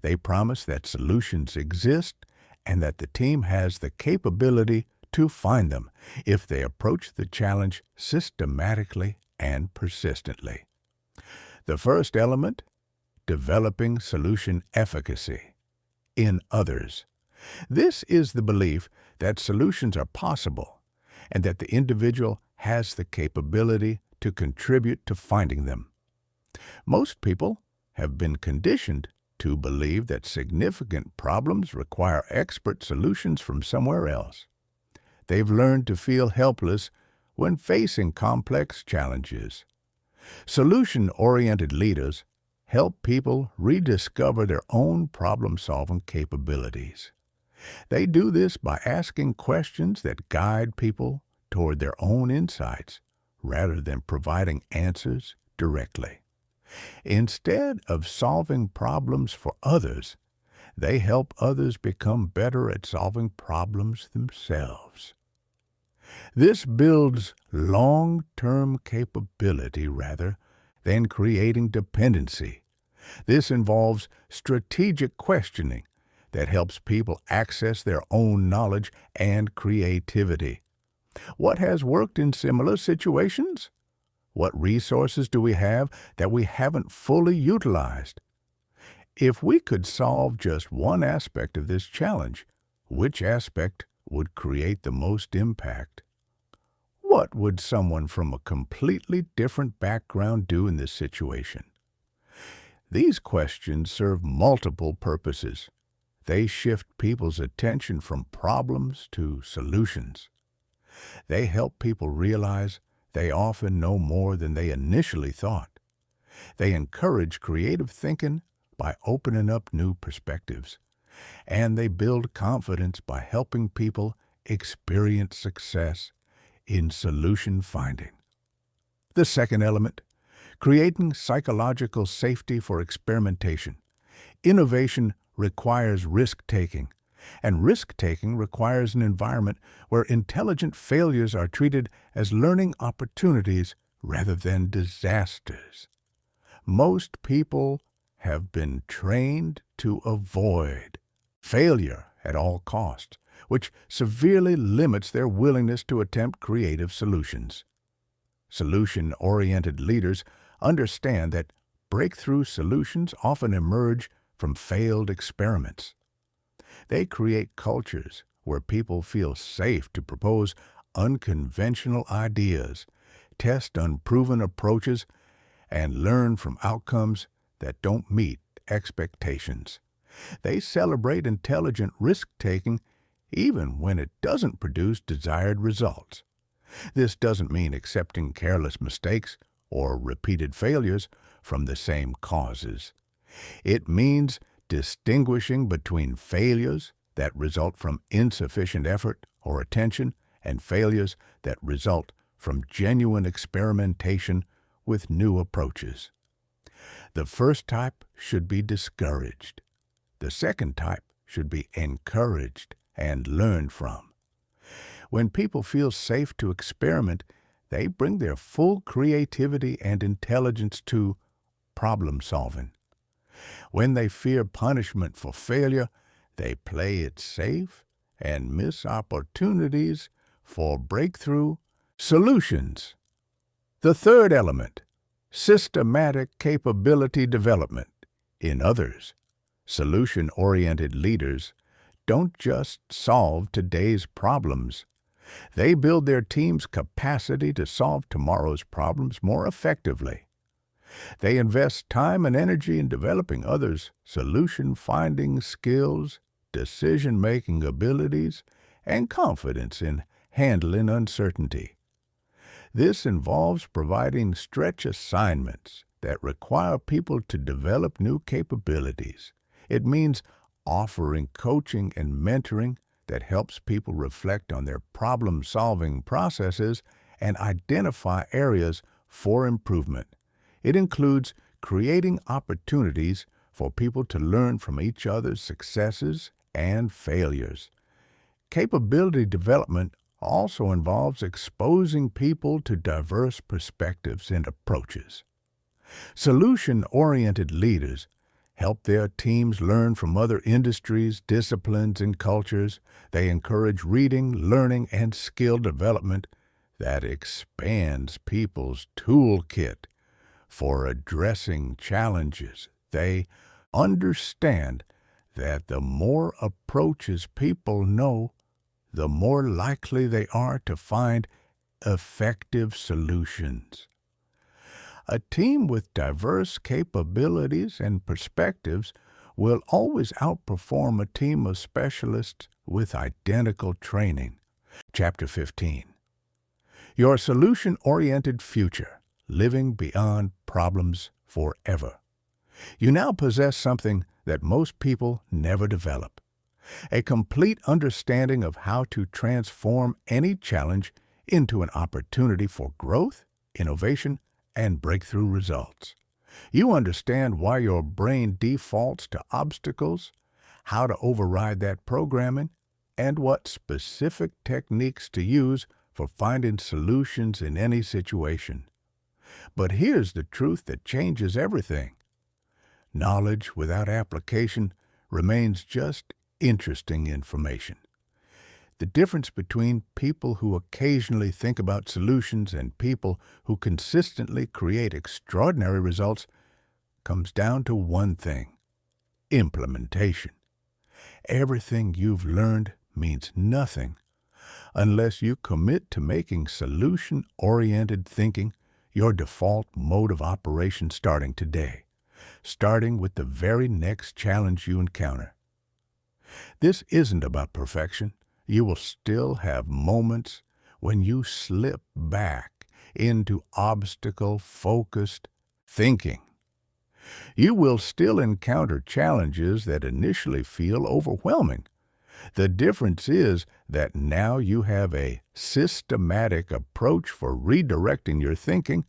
They promise that solutions exist and that the team has the capability to find them if they approach the challenge systematically and persistently. The first element, developing solution efficacy in others. This is the belief that solutions are possible and that the individual has the capability to contribute to finding them. Most people have been conditioned to believe that significant problems require expert solutions from somewhere else. They've learned to feel helpless when facing complex challenges. Solution-oriented leaders help people rediscover their own problem-solving capabilities. They do this by asking questions that guide people toward their own insights rather than providing answers directly. Instead of solving problems for others, they help others become better at solving problems themselves. This builds long-term capability rather than creating dependency. This involves strategic questioning that helps people access their own knowledge and creativity. What has worked in similar situations? What resources do we have that we haven't fully utilized? If we could solve just one aspect of this challenge, which aspect would create the most impact? What would someone from a completely different background do in this situation? These questions serve multiple purposes. They shift people's attention from problems to solutions. They help people realize they often know more than they initially thought. They encourage creative thinking by opening up new perspectives. And they build confidence by helping people experience success in solution finding. The second element, creating psychological safety for experimentation. Innovation requires risk-taking, and risk-taking requires an environment where intelligent failures are treated as learning opportunities rather than disasters. Most people have been trained to avoid failure at all costs, which severely limits their willingness to attempt creative solutions. Solution-oriented leaders understand that breakthrough solutions often emerge from failed experiments. They create cultures where people feel safe to propose unconventional ideas, test unproven approaches, and learn from outcomes that don't meet expectations. They celebrate intelligent risk-taking even when it doesn't produce desired results. This doesn't mean accepting careless mistakes or repeated failures from the same causes. It means distinguishing between failures that result from insufficient effort or attention and failures that result from genuine experimentation with new approaches. The first type should be discouraged. The second type should be encouraged and learned from. When people feel safe to experiment, they bring their full creativity and intelligence to problem solving. When they fear punishment for failure, they play it safe and miss opportunities for breakthrough solutions. The third element, systematic capability development in others. Solution-oriented leaders don't just solve today's problems. They build their team's capacity to solve tomorrow's problems more effectively. They invest time and energy in developing others' solution-finding skills, decision-making abilities, and confidence in handling uncertainty. This involves providing stretch assignments that require people to develop new capabilities. It means offering coaching and mentoring that helps people reflect on their problem-solving processes and identify areas for improvement. It includes creating opportunities for people to learn from each other's successes and failures. Capability development also involves exposing people to diverse perspectives and approaches. Solution-oriented leaders help their teams learn from other industries, disciplines, and cultures. They encourage reading, learning, and skill development that expands people's toolkit for addressing challenges. They understand that the more approaches people know, the more likely they are to find effective solutions. A team with diverse capabilities and perspectives will always outperform a team of specialists with identical training. Chapter 15. Your solution-oriented future, living beyond problems forever. You now possess something that most people never develop: a complete understanding of how to transform any challenge into an opportunity for growth, innovation, and breakthrough results. You understand why your brain defaults to obstacles, how to override that programming, and what specific techniques to use for finding solutions in any situation. But here's the truth that changes everything. Knowledge without application remains just interesting information. The difference between people who occasionally think about solutions and people who consistently create extraordinary results comes down to one thing: implementation. Everything you've learned means nothing unless you commit to making solution-oriented thinking your default mode of operation starting today, starting with the very next challenge you encounter. This isn't about perfection. You will still have moments when you slip back into obstacle-focused thinking. You will still encounter challenges that initially feel overwhelming. The difference is that now you have a systematic approach for redirecting your thinking,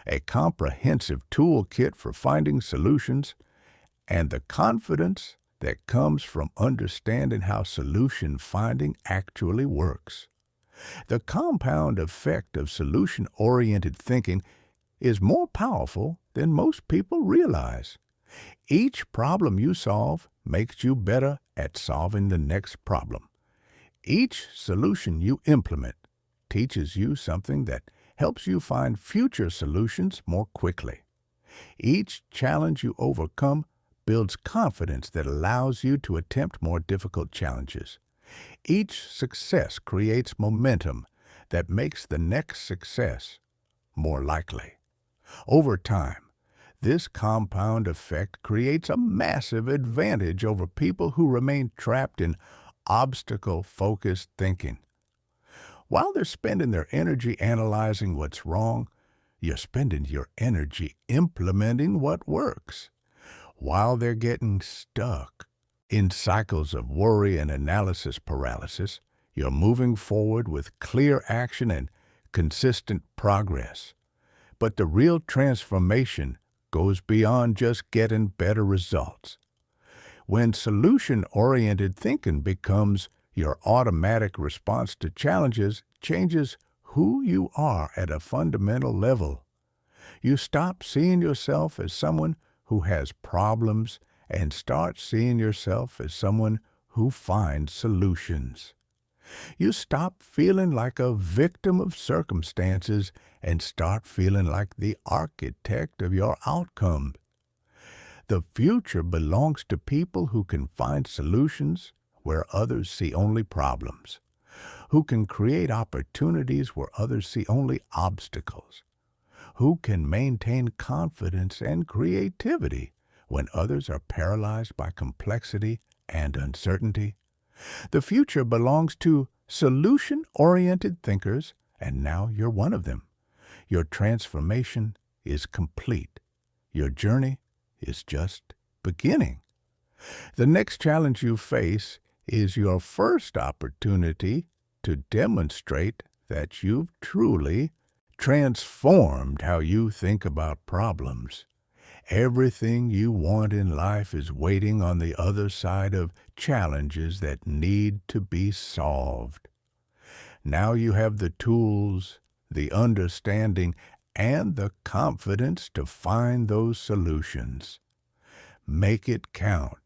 a comprehensive toolkit for finding solutions, and the confidence that comes from understanding how solution finding actually works. The compound effect of solution-oriented thinking is more powerful than most people realize. Each problem you solve makes you better at solving the next problem. Each solution you implement teaches you something that helps you find future solutions more quickly. Each challenge you overcome builds confidence that allows you to attempt more difficult challenges. Each success creates momentum that makes the next success more likely. Over time, this compound effect creates a massive advantage over people who remain trapped in obstacle-focused thinking. While they're spending their energy analyzing what's wrong, you're spending your energy implementing what works. While they're getting stuck in cycles of worry and analysis paralysis, you're moving forward with clear action and consistent progress. But the real transformation goes beyond just getting better results. When solution-oriented thinking becomes your automatic response to challenges, changes who you are at a fundamental level. You stop seeing yourself as someone who has problems and start seeing yourself as someone who finds solutions. You stop feeling like a victim of circumstances and start feeling like the architect of your outcome. The future belongs to people who can find solutions where others see only problems, who can create opportunities where others see only obstacles, who can maintain confidence and creativity when others are paralyzed by complexity and uncertainty. The future belongs to solution-oriented thinkers, and now you're one of them. Your transformation is complete. Your journey is just beginning. The next challenge you face is your first opportunity to demonstrate that you've truly transformed how you think about problems. Everything you want in life is waiting on the other side of challenges that need to be solved. Now you have the tools, the understanding, and the confidence to find those solutions. Make it count.